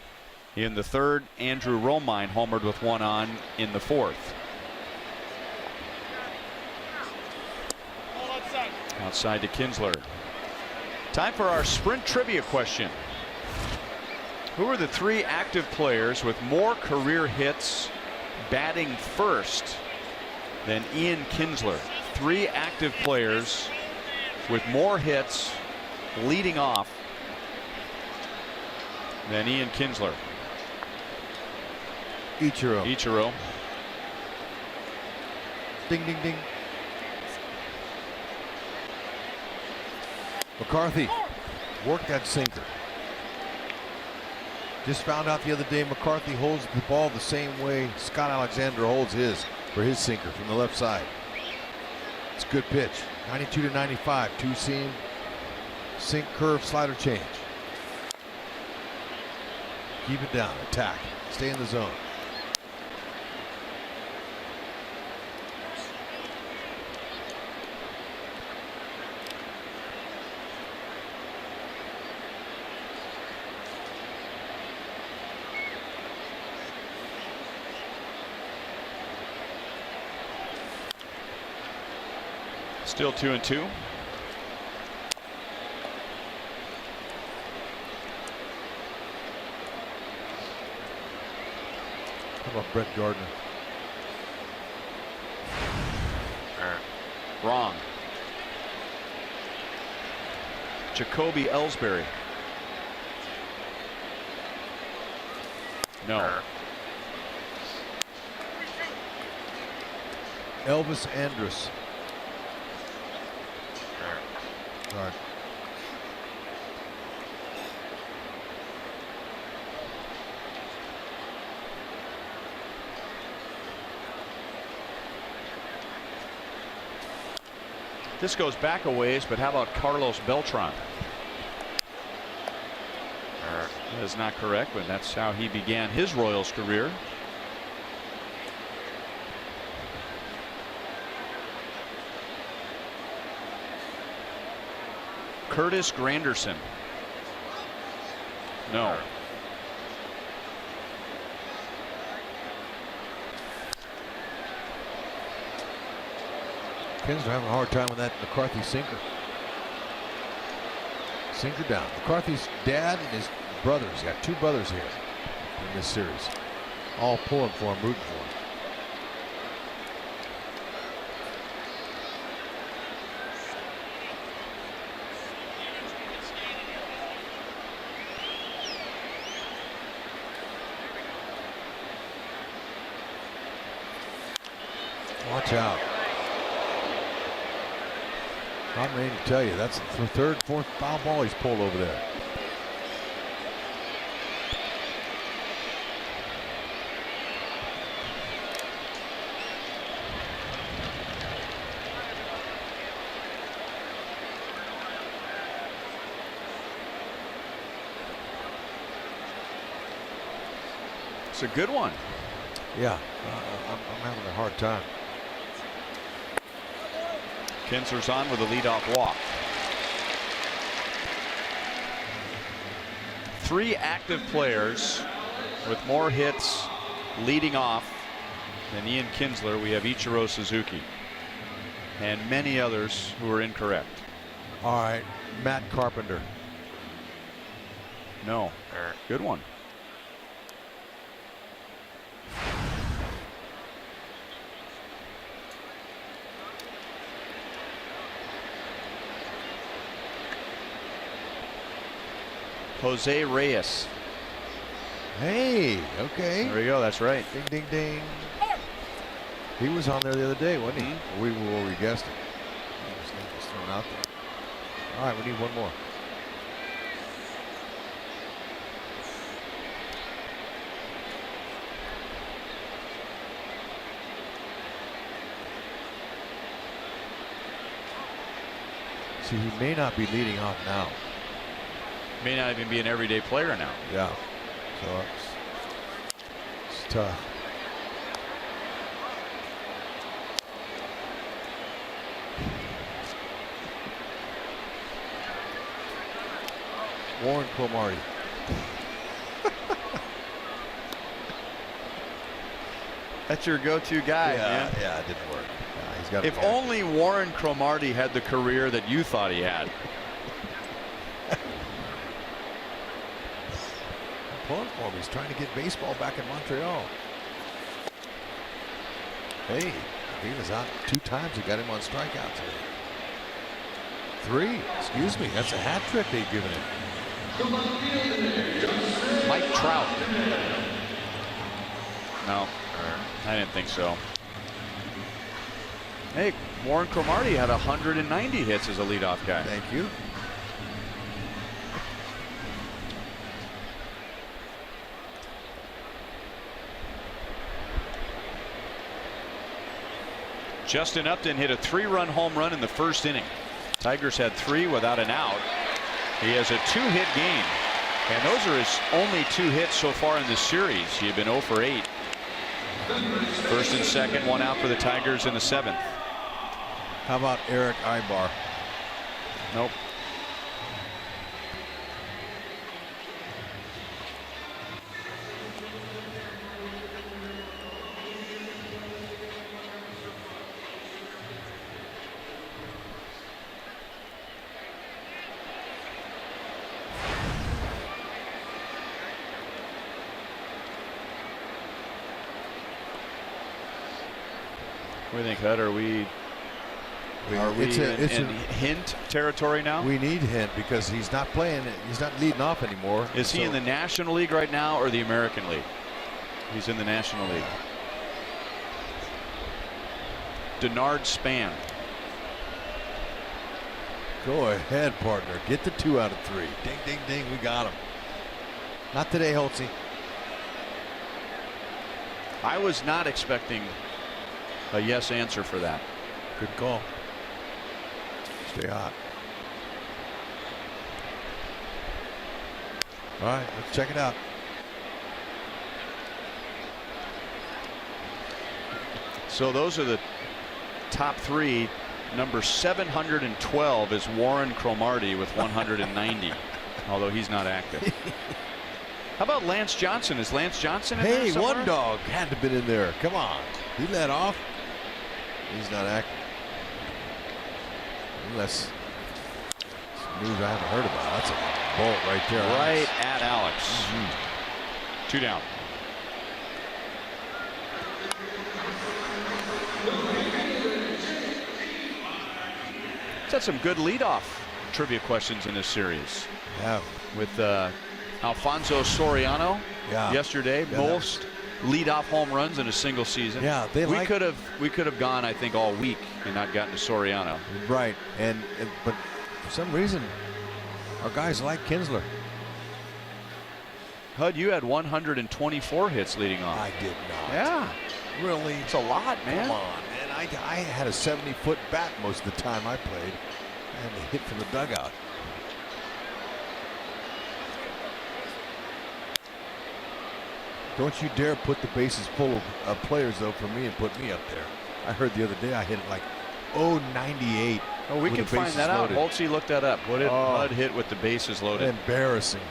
in the 3rd. Andrew Romine homered with 1 on in the 4th. Outside to Kinsler. Time for our sprint trivia question. Who are the 3 active players with more career hits batting first than Ian Kinsler. 3 active players with more hits leading off than Ian Kinsler. Ichiro. Ding, ding, ding. McCarthy worked that sinker. Just found out the other day McCarthy holds the ball the same way Scott Alexander holds his for his sinker from the left side. It's a good pitch. 92 to 95. 2-seam, sink, curve, slider change. Keep it down. Attack. Stay in the zone. Still 2-2. How about Brett Gardner? Wrong. Jacoby Ellsbury. No. Elvis Andrus. Sorry. This goes back a ways, but how about Carlos Beltran? That is not correct, but that's how he began his Royals career. Curtis Granderson. No. Kinsler having a hard time with that McCarthy sinker. Sinker down. McCarthy's dad and his brothers. He's got 2 brothers here in this series. All pulling for him, rooting for him. Watch out. I'm ready to tell you, that's the 3rd, 4th foul ball he's pulled over there. It's a good one. Yeah, I'm having a hard time. Kinsler's on with a leadoff walk. 3 active players with more hits leading off than Ian Kinsler. We have Ichiro Suzuki and many others who are incorrect. All right, Matt Carpenter. No. Good one. Jose Reyes. Hey, okay. There we go. That's right. Ding, ding, ding. He was on there the other day, wasn't he? We guessed it. His name was thrown out there. All right, we need one more. See, he may not be leading off now. May not even be an everyday player now. Yeah. So it's tough. Warren Cromartie. That's your go-to guy, man. Yeah, it didn't work. He's got. If only Warren Cromartie had the career that you thought he had. Pulling for him. He's trying to get baseball back in Montreal. Hey, He was out 2 times. He got him on strikeout today. 3. Excuse me. That's a hat trick they've given him. Mike Trout. No, I didn't think so. Hey, Warren Cromartie had 190 hits as a leadoff guy. Thank you. Justin Upton hit a 3-run home run in the first inning. Tigers had 3 without an out. He has a 2-hit game, and those are his only 2 hits so far in this series. He had been 0 for 8. First and second, 1 out for the Tigers in the 7th. How about Eric Ibar? Nope. What do you think, Hud? Are we in hint territory now? We need hint because he's not playing. He's not leading off anymore. Is he in the National League right now or the American League? He's in the National League. Denard Span. Go ahead, partner. Get the 2 out of 3. Ding, ding, ding. We got him. Not today, Holtzy. I was not expecting a yes answer for that. Good call. Stay hot. All right, let's check it out. So those are the top 3. Number 712 is Warren Cromartie with 190, although he's not active. How about Lance Johnson? Is Lance Johnson in there Hey, somewhere? one dog had to have been in there. Come on. He let off. He's not active. Unless news I haven't heard about. That's a bolt right there. Right at Alex. 2 down. He's had some good leadoff trivia questions in this series. Yeah. With Alfonso Soriano yesterday, most leadoff home runs in a single season. Yeah, we could have gone, I think, all week and not gotten to Soriano. Right, but for some reason, our guys like Kinsler. Hud, you had 124 hits leading off. I did not. Yeah, really, it's a lot, man. Come on, man. I had a 70-foot bat most of the time I played, and a hit from the dugout. Don't you dare put the bases full of players, though, for me and put me up there. I heard the other day I hit it like 0.98. Oh, we can find that out. Holtzy looked that up. What did Hud hit with the bases loaded? Embarrassing.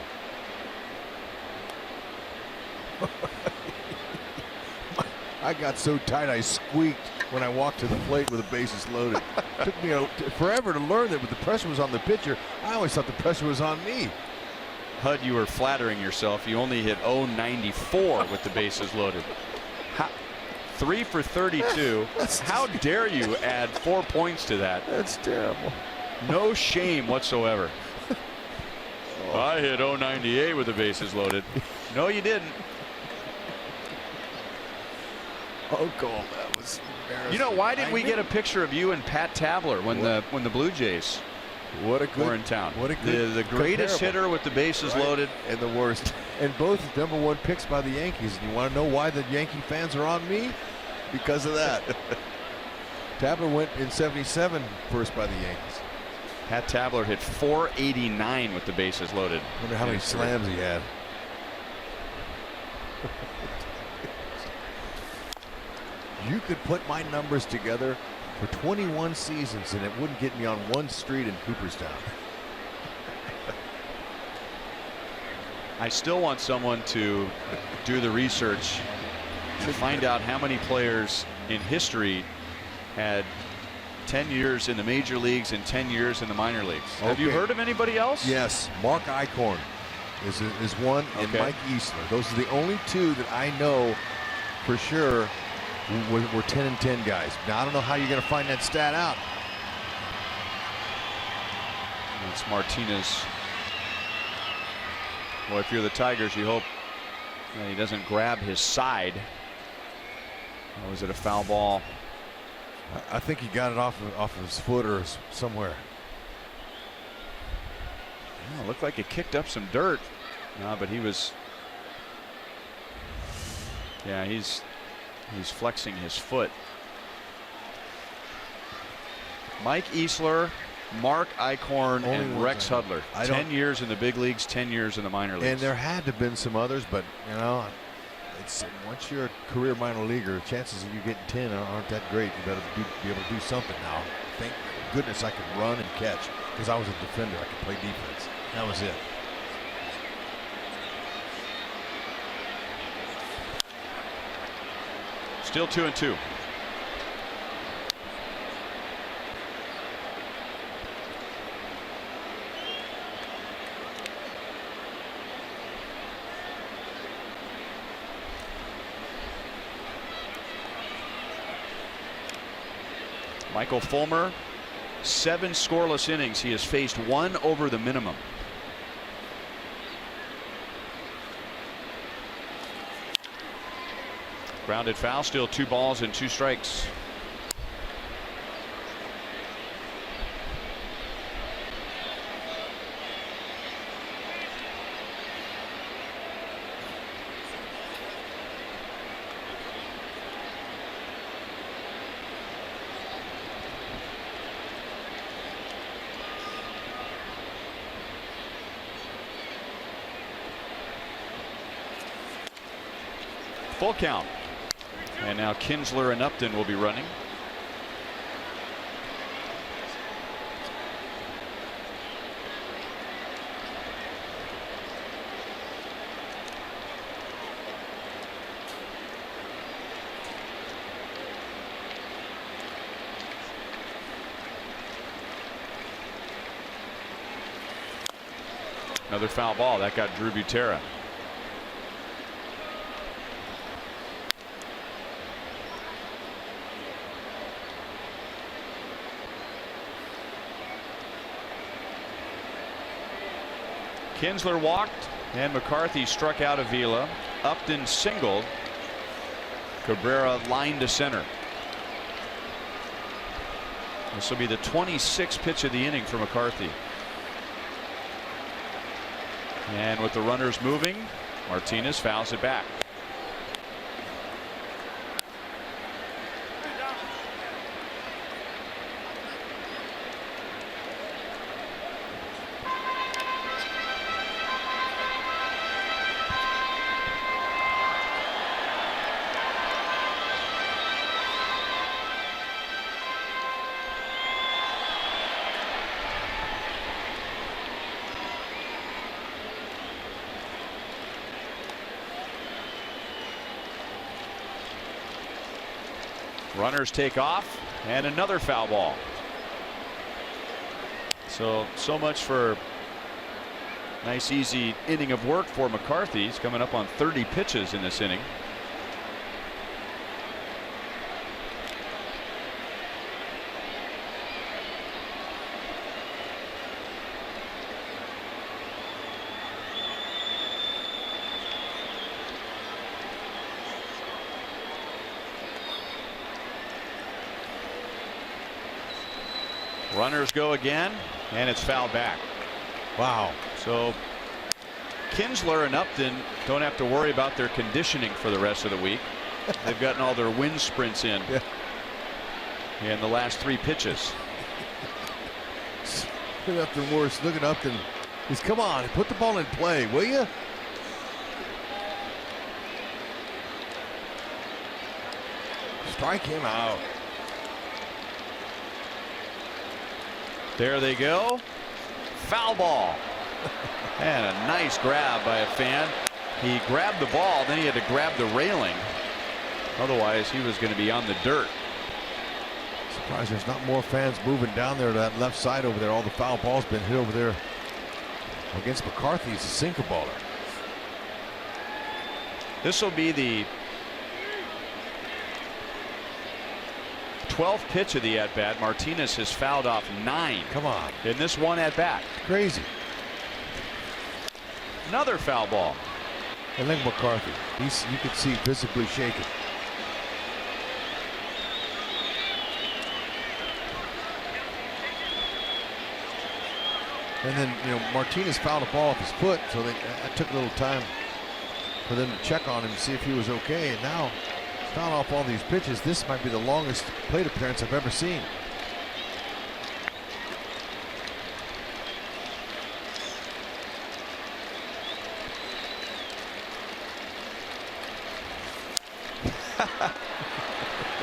I got so tight I squeaked when I walked to the plate with the bases loaded. Took me forever to learn that when the pressure was on the pitcher. I always thought the pressure was on me. Hud, you were flattering yourself. You only hit 0.94 with the bases loaded. 3 for 32. How dare you add 4 points to that? That's terrible. No shame whatsoever. I hit 0.98 with the bases loaded. No, you didn't. Oh, Cole, that was embarrassing. You know, why did we get a picture of you and Pat Tabler when the Blue Jays were in town? What a good the greatest hitter with the bases loaded and the worst, and both #1 picks by the Yankees. And you want to know why the Yankee fans are on me? Because of that. Tabler went in '77 first by the Yankees. Pat Tabler hit 489 with the bases loaded. Wonder how many slams he had. You could put my numbers together for 21 seasons and it wouldn't get me on one street in Cooperstown. I still want someone to do the research to find out how many players in history had 10 years in the major leagues and 10 years in the minor leagues. Okay. Have you heard of anybody else? Yes, Mark Eichhorn is one, and Mike Easler. Those are the only 2 that I know for sure we're 10-10 guys. Now I don't know how you're going to find that stat out. It's Martinez. Well, if you're the Tigers, you hope that he doesn't grab his side. Or was it a foul ball? I think he got it off of his foot or somewhere. It looked like it kicked up some dirt. No, but he was. Yeah, he's flexing his foot. Mike Easler, Mark Eichhorn, and Rex Hudler. 10 years in the big leagues, 10 years in the minor leagues. And there had to have been some others, but you know, it's once you're a career minor leaguer, chances of you getting 10 aren't that great. You better be able to do something now. Thank goodness I could run and catch because I was a defender. I could play defense. That was it. Still 2-2. Michael Fulmer, 7 scoreless innings. He has faced 1 over the minimum. Grounded foul, still 2 balls and 2 strikes. Full count. And now Kinsler and Upton will be running. Another foul ball that got Drew Butera. Kinsler walked and McCarthy struck out Avila. Upton singled. Cabrera lined to center. This will be the 26th pitch of the inning for McCarthy. And with the runners moving, Martinez fouls it back. Runners take off and another foul ball. So much for nice easy inning of work for McCarthy. He's coming up on 30 pitches in this inning. Runners go again, and it's fouled back. Wow. So Kinsler and Upton don't have to worry about their conditioning for the rest of the week. They've gotten all their wind sprints in the last 3 pitches. Look at Upton worse. Look at Upton. He's come on, put the ball in play, will you? Strike him out. There they go. Foul ball. And a nice grab by a fan. He grabbed the ball, then he had to grab the railing. Otherwise, he was going to be on the dirt. Surprised there's not more fans moving down there to that left side over there. All the foul balls been hit over there against McCarthy. He's a sinker baller. This will be the 12th pitch of the at-bat, Martinez has fouled off 9. Come on. In this one at-bat. Crazy. Another foul ball. And look, McCarthy. You could see visibly shaken. And then, Martinez fouled a ball off his foot, so it took a little time for them to check on him and see if he was okay. And now, he's fouled off all these pitches. This might be the longest plate appearance I've ever seen.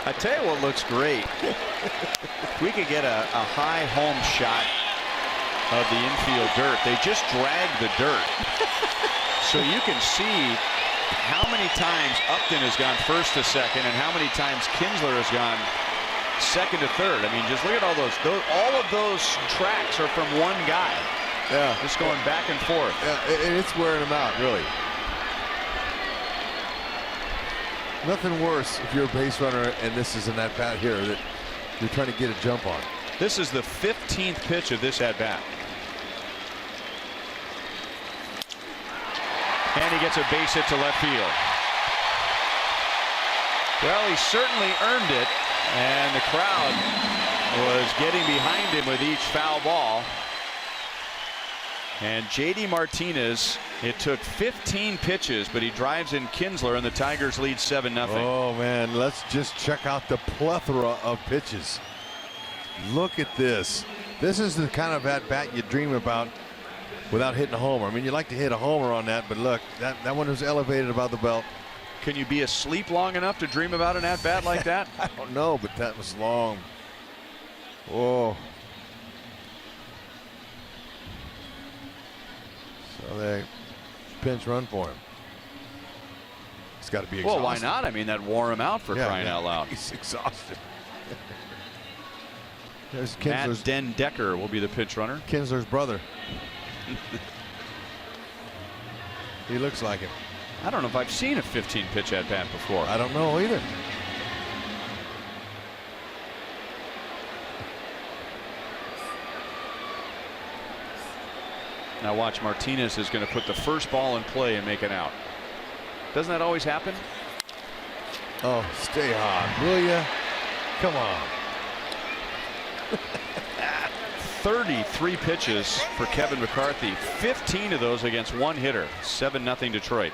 I tell you what looks great. If we could get a high home shot of the infield dirt. They just drag the dirt. So you can see how many times Upton has gone first to second and how many times Kinsler has gone second to third. I mean, just look at all those all of those tracks are from one guy. Yeah. Just going back and forth. Yeah, and it's wearing them out, really. Nothing worse if you're a base runner and this is an at-bat here that you're trying to get a jump on. This is the 15th pitch of this at-bat. And he gets a base hit to left field. Well, he certainly earned it, and the crowd was getting behind him with each foul ball. And JD Martinez, it took 15 pitches, but he drives in Kinsler, and the Tigers lead 7-0. Oh, man, let's just check out the plethora of pitches. Look at this. This is the kind of at-bat you dream about without hitting a homer. I mean, you like to hit a homer on that, but look, that one was elevated above the belt. Can you be asleep long enough to dream about an at-bat like that? I don't know, but that was long. Whoa. So they pinch run for him. It's got to be exhausting. Well, why not? I mean, that wore him out for crying out loud. He's exhausted. There's Matt Kinsler's. Den Decker will be the pitch runner. Kinsler's brother. He looks like him. I don't know if I've seen a 15 pitch at bat before. I don't know either. Now watch, Martinez is going to put the first ball in play and make it out. Doesn't that always happen? Oh, stay hot, will you? Come on. 33 pitches for Kevin McCarthy. 15 of those against one hitter. 7-0 Detroit.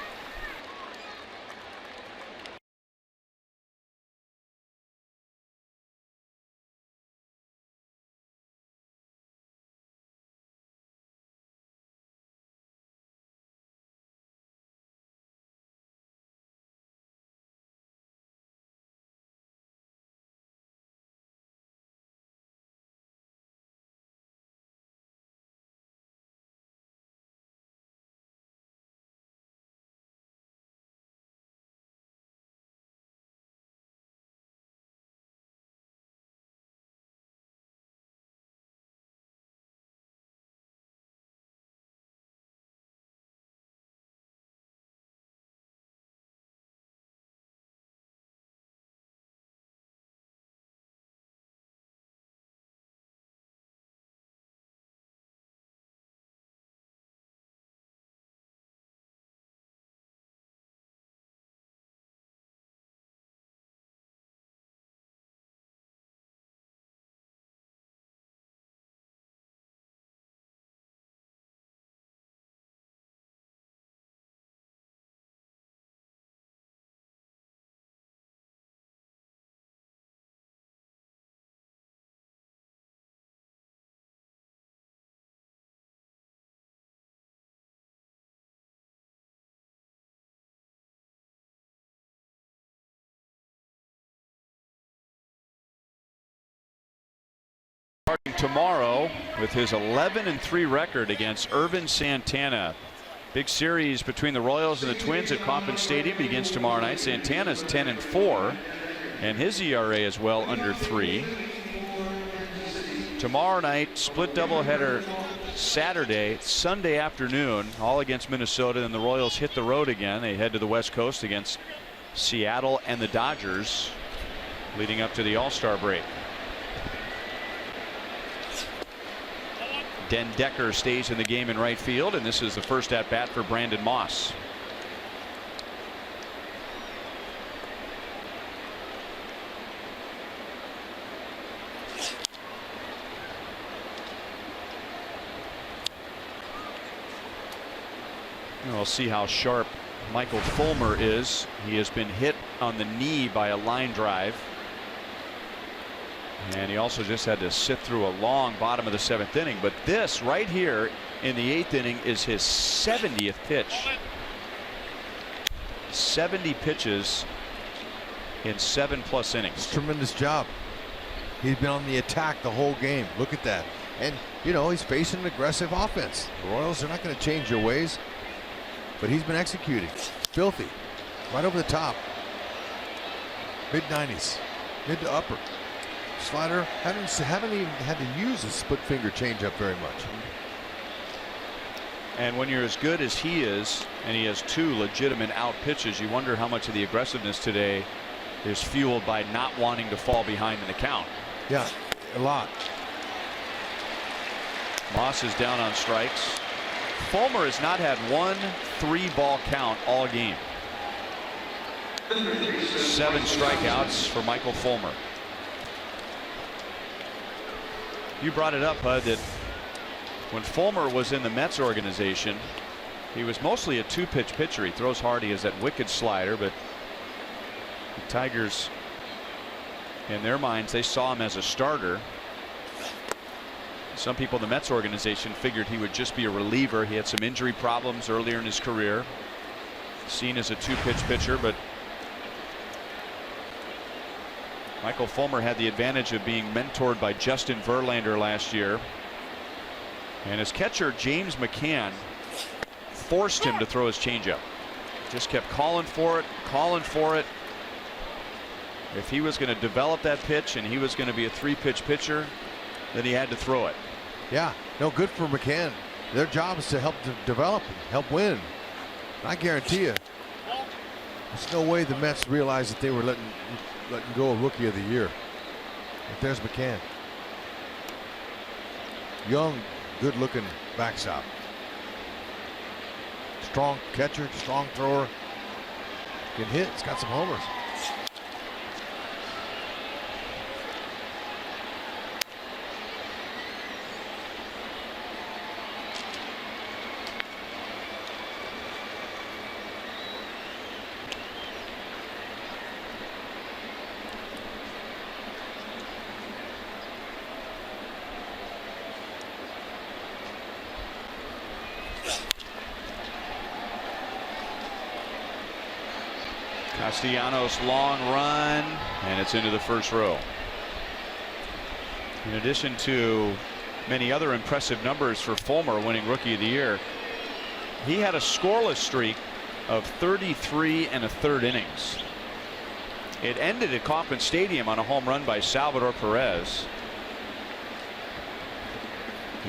Starting tomorrow with his 11-3 record against Irvin Santana. Big series between the Royals and the Twins at Kauffman Stadium begins tomorrow night. Santana's 10-4, and his ERA as well under 3. Tomorrow night, split doubleheader Saturday, Sunday afternoon, all against Minnesota, and the Royals hit the road again. They head to the West Coast against Seattle and the Dodgers. leading up to the All-Star break. Den Decker stays in the game in right field, and this is the first at bat for Brandon Moss. We'll see how sharp Michael Fulmer is. He has been hit on the knee by a line drive. And he also just had to sit through a long bottom of the 7th inning. But this right here in the 8th inning is his 70th pitch. 70 pitches in 7+ innings. Tremendous job. He's been on the attack the whole game. Look at that. And, you know, he's facing an aggressive offense. The Royals are not going to change their ways. But he's been executing. Filthy. Right over the top. Mid-90s. Mid to upper. Slider. Haven't even had to use a split finger changeup very much. And when you're as good as he is, and he has 2 legitimate out pitches, you wonder how much of the aggressiveness today is fueled by not wanting to fall behind in the count. Yeah, a lot. Moss is down on strikes. Fulmer has not had 1 3-ball count all game. 7 strikeouts for Michael Fulmer. You brought it up, Hud, that when Fulmer was in the Mets organization, he was mostly a 2-pitch pitcher. He throws hard. He has that wicked slider, but the Tigers, in their minds, they saw him as a starter. Some people in the Mets organization figured he would just be a reliever. He had some injury problems earlier in his career. Seen as a 2-pitch pitcher, but Michael Fulmer had the advantage of being mentored by Justin Verlander last year. And his catcher, James McCann, forced him to throw his changeup. Just kept calling for it, calling for it. If he was going to develop that pitch and he was going to be a 3-pitch pitcher, then he had to throw it. Yeah, no, good for McCann. Their job is to help develop and help win. I guarantee you, there's no way the Mets realized that they were letting go of Rookie of the Year. But there's McCann. Young, good-looking backstop. Strong catcher, strong thrower. Can hit. He's got some homers. Castellanos long run, and it's into the first row. In addition to many other impressive numbers for Fulmer winning Rookie of the Year, he had a scoreless streak of 33 1/3 innings. It ended at Kauffman Stadium on a home run by Salvador Perez.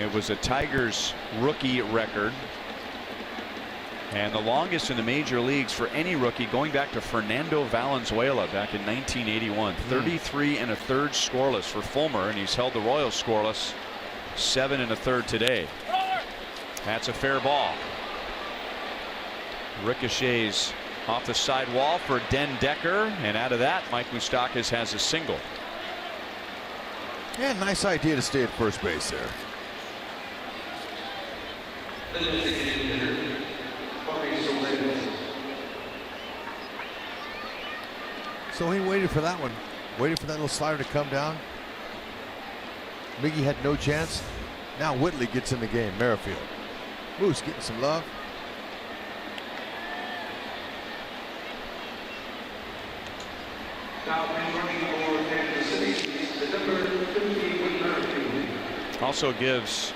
It was a Tigers rookie record, and the longest in the major leagues for any rookie, going back to Fernando Valenzuela back in 1981. 33 1/3 scoreless for Fulmer, and he's held the Royals scoreless 7 1/3 today. That's a fair ball. Ricochets off the side wall for Den Decker, and out of that, Mike Moustakas has a single. Yeah, nice idea to stay at first base there. So he waited for that one. Waited for that little slider to come down. Miggy had no chance. Now Whitley gets in the game. Merrifield. Moose getting some love. Now running for Kansas City, the number 50 with Merrifield. Also gives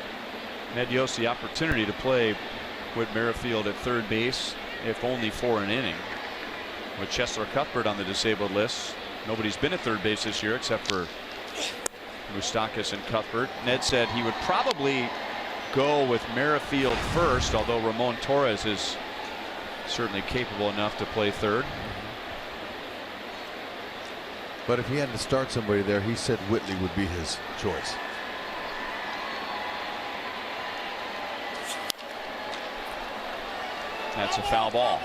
Ned Yost the opportunity to play Whit Merrifield at third base, if only for an inning. With Chesler Cuthbert on the disabled list, nobody's been at third base this year except for Moustakas and Cuthbert. Ned said he would probably go with Merrifield first, although Ramon Torres is certainly capable enough to play third. But if he had to start somebody there, he said Whitley would be his choice. That's a foul ball.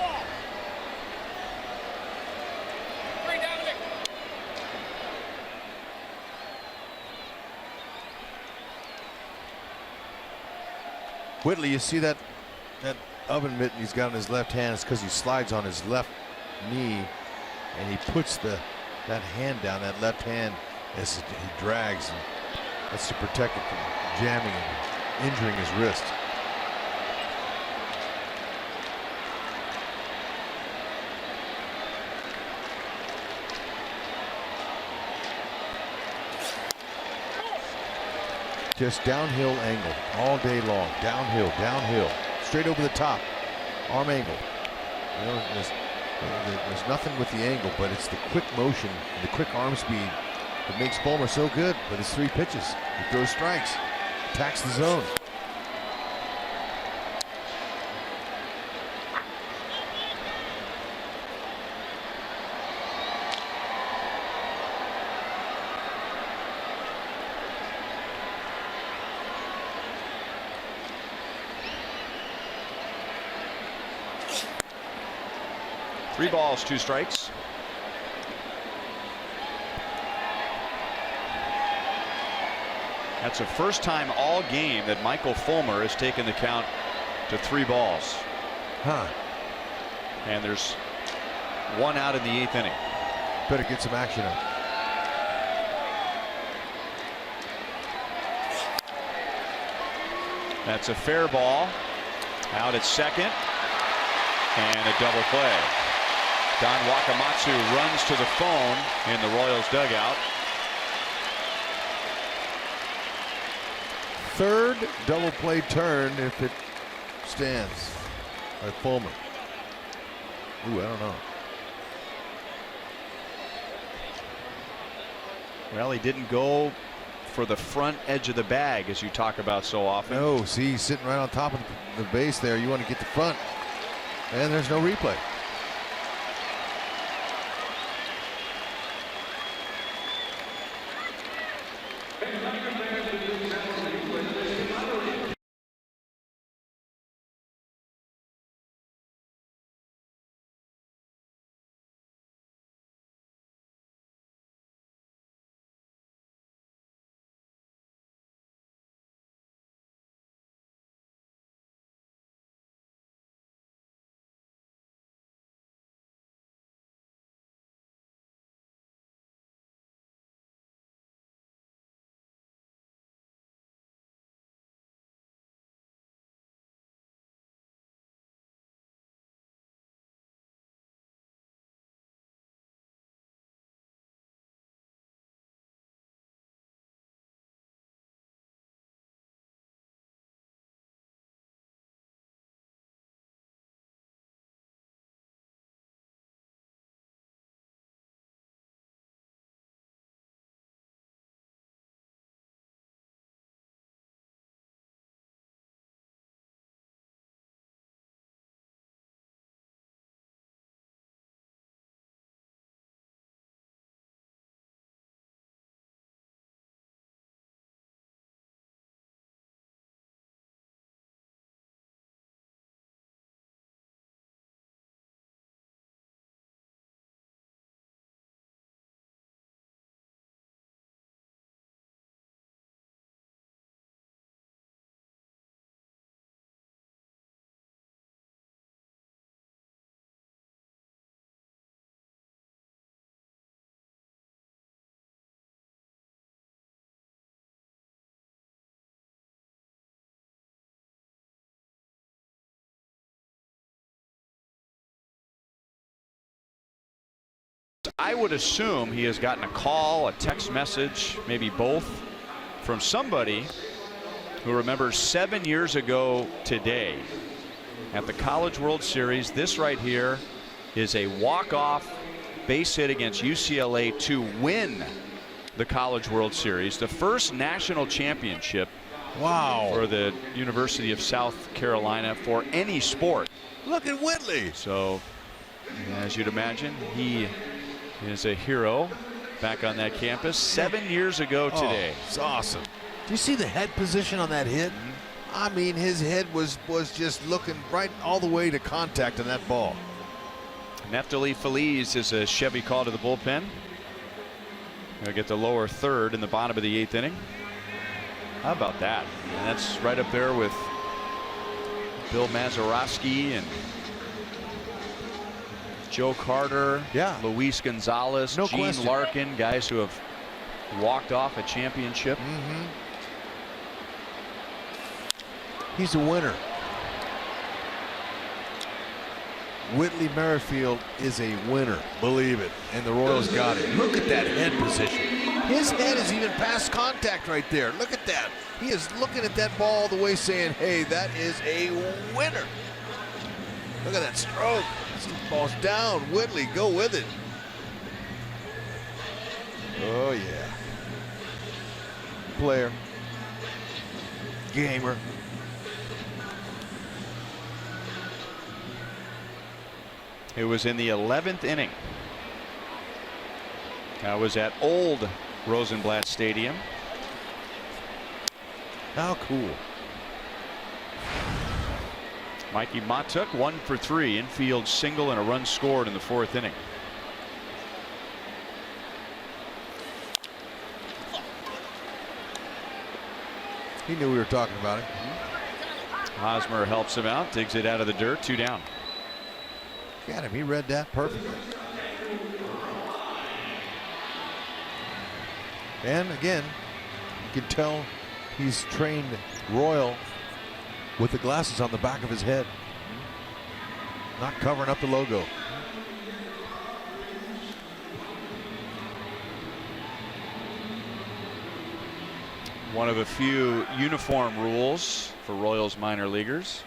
Whitley, you see that oven mitten he's got in his left hand is because he slides on his left knee and he puts that hand down, that left hand, as he drags. And that's to protect it from jamming and injuring his wrist. Just downhill angle all day long. Downhill, downhill, straight over the top. Arm angle. You know, there's nothing with the angle, but it's the quick motion, the quick arm speed that makes Fulmer so good. But his 3 pitches, he throws strikes, attacks the zone. Three balls, 2 strikes. That's the first time all game that Michael Fulmer has taken the count to 3 balls. Huh. And there's 1 out in the 8th inning. Better get some action up. That's a fair ball. Out at second. And a double play. Don Wakamatsu runs to the phone in the Royals dugout. Third double play turn if it stands by Fulmer. Ooh, I don't know. Well, he didn't go for the front edge of the bag as you talk about so often. No, see, he's sitting right on top of the base there. You want to get the front. And there's no replay. I would assume he has gotten a call, a text message, maybe both, from somebody who remembers 7 years ago today at the College World Series. This right here is a walk-off base hit against UCLA to win the College World Series, the first national championship for the University of South Carolina for any sport. Look at Whitley. So, as you'd imagine, he is a hero back on that campus 7 years ago today. It's awesome. Do you see the head position on that hit? I mean, his head was just looking right all the way to contact on that ball. Neftali Feliz is a Chevy call to the bullpen. Gonna get the lower third in the bottom of the 8th inning. How about that? And that's right up there with Bill Mazeroski and Joe Carter, Luis Gonzalez, No Gene question. Larkin, guys who have walked off a championship. He's a winner. Whitley Merrifield is a winner, believe it, and the Royals got it. Look at that head position. His head is even past contact right there. Look at that. He is looking at that ball all the way saying, hey, that is a winner. Look at that stroke. This ball's down. Whitley, go with it. Oh, yeah. Player. Gamer. It was in the 11th inning. That was at old Rosenblatt Stadium. How cool. Mikey Matuk 1 for 3, infield single and a run scored in the 4th inning. He knew we were talking about him. Hosmer helps him out, digs it out of the dirt, 2 down. Got him. He read that perfectly. And again, you can tell he's trained Royal with the glasses on the back of his head, not covering up the logo. One of a few uniform rules for Royals minor leaguers.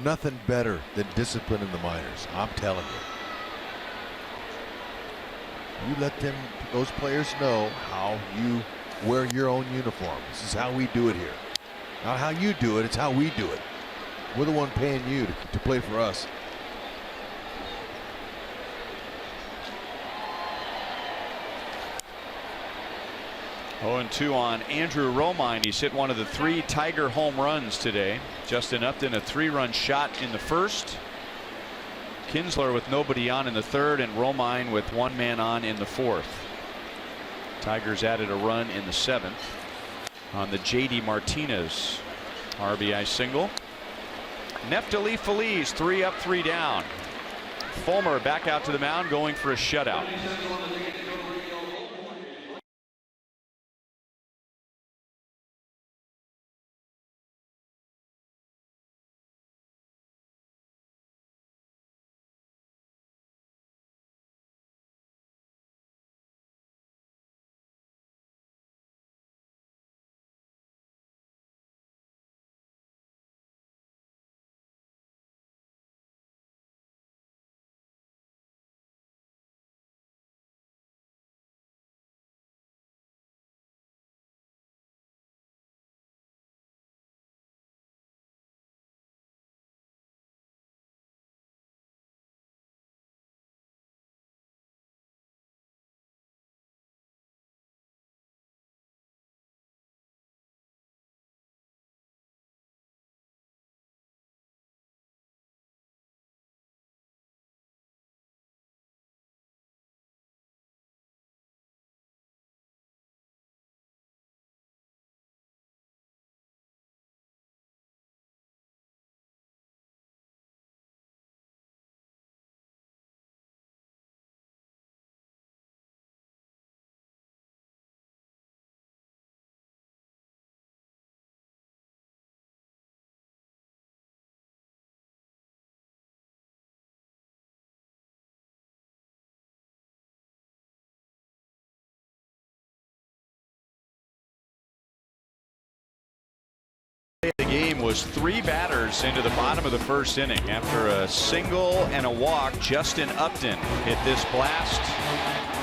Nothing better than discipline in the minors. I'm telling you. You let those players know how you wear your own uniform. This is how we do it here. Not how you do it, it's how we do it. We're the one paying you to play for us. Oh, and 2 on Andrew Romine. He's hit one of the 3 Tiger home runs today. Justin Upton a 3-run shot in the 1st. Kinsler with nobody on in the 3rd, and Romine with 1 man on in the 4th. Tigers added a run in the 7th on the J.D. Martinez RBI single. Neftali Feliz 3 up 3 down. Fulmer back out to the mound going for a shutout. The game was 3 batters into the bottom of the 1st inning. After a single and a walk, Justin Upton hit this blast,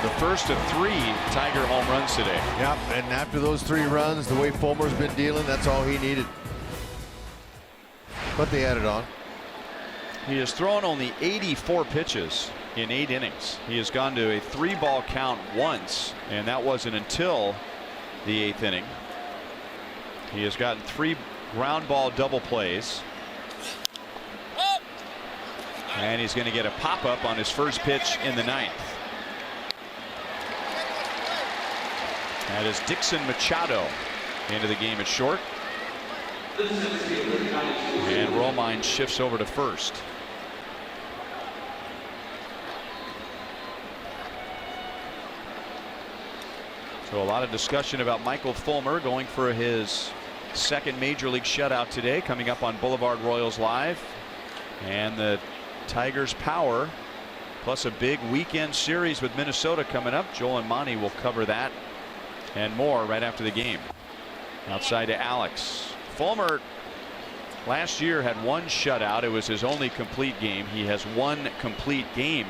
the first of 3 Tiger home runs today. Yep, and after those 3 runs, the way Fulmer's been dealing, that's all he needed. But they added on. He has thrown only 84 pitches in 8 innings. He has gone to a 3-ball count once, and that wasn't until the 8th inning. He has gotten 3 ground ball double plays. And he's going to get a pop-up on his first pitch in the 9th. That is Dixon Machado into the game at short. And Romine shifts over to first. So a lot of discussion about Michael Fulmer going for his 2nd major league shutout today, coming up on Boulevard Royals Live. And the Tigers' power, plus a big weekend series with Minnesota coming up. Joel and Monty will cover that and more right after the game. Outside to Alex. Fulmer last year had 1 shutout. It was his only complete game. He has 1 complete game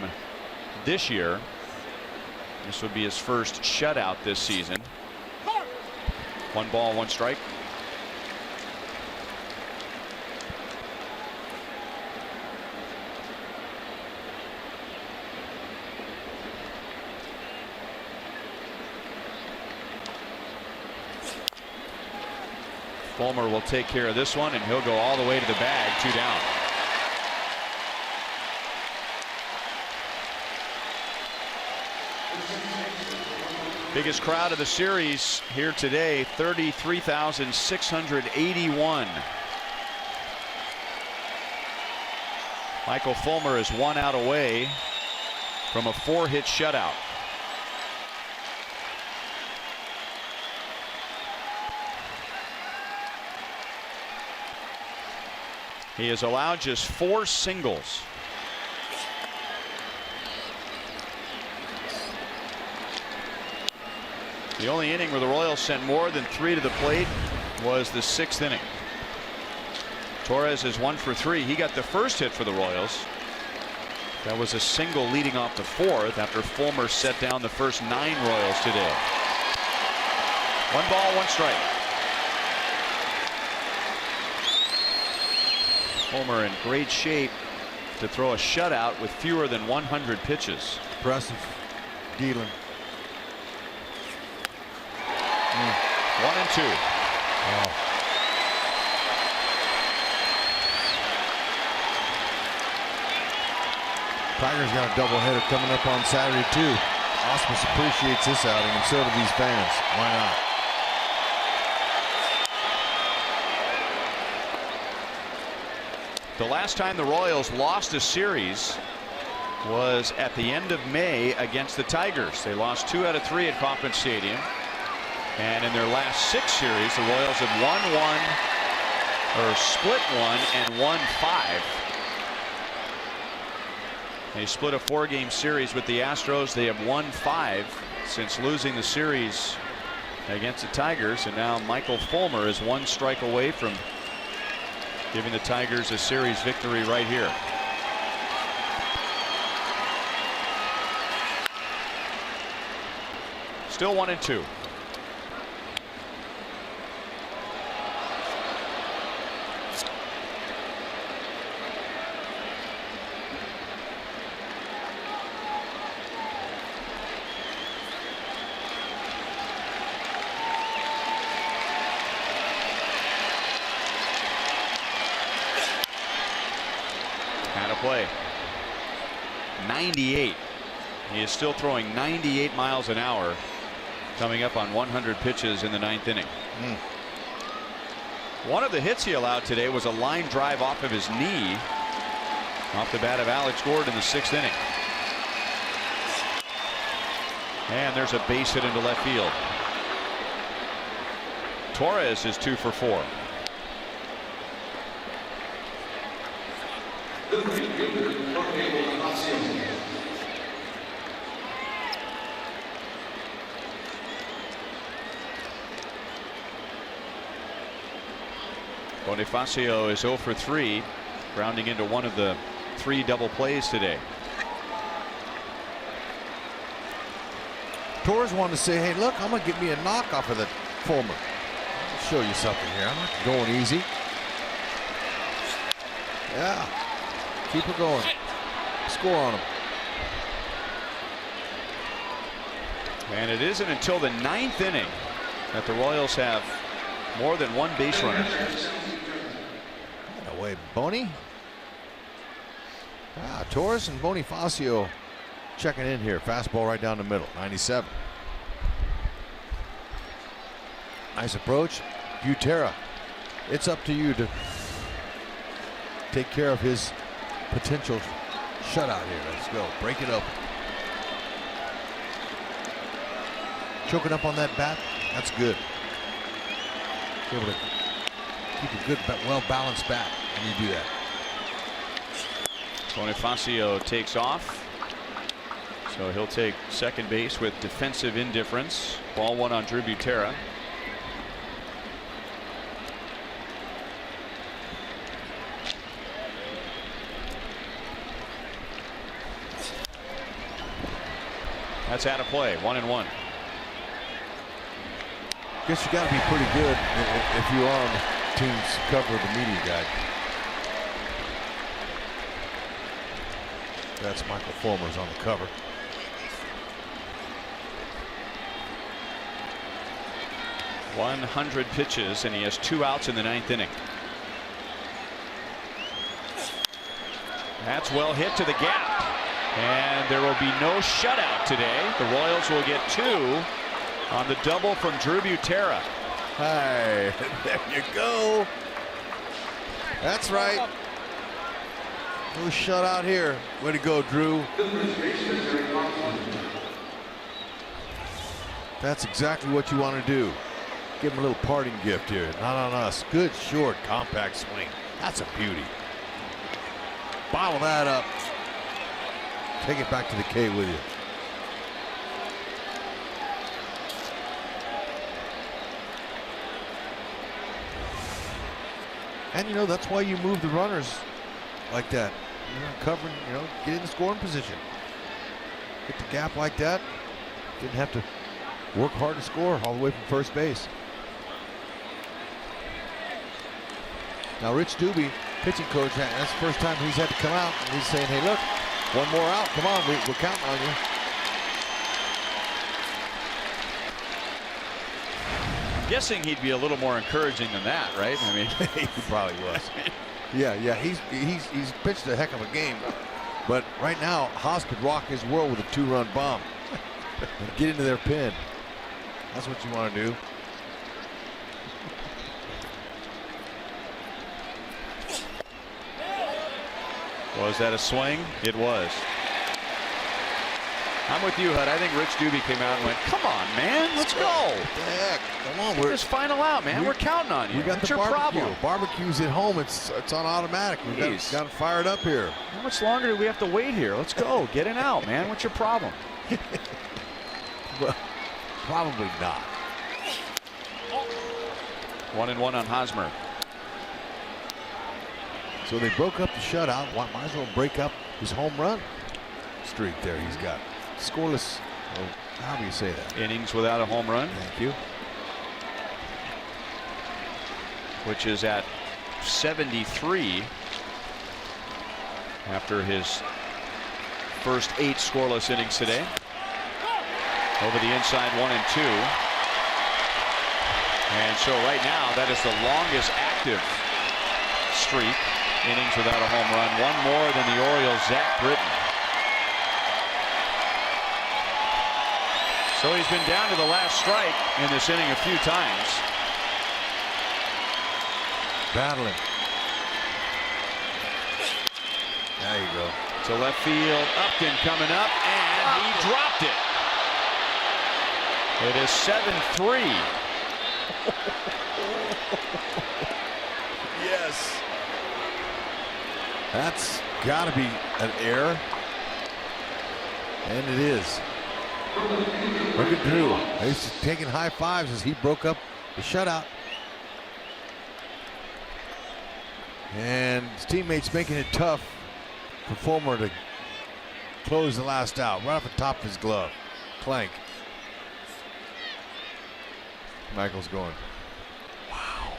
this year. This would be his first shutout this season. 1 ball, 1 strike. Fulmer will take care of this one, and he'll go all the way to the bag. 2 down. Biggest crowd of the series here today, 33,681. Michael Fulmer is 1 out away from a 4-hit shutout. He has allowed just 4 singles. The only inning where the Royals sent more than 3 to the plate was the 6th inning. Torres is 1 for 3. He got the first hit for the Royals. That was a single leading off the 4th after Fulmer set down the first 9 Royals today. 1 ball, 1 strike. Fulmer in great shape to throw a shutout with fewer than 100 pitches. Impressive dealing. 1 and 2. Wow. Tigers got a doubleheader coming up on Saturday too. Osmus appreciates this outing, and so do these fans. Why not? The last time the Royals lost a series was at the end of May against the Tigers. They lost 2 out of 3 at Kauffman Stadium. And in their last 6 series, the Royals have won 1, or split 1, and won 5. They split a 4-game series with the Astros. They have won 5 since losing the series against the Tigers. And now Michael Fulmer is 1 strike away from giving the Tigers a series victory right here. Still 1 and 2. Play 98. He is still throwing 98 miles an hour, coming up on 100 pitches in the 9th inning. One of the hits he allowed today was a line drive off of his knee off the bat of Alex Gordon in the 6th inning. And there's a base hit into left field. Torres is 2 for 4. Bonifacio is 0 for 3, grounding into one of the 3 double plays today. Torres wanted to say, hey, look, I'm going to get me a knock off of the Fulmer. I'll show you something here. I'm not going easy. Yeah. Keep her going. Score on them. And it isn't until the 9th inning that the Royals have more than one base runner. No way, Boney. Torres and Bonifacio checking in here. Fastball right down the middle. 97. Nice approach. Butera. It's up to you to take care of his potential shutout here. Let's go. Break it open. Choking up on that bat. That's good. Able to keep a good, well-balanced bat when you do that. Bonifacio takes off. So he'll take second base with defensive indifference. Ball one on Drew Butera. That's out of play. 1-1. Guess you got to be pretty good if you are on the team's cover of the media guide. That's Michael Fulmer's on the cover. .100 pitches, and he has 2 outs in the 9th inning. That's well hit to the gap. And there will be no shutout today. The Royals will get 2 on the double from Drew Butera. Hey, there you go. That's right. No shutout here. Way to go, Drew. That's exactly what you want to do. Give him a little parting gift here. Not on us. Good, short, compact swing. That's a beauty. Bottle that up. Take it back to the K with you. And you know, that's why you move the runners like that. Covering, get in the scoring position. Get the gap like that. Didn't have to work hard to score all the way from first base. Now Rich Doobie, pitching coach, that's the first time he's had to come out, and he's saying, hey, look, one more out. Come on, we're counting on you. I'm guessing he'd be a little more encouraging than that, right? I mean, he probably was. Yeah, he's pitched a heck of a game, but right now Haas could rock his world with a 2-run bomb and get into their pin. That's what you want to do. Was that a swing? It was. I'm with you, Hud. I think Rich Doobie came out and went, come on, man, let's go. What the heck? Come on, Get this final out, man. We're counting on you. We got What's the your barbecue. problem? Barbecue's at home. It's on automatic. We got to fire it up here. How much longer do we have to wait here? Let's go. Get in out, man. What's your problem? Well, probably not. 1-1 on Hosmer. So they broke up the shutout. Might as well break up his home run streak there he's got. Scoreless. How do you say that? Innings without a home run. Thank you. Which is at 73 after his first 8 scoreless innings today. Over the inside, 1 and 2. And so right now, that is the longest active streak. Innings without a home run. 1 more than the Orioles' Zach Britton. So he's been down to the last strike in this inning a few times. Battling. There you go. To left field, Upton coming up, and he dropped it. It is 7-3. Yes. That's got to be an error. And it is. Look at Drew. He's taking high fives as he broke up the shutout. And his teammates making it tough for Fulmer to close the last out. Right off the top of his glove. Clank. Michael's going, wow.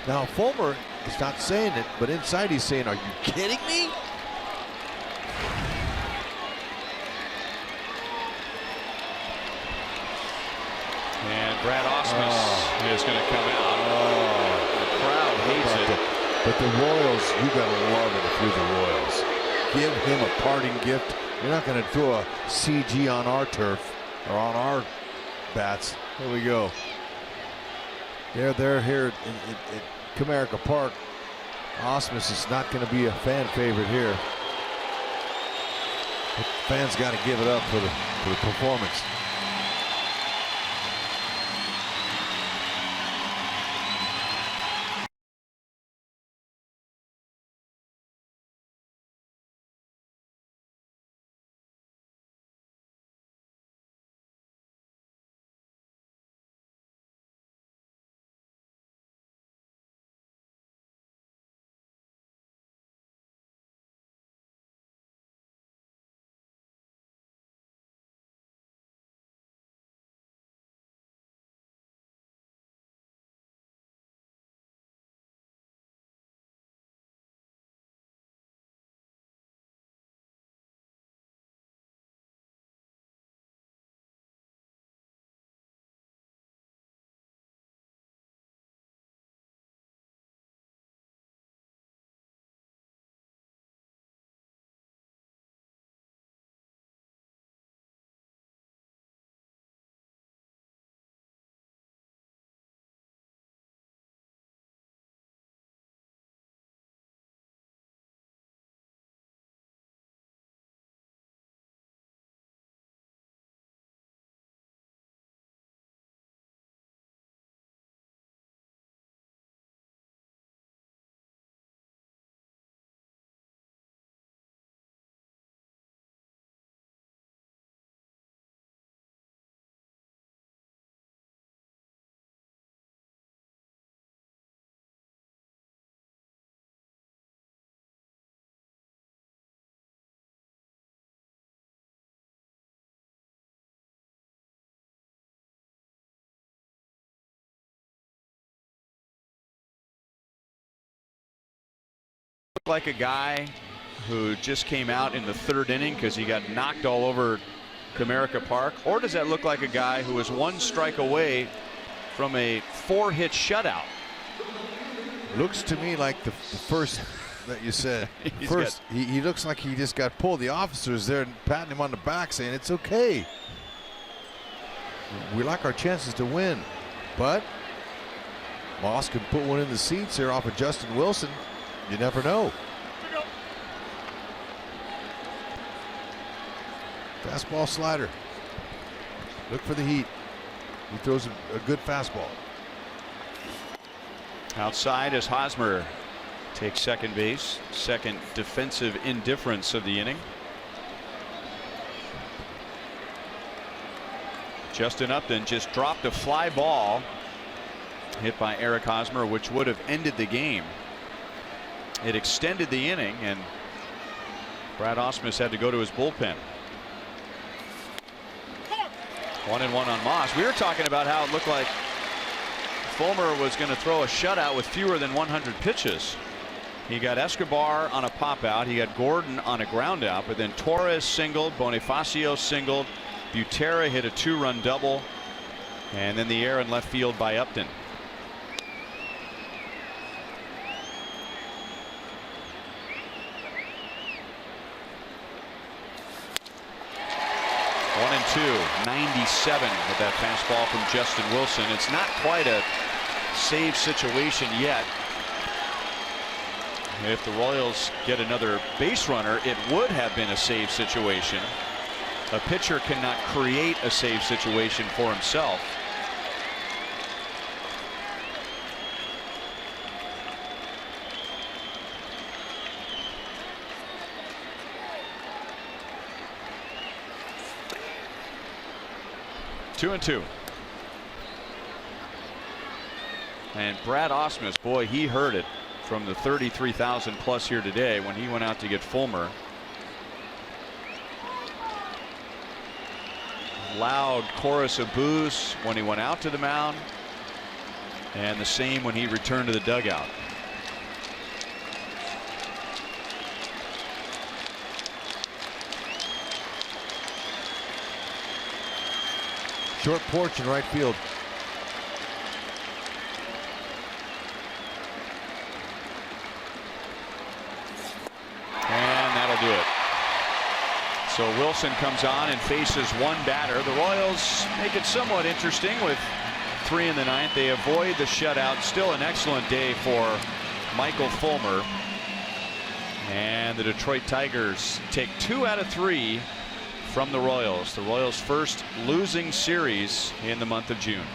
Now Fulmer is not saying it, but inside he's saying, "Are you kidding me?" And Brad Ausmus is going to come out. The crowd hates it. But the Royals, you gotta love it if you're the Royals. Give him a parting gift. You're not going to throw a CG on our turf or on our bats. Here we go. They're here at Comerica Park. Ausmus is not going to be a fan favorite here. The fans got to give it up for the performance. Like a guy who just came out in the third inning because he got knocked all over Comerica Park, or does that look like a guy who was one strike away from a 4-hit shutout? Looks to me like the first that you said. First, he looks like he just got pulled. The officer's there patting him on the back saying it's okay. We like our chances to win, but Moss can put one in the seats here off of Justin Wilson. You never know. Fastball slider. Look for the heat. He throws a good fastball. Outside as Hosmer takes second base. Second defensive indifference of the inning. Justin Upton just dropped a fly ball hit by Eric Hosmer, which would have ended the game. It extended the inning, and Brad Ausmus had to go to his bullpen. 1-1 on Moss. We were talking about how it looked like Fulmer was going to throw a shutout with fewer than 100 pitches. He got Escobar on a pop out. He got Gordon on a ground out, but then Torres singled, Bonifacio singled, Butera hit a 2-run double, and then the error in left field by Upton. One and two, 97 with that fastball from Justin Wilson. It's not quite a save situation yet. If the Royals get another base runner, it would have been a save situation. A pitcher cannot create a save situation for himself. Two and two. And Brad Ausmus, boy, he heard it from the 33,000 plus here today when he went out to get Fulmer. Loud chorus of boos when he went out to the mound. And the same when he returned to the dugout. Short porch in right field. And that'll do it. So Wilson comes on and faces one batter. The Royals make it somewhat interesting with 3 in the 9th. They avoid the shutout. Still an excellent day for Michael Fulmer. And the Detroit Tigers take 2 out of 3 from the Royals. The Royals' first losing series in the month of June.